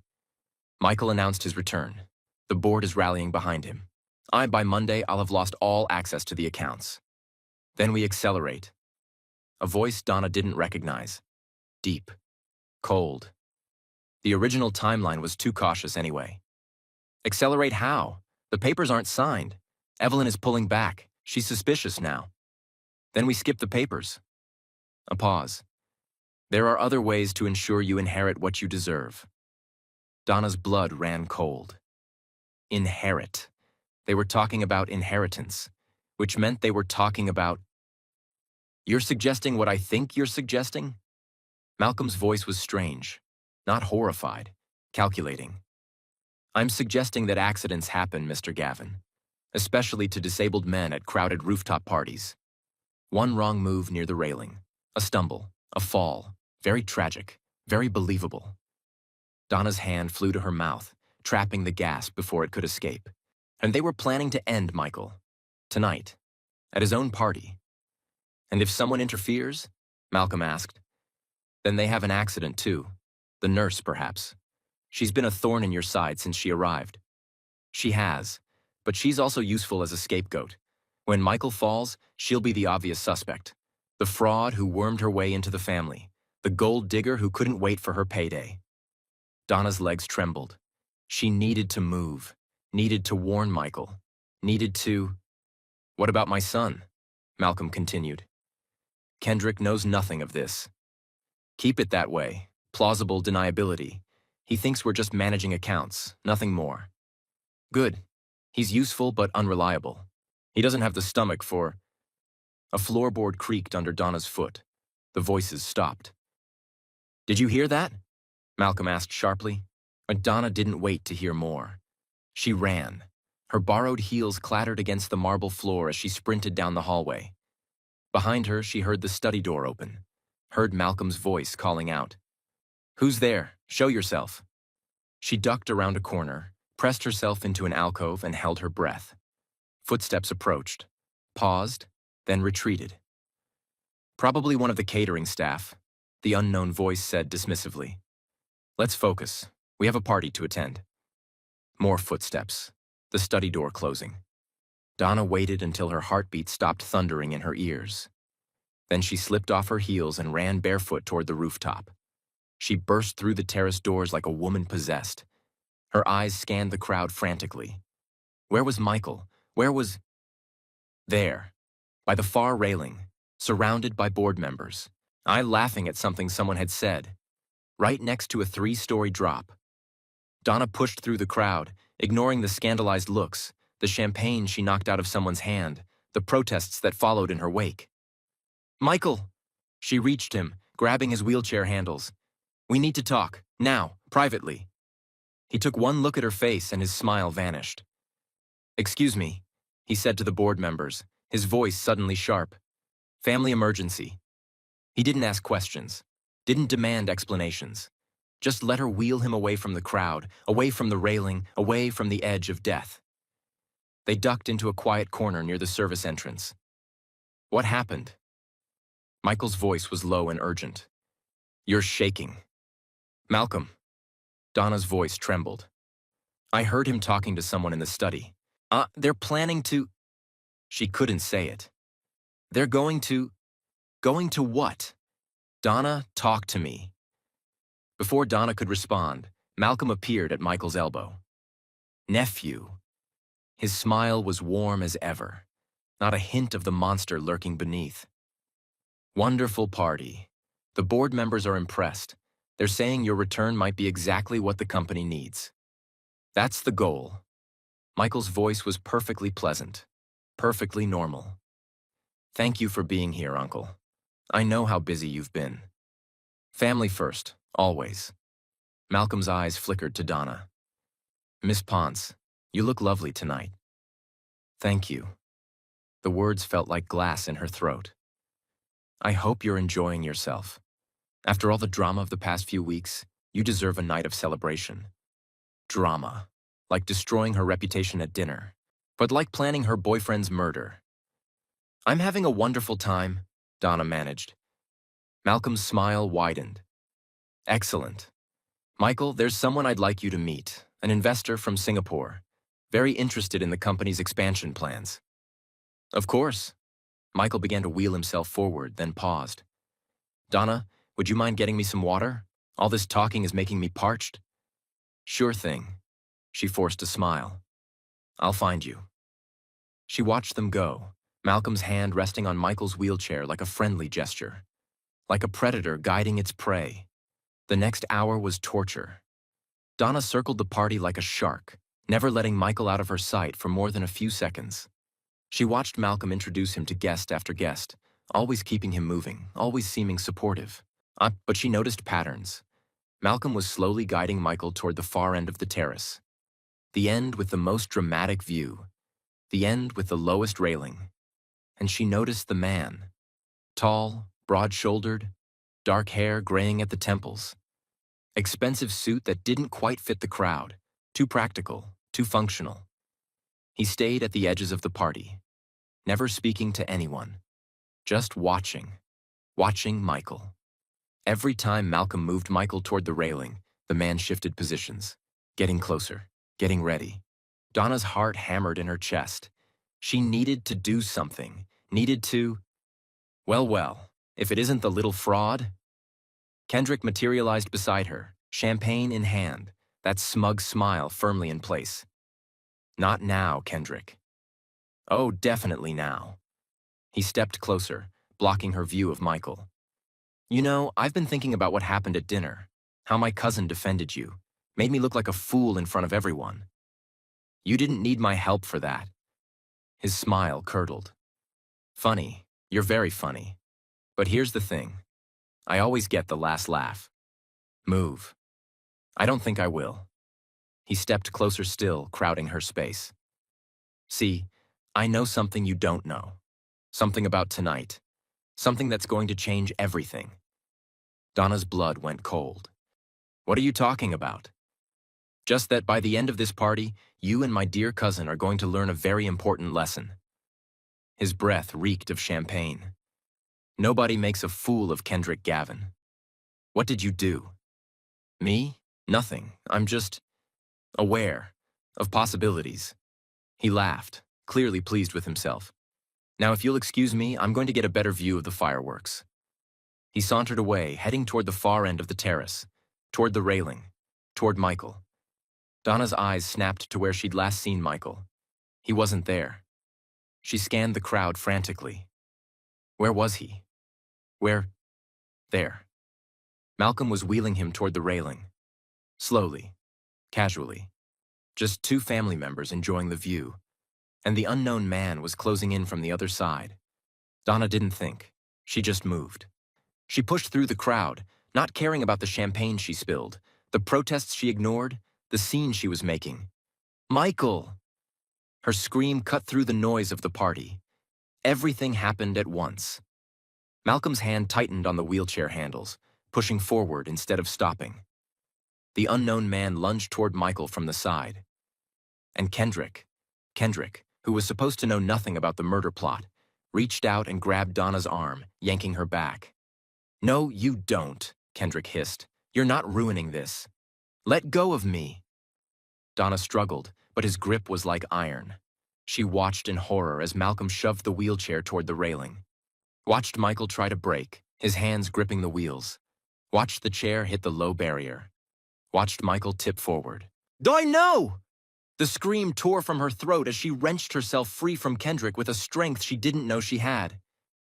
Michael announced his return. The board is rallying behind him. By Monday, I'll have lost all access to the accounts. Then we accelerate. A voice Donna didn't recognize. Deep. Cold. The original timeline was too cautious anyway. Accelerate how? The papers aren't signed. Evelyn is pulling back. She's suspicious now. Then we skip the papers. A pause. There are other ways to ensure you inherit what you deserve. Donna's blood ran cold. Inherit. They were talking about inheritance, which meant they were talking about... You're suggesting what I think you're suggesting? Malcolm's voice was strange, not horrified, calculating. I'm suggesting that accidents happen, Mr. Gavin, especially to disabled men at crowded rooftop parties. One wrong move near the railing, a stumble, a fall, very tragic, very believable. Donna's hand flew to her mouth, trapping the gasp before it could escape. And they were planning to end Michael, tonight, at his own party. And if someone interferes, Malcolm asked, then they have an accident too. The nurse, perhaps. She's been a thorn in your side since she arrived. She has, but she's also useful as a scapegoat. When Michael falls, she'll be the obvious suspect. The fraud who wormed her way into the family. The gold digger who couldn't wait for her payday. Donna's legs trembled. She needed to move. Needed to warn Michael. Needed to... What about my son? Malcolm continued. Kendrick knows nothing of this. Keep it that way. Plausible deniability. He thinks we're just managing accounts, nothing more. Good. He's useful but unreliable. He doesn't have the stomach for... A floorboard creaked under Donna's foot. The voices stopped. Did you hear that? Malcolm asked sharply. But Donna didn't wait to hear more. She ran. Her borrowed heels clattered against the marble floor as she sprinted down the hallway. Behind her, she heard the study door open, heard Malcolm's voice calling out. Who's there? Show yourself. She ducked around a corner, pressed herself into an alcove, and held her breath. Footsteps approached, paused, then retreated. Probably one of the catering staff, the unknown voice said dismissively. Let's focus. We have a party to attend. More footsteps, the study door closing. Donna waited until her heartbeat stopped thundering in her ears. Then she slipped off her heels and ran barefoot toward the rooftop. She burst through the terrace doors like a woman possessed. Her eyes scanned the crowd frantically. Where was Michael? Where was... There, by the far railing, surrounded by board members. I laughing at something someone had said. Right next to a 3-story drop. Donna pushed through the crowd, ignoring the scandalized looks, the champagne she knocked out of someone's hand, the protests that followed in her wake. Michael! She reached him, grabbing his wheelchair handles. We need to talk, now, privately. He took one look at her face and his smile vanished. "Excuse me," he said to the board members, his voice suddenly sharp. "Family emergency." He didn't ask questions, didn't demand explanations. Just let her wheel him away from the crowd, away from the railing, away from the edge of death. They ducked into a quiet corner near the service entrance. "What happened?" Michael's voice was low and urgent. "You're shaking." "Malcolm." Donna's voice trembled. "I heard him talking to someone in the study. They're planning to—" She couldn't say it. "They're going to— Going to what?" "Donna, talk to me." Before Donna could respond, Malcolm appeared at Michael's elbow. "Nephew." His smile was warm as ever, not a hint of the monster lurking beneath. "Wonderful party. The board members are impressed. They're saying your return might be exactly what the company needs. That's the goal." Michael's voice was perfectly pleasant, perfectly normal. "Thank you for being here, Uncle. I know how busy you've been. Family first, always." Malcolm's eyes flickered to Donna. "Miss Ponce, you look lovely tonight." "Thank you." The words felt like glass in her throat. "I hope you're enjoying yourself. After all the drama of the past few weeks, you deserve a night of celebration." Drama. Like destroying her reputation at dinner, but like planning her boyfriend's murder. "I'm having a wonderful time," Donna managed. Malcolm's smile widened. "Excellent. Michael, there's someone I'd like you to meet, an investor from Singapore, very interested in the company's expansion plans." "Of course." Michael began to wheel himself forward, then paused. "Donna, would you mind getting me some water? All this talking is making me parched." "Sure thing." She forced a smile. "I'll find you." She watched them go, Malcolm's hand resting on Michael's wheelchair like a friendly gesture, like a predator guiding its prey. The next hour was torture. Donna circled the party like a shark, never letting Michael out of her sight for more than a few seconds. She watched Malcolm introduce him to guest after guest, always keeping him moving, always seeming supportive. But she noticed patterns. Malcolm was slowly guiding Michael toward the far end of the terrace. The end with the most dramatic view. The end with the lowest railing. And she noticed the man. Tall, broad-shouldered, dark hair graying at the temples. Expensive suit that didn't quite fit the crowd. Too practical, too functional. He stayed at the edges of the party, never speaking to anyone. Just watching. Watching Michael. Every time Malcolm moved Michael toward the railing, the man shifted positions, getting closer, getting ready. Donna's heart hammered in her chest. She needed to do something, needed to— Well, if it isn't the little fraud. Kendrick materialized beside her, champagne in hand, that smug smile firmly in place. "Not now, Kendrick." "Oh, definitely now." He stepped closer, blocking her view of Michael. "You know, I've been thinking about what happened at dinner, how my cousin defended you, made me look like a fool in front of everyone. You didn't need my help for that." His smile curdled. "Funny, you're very funny. But here's the thing. I always get the last laugh. Move." "I don't think I will." He stepped closer still, crowding her space. "See, I know something you don't know. Something about tonight. Something that's going to change everything." Donna's blood went cold. "What are you talking about?" "Just that by the end of this party, you and my dear cousin are going to learn a very important lesson." His breath reeked of champagne. "Nobody makes a fool of Kendrick Gavin." "What did you do?" "Me? Nothing. I'm just aware of possibilities." He laughed, clearly pleased with himself. "Now, if you'll excuse me, I'm going to get a better view of the fireworks." He sauntered away, heading toward the far end of the terrace, toward the railing, toward Michael. Donna's eyes snapped to where she'd last seen Michael. He wasn't there. She scanned the crowd frantically. Where was he? Where? There. Malcolm was wheeling him toward the railing. Slowly, casually. Just two family members enjoying the view. And the unknown man was closing in from the other side. Donna didn't think. She just moved. She pushed through the crowd, not caring about the champagne she spilled, the protests she ignored, the the scene she was making. "Michael!" Her scream cut through the noise of the party. Everything happened at once. Malcolm's hand tightened on the wheelchair handles, pushing forward instead of stopping. The unknown man lunged toward Michael from the side. And Kendrick, who was supposed to know nothing about the murder plot, reached out and grabbed Donna's arm, yanking her back. "No, you don't," Kendrick hissed. "You're not ruining this. Let go of me." Donna struggled, but his grip was like iron. She watched in horror as Malcolm shoved the wheelchair toward the railing. Watched Michael try to brake, his hands gripping the wheels. Watched the chair hit the low barrier. Watched Michael tip forward. "I know!" The scream tore from her throat as she wrenched herself free from Kendrick with a strength she didn't know she had.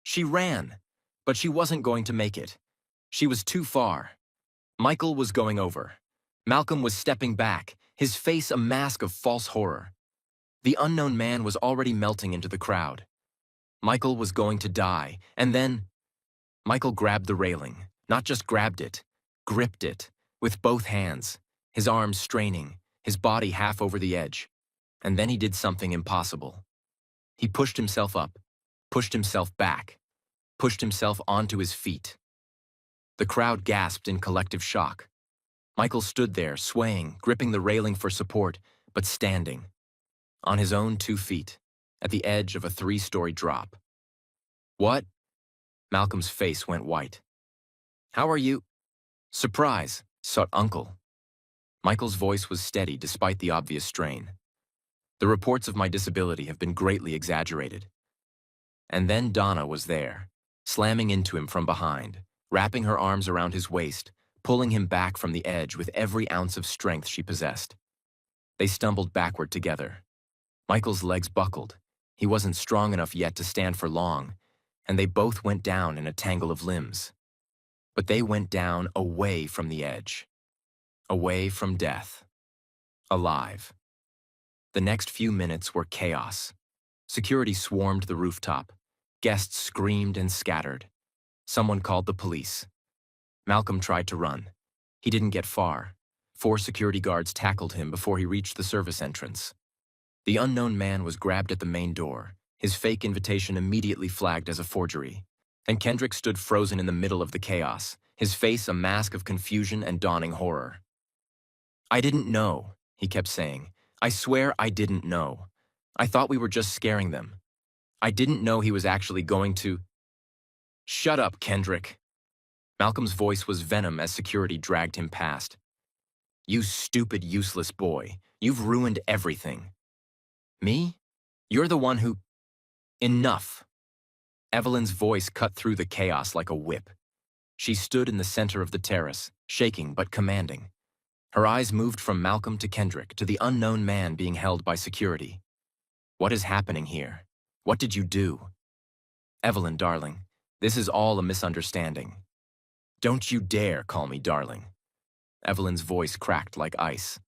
She ran, but she wasn't going to make it. She was too far. Michael was going over. Malcolm was stepping back, his face a mask of false horror. The unknown man was already melting into the crowd. Michael was going to die, and then Michael grabbed the railing, not just grabbed it, gripped it, with both hands, his arms straining, his body half over the edge. And then he did something impossible. He pushed himself up, pushed himself back, pushed himself onto his feet. The crowd gasped in collective shock. Michael stood there, swaying, gripping the railing for support, but standing. On his own 2 feet, at the edge of a 3-story drop. "What?" Malcolm's face went white. "How are you?" "Surprise, sought Uncle." Michael's voice was steady despite the obvious strain. "The reports of my disability have been greatly exaggerated." And then Donna was there, slamming into him from behind, wrapping her arms around his waist, pulling him back from the edge with every ounce of strength she possessed. They stumbled backward together. Michael's legs buckled. He wasn't strong enough yet to stand for long, and they both went down in a tangle of limbs. But they went down away from the edge. Away from death. Alive. The next few minutes were chaos. Security swarmed the rooftop. Guests screamed and scattered. Someone called the police. Malcolm tried to run. He didn't get far. 4 security guards tackled him before he reached the service entrance. The unknown man was grabbed at the main door, his fake invitation immediately flagged as a forgery. And Kendrick stood frozen in the middle of the chaos, his face a mask of confusion and dawning horror. "I didn't know," he kept saying. "I swear I didn't know. I thought we were just scaring them. I didn't know he was actually going to—" "Shut up, Kendrick." Malcolm's voice was venom as security dragged him past. "You stupid, useless boy. You've ruined everything." "Me? You're the one who—" "Enough." Evelyn's voice cut through the chaos like a whip. She stood in the center of the terrace, shaking but commanding. Her eyes moved from Malcolm to Kendrick to the unknown man being held by security. "What is happening here? What did you do?" "Evelyn, darling, this is all a misunderstanding." "Don't you dare call me darling." Evelyn's voice cracked like ice.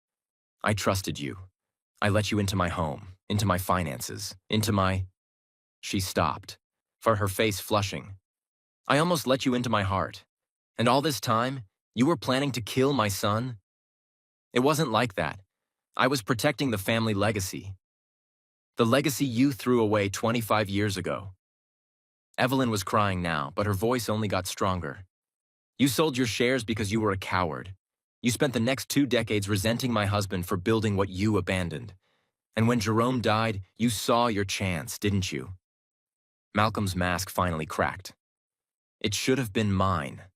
"I trusted you. I let you into my home, into my finances, into my—" She stopped, for her face flushing. "I almost let you into my heart. And all this time, you were planning to kill my son?" "It wasn't like that. I was protecting the family legacy. The legacy you threw away 25 years ago." Evelyn was crying now, but her voice only got stronger. "You sold your shares because you were a coward. You spent the next 2 decades resenting my husband for building what you abandoned. And when Jerome died, you saw your chance, didn't you?" Malcolm's mask finally cracked. "It should have been mine."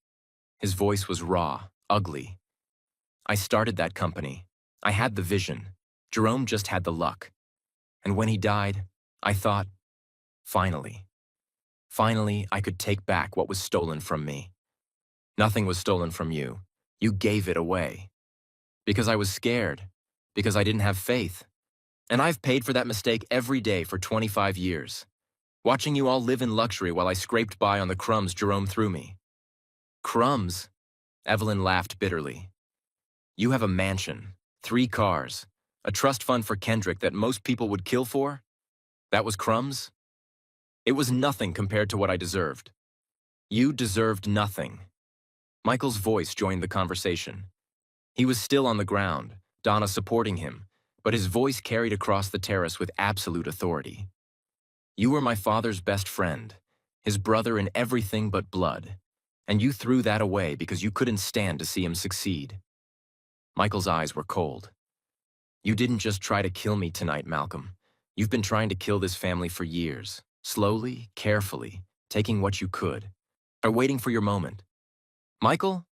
His voice was raw, ugly. "I started that company. I had the vision. Jerome just had the luck. And when he died, I thought, finally I could take back what was stolen from me. Nothing was stolen from you. You gave it away. Because I was scared. Because I didn't have faith. And I've paid for that mistake every day for 25 years. Watching you all live in luxury while I scraped by on the crumbs Jerome threw me." "Crumbs?" Evelyn laughed bitterly. "You have a mansion, 3 cars, a trust fund for Kendrick that most people would kill for? That was crumbs? It was nothing compared to what I deserved. You deserved nothing." Michael's voice joined the conversation. He was still on the ground, Donna supporting him, but his voice carried across the terrace with absolute authority. You were my father's best friend, his brother in everything but blood, and you threw that away because you couldn't stand to see him succeed. Michael's eyes were cold. You didn't just try to kill me tonight, Malcolm. You've been trying to kill this family for years, slowly, carefully, taking what you could, or waiting for your moment. Michael?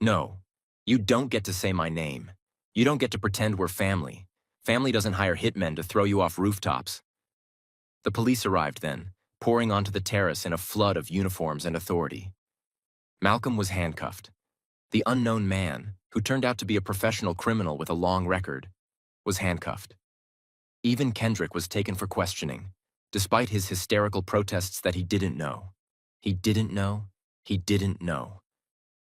No, you don't get to say my name. You don't get to pretend we're family. Family doesn't hire hitmen to throw you off rooftops. The police arrived then, pouring onto the terrace in a flood of uniforms and authority. Malcolm was handcuffed. The unknown man, who turned out to be a professional criminal with a long record, was handcuffed. Even Kendrick was taken for questioning, despite his hysterical protests that he didn't know. He didn't know. He didn't know.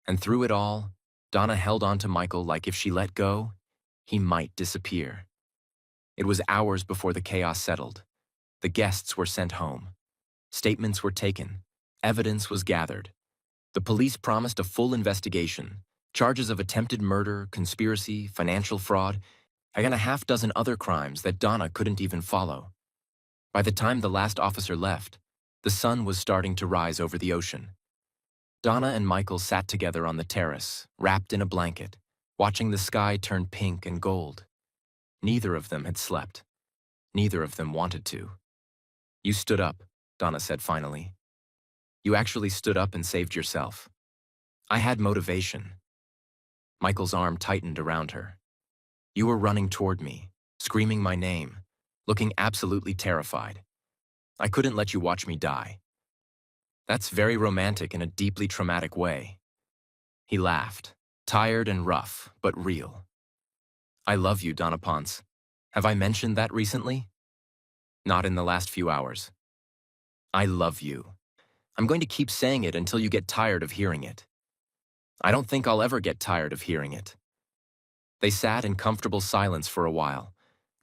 And through it all, Donna held on to Michael like if she let go, he might disappear. It was hours before the chaos settled. The guests were sent home. Statements were taken. Evidence was gathered. The police promised a full investigation, charges of attempted murder, conspiracy, financial fraud, and a half-dozen other crimes that Donna couldn't even follow. By the time the last officer left, the sun was starting to rise over the ocean. Donna and Michael sat together on the terrace, wrapped in a blanket, watching the sky turn pink and gold. Neither of them had slept. Neither of them wanted to. You stood up, Donna said finally. You actually stood up and saved yourself. I had motivation. Michael's arm tightened around her. You were running toward me, screaming my name, looking absolutely terrified. I couldn't let you watch me die. That's very romantic in a deeply traumatic way. He laughed, tired and rough, but real. I love you, Donna Ponce. Have I mentioned that recently? Not in the last few hours. I love you. I'm going to keep saying it until you get tired of hearing it. I don't think I'll ever get tired of hearing it. They sat in comfortable silence for a while,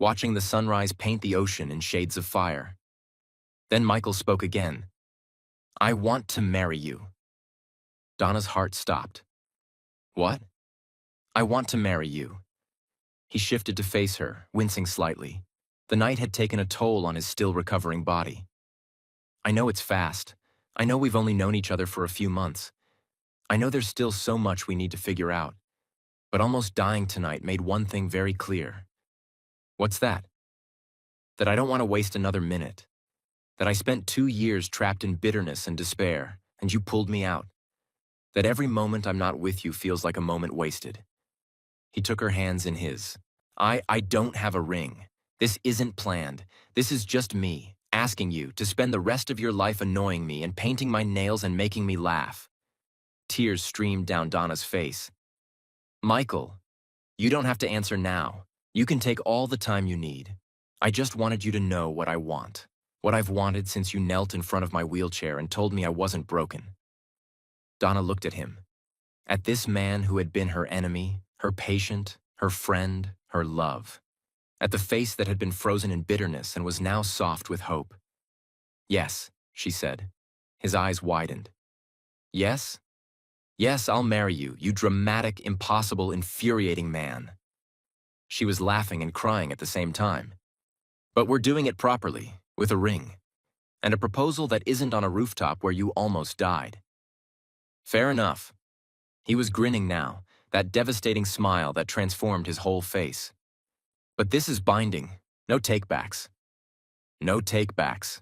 watching the sunrise paint the ocean in shades of fire. Then Michael spoke again. I want to marry you. Donna's heart stopped. What? I want to marry you. He shifted to face her, wincing slightly. The night had taken a toll on his still recovering body. I know it's fast. I know we've only known each other for a few months. I know there's still so much we need to figure out. But almost dying tonight made one thing very clear. What's that? That I don't want to waste another minute. That I spent 2 years trapped in bitterness and despair, and you pulled me out. That every moment I'm not with you feels like a moment wasted. He took her hands in his. I don't have a ring. This isn't planned. This is just me, asking you to spend the rest of your life annoying me and painting my nails and making me laugh. Tears streamed down Donna's face. Michael, you don't have to answer now. You can take all the time you need. I just wanted you to know what I want. What I've wanted since you knelt in front of my wheelchair and told me I wasn't broken. Donna looked at him. At this man who had been her enemy, her patient, her friend, her love. At the face that had been frozen in bitterness and was now soft with hope. Yes, she said. His eyes widened. Yes? Yes, I'll marry you, you dramatic, impossible, infuriating man. She was laughing and crying at the same time. But we're doing it properly, with a ring. And a proposal that isn't on a rooftop where you almost died. Fair enough. He was grinning now, that devastating smile that transformed his whole face. But this is binding, no takebacks. No takebacks.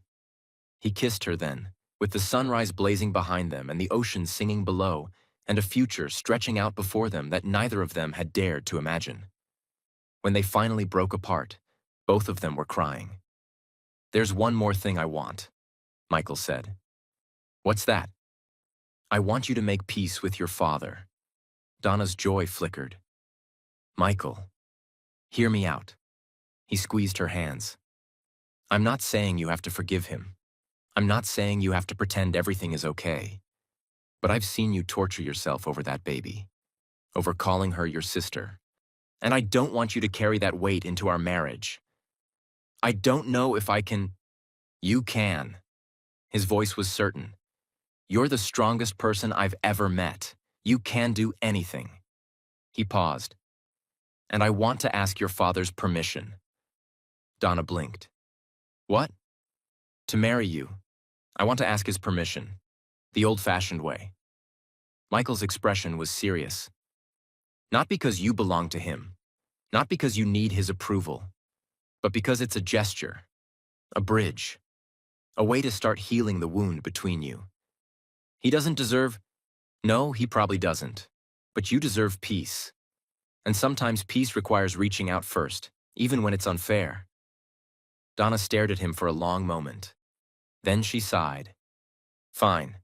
He kissed her then, with the sunrise blazing behind them and the ocean singing below, and a future stretching out before them that neither of them had dared to imagine. When they finally broke apart, both of them were crying. There's one more thing I want, Michael said. What's that? I want you to make peace with your father. Donna's joy flickered. Michael, hear me out. He squeezed her hands. I'm not saying you have to forgive him. I'm not saying you have to pretend everything is okay. But I've seen you torture yourself over that baby, over calling her your sister. And I don't want you to carry that weight into our marriage. I don't know if I can. You can. His voice was certain. You're the strongest person I've ever met. You can do anything. He paused. And I want to ask your father's permission. Donna blinked. What? To marry you. I want to ask his permission. The old-fashioned way. Michael's expression was serious. Not because you belong to him. Not because you need his approval. But because it's a gesture. A bridge. A way to start healing the wound between you. He doesn't deserve... No, he probably doesn't. But you deserve peace. And sometimes peace requires reaching out first, even when it's unfair. Donna stared at him for a long moment. Then she sighed. Fine.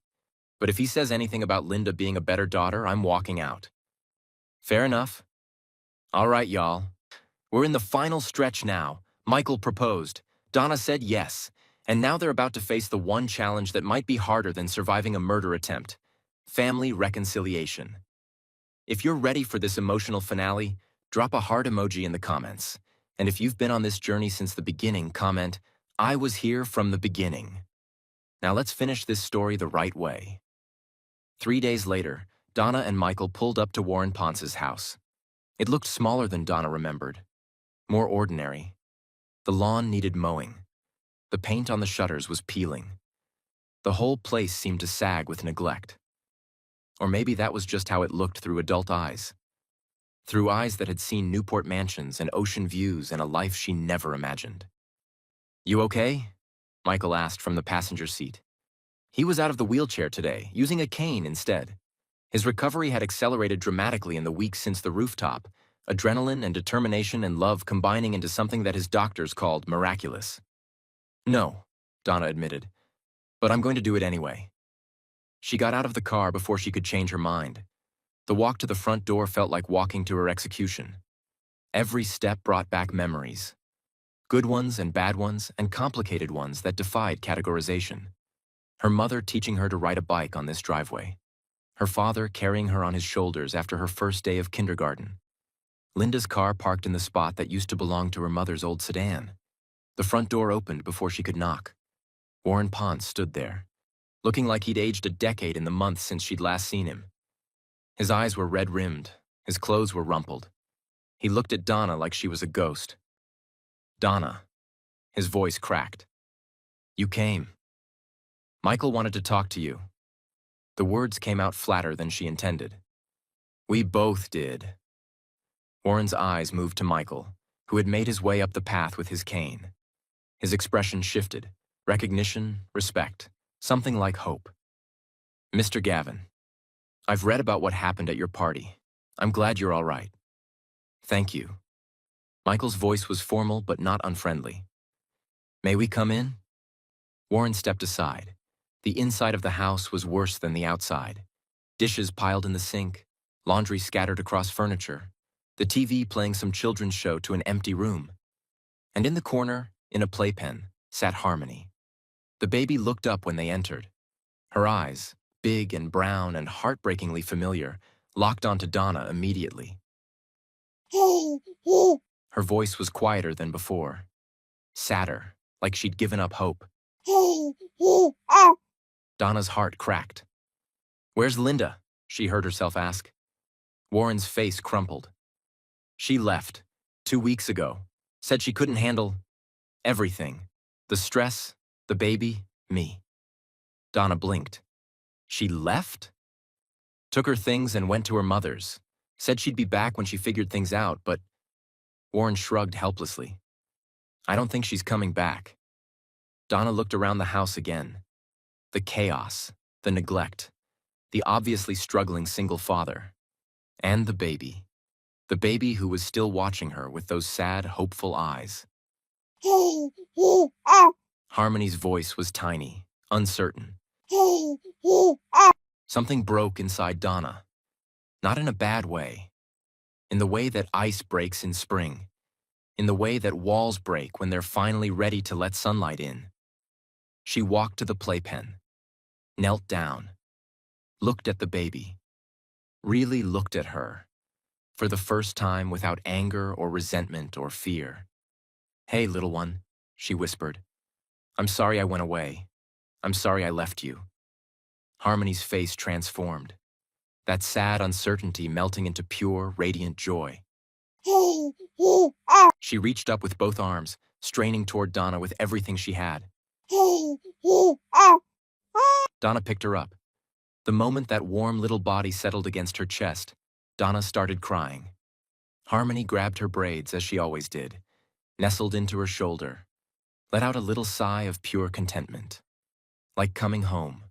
But if he says anything about Linda being a better daughter, I'm walking out. Fair enough. All right, y'all. We're in the final stretch now. Michael proposed. Donna said yes. And now they're about to face the one challenge that might be harder than surviving a murder attempt. Family reconciliation. If you're ready for this emotional finale, drop a heart emoji in the comments. And if you've been on this journey since the beginning, comment, I was here from the beginning. Now let's finish this story the right way. 3 days later, Donna and Michael pulled up to Warren Ponce's house. It looked smaller than Donna remembered. More ordinary. The lawn needed mowing. The paint on the shutters was peeling. The whole place seemed to sag with neglect. Or maybe that was just how it looked through adult eyes. Through eyes that had seen Newport mansions and ocean views and a life she never imagined. You okay? Michael asked from the passenger seat. He was out of the wheelchair today, using a cane instead. His recovery had accelerated dramatically in the weeks since the rooftop, adrenaline and determination and love combining into something that his doctors called miraculous. No, Donna admitted, but I'm going to do it anyway. She got out of the car before she could change her mind. The walk to the front door felt like walking to her execution. Every step brought back memories. Good ones and bad ones and complicated ones that defied categorization. Her mother teaching her to ride a bike on this driveway. Her father carrying her on his shoulders after her first day of kindergarten. Linda's car parked in the spot that used to belong to her mother's old sedan. The front door opened before she could knock. Warren Ponce stood there, looking like he'd aged a decade in the months since she'd last seen him. His eyes were red-rimmed, his clothes were rumpled. He looked at Donna like she was a ghost. Donna. His voice cracked. You came. Michael wanted to talk to you. The words came out flatter than she intended. We both did. Warren's eyes moved to Michael, who had made his way up the path with his cane. His expression shifted. Recognition, respect, something like hope. Mr. Gavin, I've read about what happened at your party. I'm glad you're all right. Thank you. Michael's voice was formal but not unfriendly. May we come in? Warren stepped aside. The inside of the house was worse than the outside. Dishes piled in the sink, laundry scattered across furniture, the TV playing some children's show to an empty room. And in the corner, in a playpen, sat Harmony. The baby looked up when they entered. Her eyes, big and brown and heartbreakingly familiar, locked onto Donna immediately. Her voice was quieter than before, sadder, like she'd given up hope. Donna's heart cracked. Where's Linda? She heard herself ask. Warren's face crumpled. She left, 2 weeks ago, said she couldn't handle everything. The stress, the baby, me. Donna blinked. She left? Took her things and went to her mother's. Said she'd be back when she figured things out, but... Warren shrugged helplessly. I don't think she's coming back. Donna looked around the house again. The chaos, the neglect, the obviously struggling single father, and the baby. The baby who was still watching her with those sad, hopeful eyes. Harmony's voice was tiny, uncertain. Something broke inside Donna. Not in a bad way. In the way that ice breaks in spring. In the way that walls break when they're finally ready to let sunlight in. She walked to the playpen, knelt down, looked at the baby, really looked at her, for the first time without anger or resentment or fear. Hey, little one, she whispered. I'm sorry I went away. I'm sorry I left you. Harmony's face transformed, that sad uncertainty melting into pure, radiant joy. She reached up with both arms, straining toward Donna with everything she had. Donna picked her up. The moment that warm little body settled against her chest, Donna started crying. Harmony grabbed her braids, as she always did, nestled into her shoulder, let out a little sigh of pure contentment. Like coming home.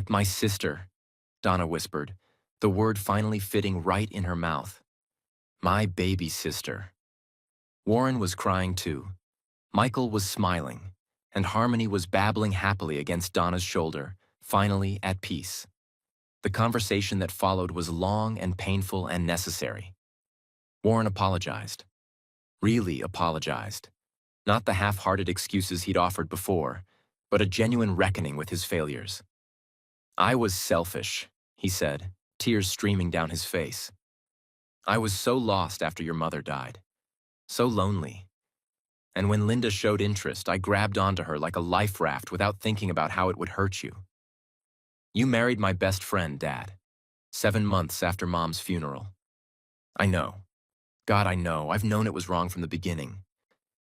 My sister, Donna whispered, the word finally fitting right in her mouth. My baby sister. Warren was crying too. Michael was smiling, and Harmony was babbling happily against Donna's shoulder, finally at peace. The conversation that followed was long and painful and necessary. Warren apologized. Really apologized. Not the half-hearted excuses he'd offered before, but a genuine reckoning with his failures. I was selfish, he said, tears streaming down his face. I was so lost after your mother died. So lonely. And when Linda showed interest, I grabbed onto her like a life raft without thinking about how it would hurt you. You married my best friend, Dad, 7 months after Mom's funeral. I know. God, I know. I've known it was wrong from the beginning.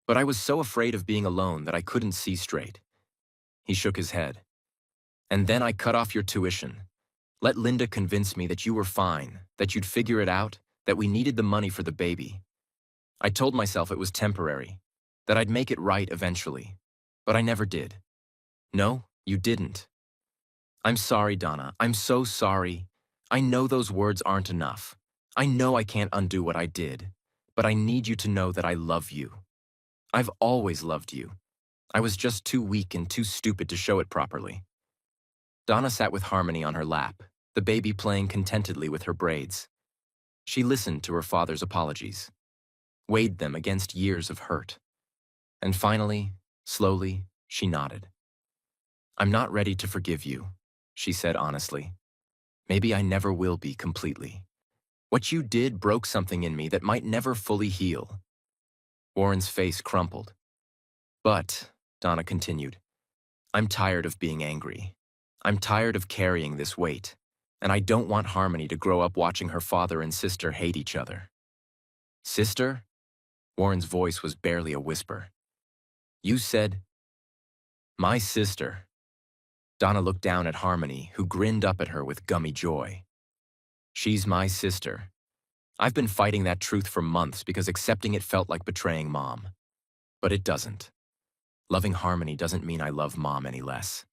But I was so afraid of being alone that I couldn't see straight. He shook his head. And then I cut off your tuition. Let Linda convince me that you were fine, that you'd figure it out, that we needed the money for the baby. I told myself it was temporary, that I'd make it right eventually. But I never did. No, you didn't. I'm sorry, Donna. I'm so sorry. I know those words aren't enough. I know I can't undo what I did. But I need you to know that I love you. I've always loved you. I was just too weak and too stupid to show it properly. Donna sat with Harmony on her lap, the baby playing contentedly with her braids. She listened to her father's apologies, weighed them against years of hurt. And finally, slowly, she nodded. I'm not ready to forgive you, she said honestly. Maybe I never will be completely. What you did broke something in me that might never fully heal. Warren's face crumpled. But, Donna continued, I'm tired of being angry. I'm tired of carrying this weight, and I don't want Harmony to grow up watching her father and sister hate each other. Sister? Warren's voice was barely a whisper. You said, my sister. Donna looked down at Harmony, who grinned up at her with gummy joy. She's my sister. I've been fighting that truth for months because accepting it felt like betraying Mom. But it doesn't. Loving Harmony doesn't mean I love Mom any less.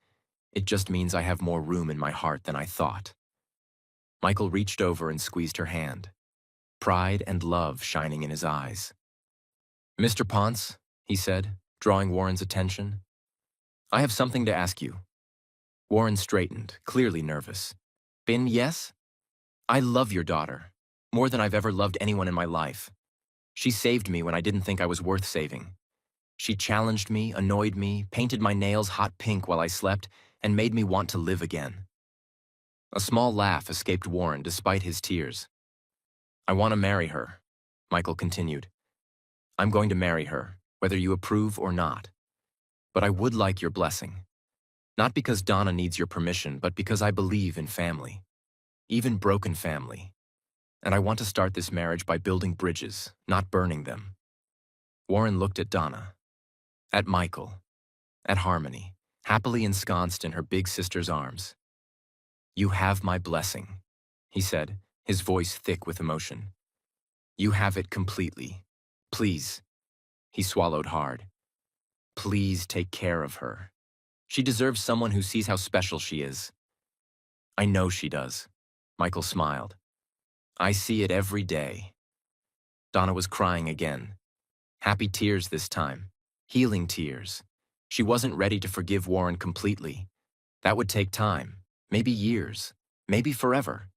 It just means I have more room in my heart than I thought. Michael reached over and squeezed her hand, pride and love shining in his eyes. Mr. Ponce, he said, drawing Warren's attention, I have something to ask you. Warren straightened, clearly nervous. Ben, yes? I love your daughter, more than I've ever loved anyone in my life. She saved me when I didn't think I was worth saving. She challenged me, annoyed me, painted my nails hot pink while I slept, and made me want to live again. A small laugh escaped Warren despite his tears. I want to marry her, Michael continued. I'm going to marry her, whether you approve or not. But I would like your blessing. Not because Donna needs your permission, but because I believe in family. Even broken family. And I want to start this marriage by building bridges, not burning them. Warren looked at Donna, at Michael, at Harmony, happily ensconced in her big sister's arms. You have my blessing, he said, his voice thick with emotion. You have it completely. Please. He swallowed hard. Please take care of her. She deserves someone who sees how special she is. I know she does. Michael smiled. I see it every day. Donna was crying again. Happy tears this time. Healing tears. She wasn't ready to forgive Warren completely. That would take time, maybe years, maybe forever.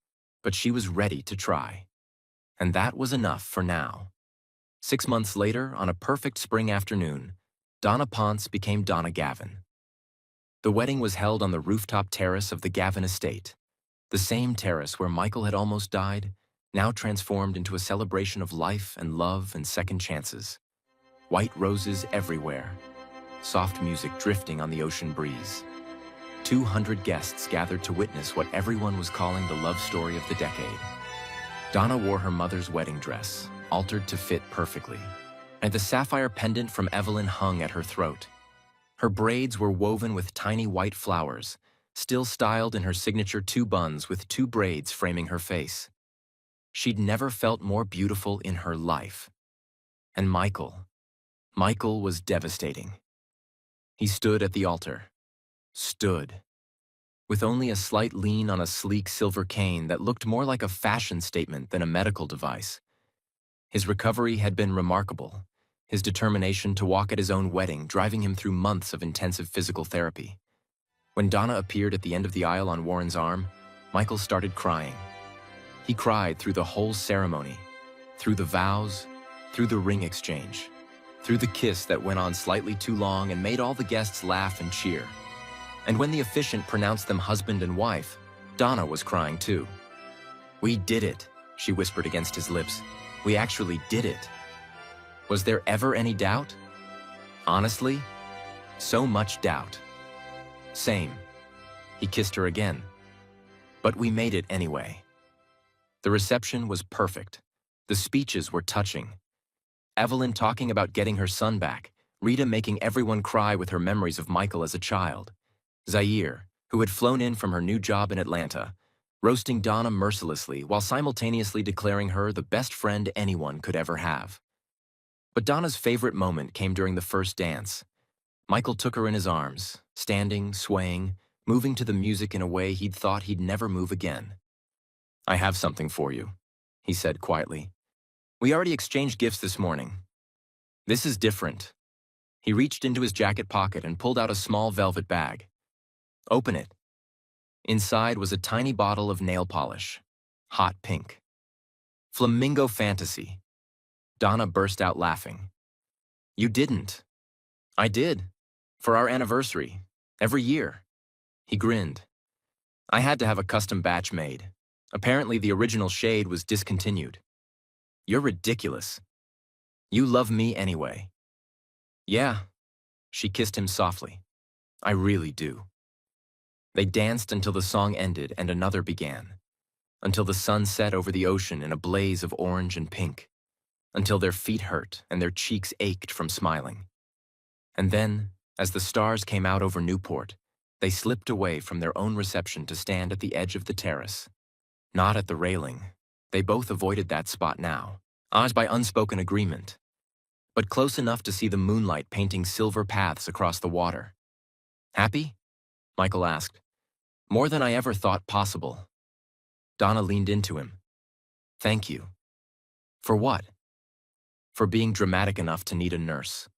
But she was ready to try. And that was enough for now. 6 months later, on a perfect spring afternoon, Donna Ponce became Donna Gavin. The wedding was held on the rooftop terrace of the Gavin estate. The same terrace where Michael had almost died, now transformed into a celebration of life and love and second chances. White roses everywhere. Soft music drifting on the ocean breeze. 200 guests gathered to witness what everyone was calling the love story of the decade. Donna wore her mother's wedding dress, altered to fit perfectly, and the sapphire pendant from Evelyn hung at her throat. Her braids were woven with tiny white flowers, still styled in her signature two buns with two braids framing her face. She'd never felt more beautiful in her life. And Michael was devastating. He stood at the altar. Stood. With only a slight lean on a sleek silver cane that looked more like a fashion statement than a medical device. His recovery had been remarkable, his determination to walk at his own wedding driving him through months of intensive physical therapy. When Donna appeared at the end of the aisle on Warren's arm, Michael started crying. He cried through the whole ceremony, through the vows, through the ring exchange, through the kiss that went on slightly too long and made all the guests laugh and cheer. And when the officiant pronounced them husband and wife, Donna was crying too. "We did it," she whispered against his lips. "We actually did it." Was there ever any doubt? Honestly, so much doubt. Same. He kissed her again. But we made it anyway. The reception was perfect. The speeches were touching. Evelyn talking about getting her son back, Rita making everyone cry with her memories of Michael as a child, Zaire, who had flown in from her new job in Atlanta, roasting Donna mercilessly while simultaneously declaring her the best friend anyone could ever have. But Donna's favorite moment came during the first dance. Michael took her in his arms, standing, swaying, moving to the music in a way he'd thought he'd never move again. "I have something for you," he said quietly. "We already exchanged gifts this morning. This is different." He reached into his jacket pocket and pulled out a small velvet bag. "Open it." Inside was a tiny bottle of nail polish, hot pink. "Flamingo Fantasy." Donna burst out laughing. "You didn't." "I did. For our anniversary. Every year." He grinned. "I had to have a custom batch made. Apparently the original shade was discontinued." "You're ridiculous. You love me anyway." "Yeah." She kissed him softly. "I really do." They danced until the song ended and another began. Until the sun set over the ocean in a blaze of orange and pink. Until their feet hurt and their cheeks ached from smiling. And then, as the stars came out over Newport, they slipped away from their own reception to stand at the edge of the terrace. Not at the railing. They both avoided that spot now, as by unspoken agreement, but close enough to see the moonlight painting silver paths across the water. "Happy?" Michael asked. "More than I ever thought possible." Donna leaned into him. "Thank you." "For what?" "For being dramatic enough to need a nurse.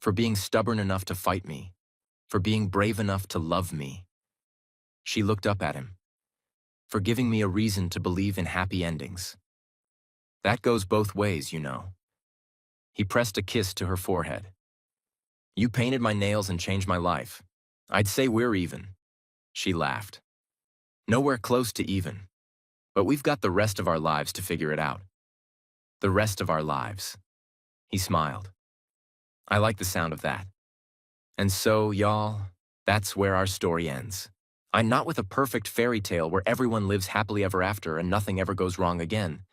For being stubborn enough to fight me. For being brave enough to love me." She looked up at him. "For giving me a reason to believe in happy endings. That goes both ways, you know." He pressed a kiss to her forehead. "You painted my nails and changed my life. I'd say we're even." She laughed. "Nowhere close to even. But we've got the rest of our lives to figure it out." "The rest of our lives." He smiled. "I like the sound of that." And so, y'all, that's where our story ends. I'm not with a perfect fairy tale where everyone lives happily ever after and nothing ever goes wrong again,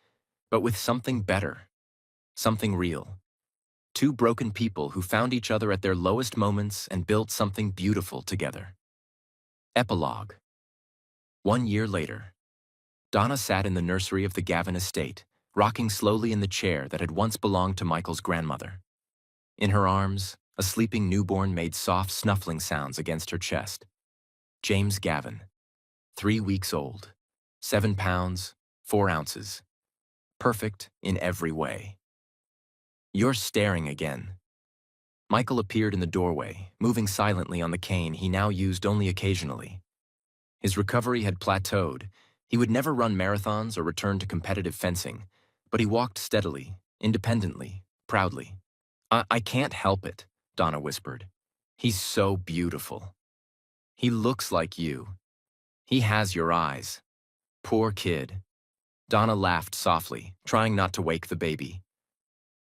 but with something better, something real. Two broken people who found each other at their lowest moments and built something beautiful together. Epilogue. 1 year later, Donna sat in the nursery of the Gavin estate, rocking slowly in the chair that had once belonged to Michael's grandmother. In her arms, a sleeping newborn made soft snuffling sounds against her chest. James Gavin, 3 weeks old, 7 pounds, 4 ounces. Perfect in every way. "You're staring again." Michael appeared in the doorway, moving silently on the cane he now used only occasionally. His recovery had plateaued. He would never run marathons or return to competitive fencing, but he walked steadily, independently, proudly. I can't help it," Donna whispered. "He's so beautiful. He looks like you. He has your eyes. Poor kid." Donna laughed softly, trying not to wake the baby.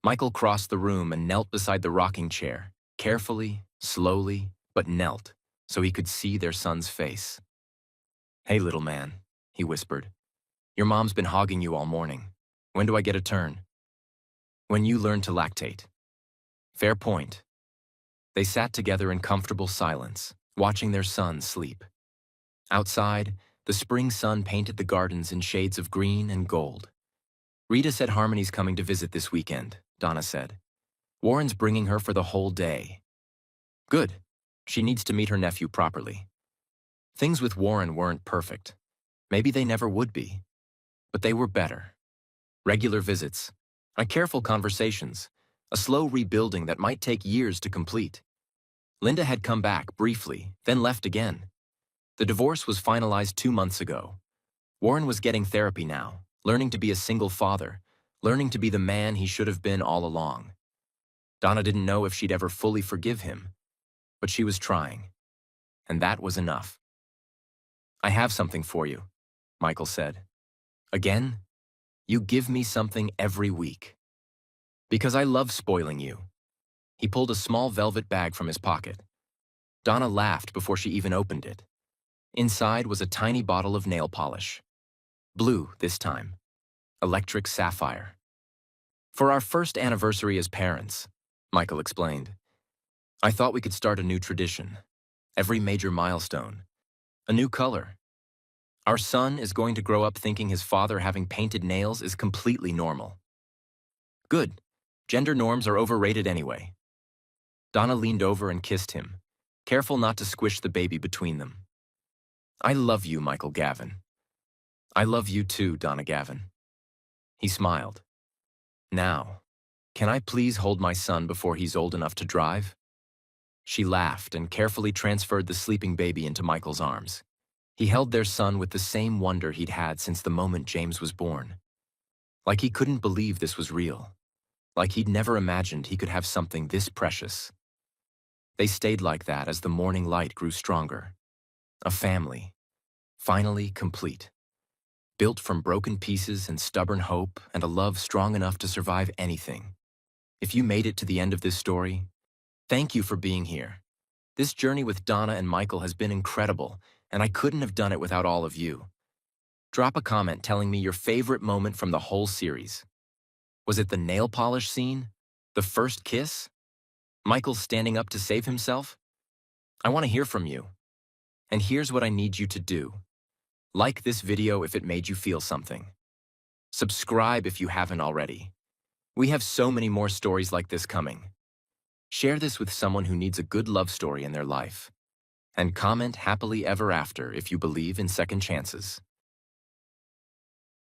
Michael crossed the room and knelt beside the rocking chair, carefully, slowly, but knelt, so he could see their son's face. "Hey, little man," he whispered. Your mom's been hogging you all morning. When do I get a turn? When you learn to lactate. Fair point. They sat together in comfortable silence, watching their son sleep. Outside, the spring sun painted the gardens in shades of green and gold. Rita said Harmony's coming to visit this weekend, Donna said. Warren's bringing her for the whole day. Good. She needs to meet her nephew properly. Things with Warren weren't perfect. Maybe they never would be. But they were better. Regular visits, and careful conversations, a slow rebuilding that might take years to complete. Linda had come back briefly, then left again. The divorce was finalized 2 months ago. Warren was getting therapy now, learning to be a single father, learning to be the man he should have been all along. Donna didn't know if she'd ever fully forgive him, but she was trying. And that was enough. I have something for you, Michael said. Again? You give me something every week. Because I love spoiling you. He pulled a small velvet bag from his pocket. Donna laughed before she even opened it. Inside was a tiny bottle of nail polish. Blue this time. Electric sapphire. For our first anniversary as parents, Michael explained. I thought we could start a new tradition. Every major milestone. A new color. Our son is going to grow up thinking his father having painted nails is completely normal. Good. Gender norms are overrated anyway. Donna leaned over and kissed him, careful not to squish the baby between them. I love you, Michael Gavin. I love you too, Donna Gavin. He smiled. Now, can I please hold my son before he's old enough to drive? She laughed and carefully transferred the sleeping baby into Michael's arms. He held their son with the same wonder he'd had since the moment James was born. Like he couldn't believe this was real. Like he'd never imagined he could have something this precious. They stayed like that as the morning light grew stronger. A family, finally complete. Built from broken pieces and stubborn hope and a love strong enough to survive anything. If you made it to the end of this story, thank you for being here. This journey with Donna and Michael has been incredible, and I couldn't have done it without all of you. Drop a comment telling me your favorite moment from the whole series. Was it the nail polish scene? The first kiss? Michael standing up to save himself? I want to hear from you. And here's what I need you to do. Like this video if it made you feel something. Subscribe if you haven't already. We have so many more stories like this coming. Share this with someone who needs a good love story in their life. And comment happily ever after if you believe in second chances.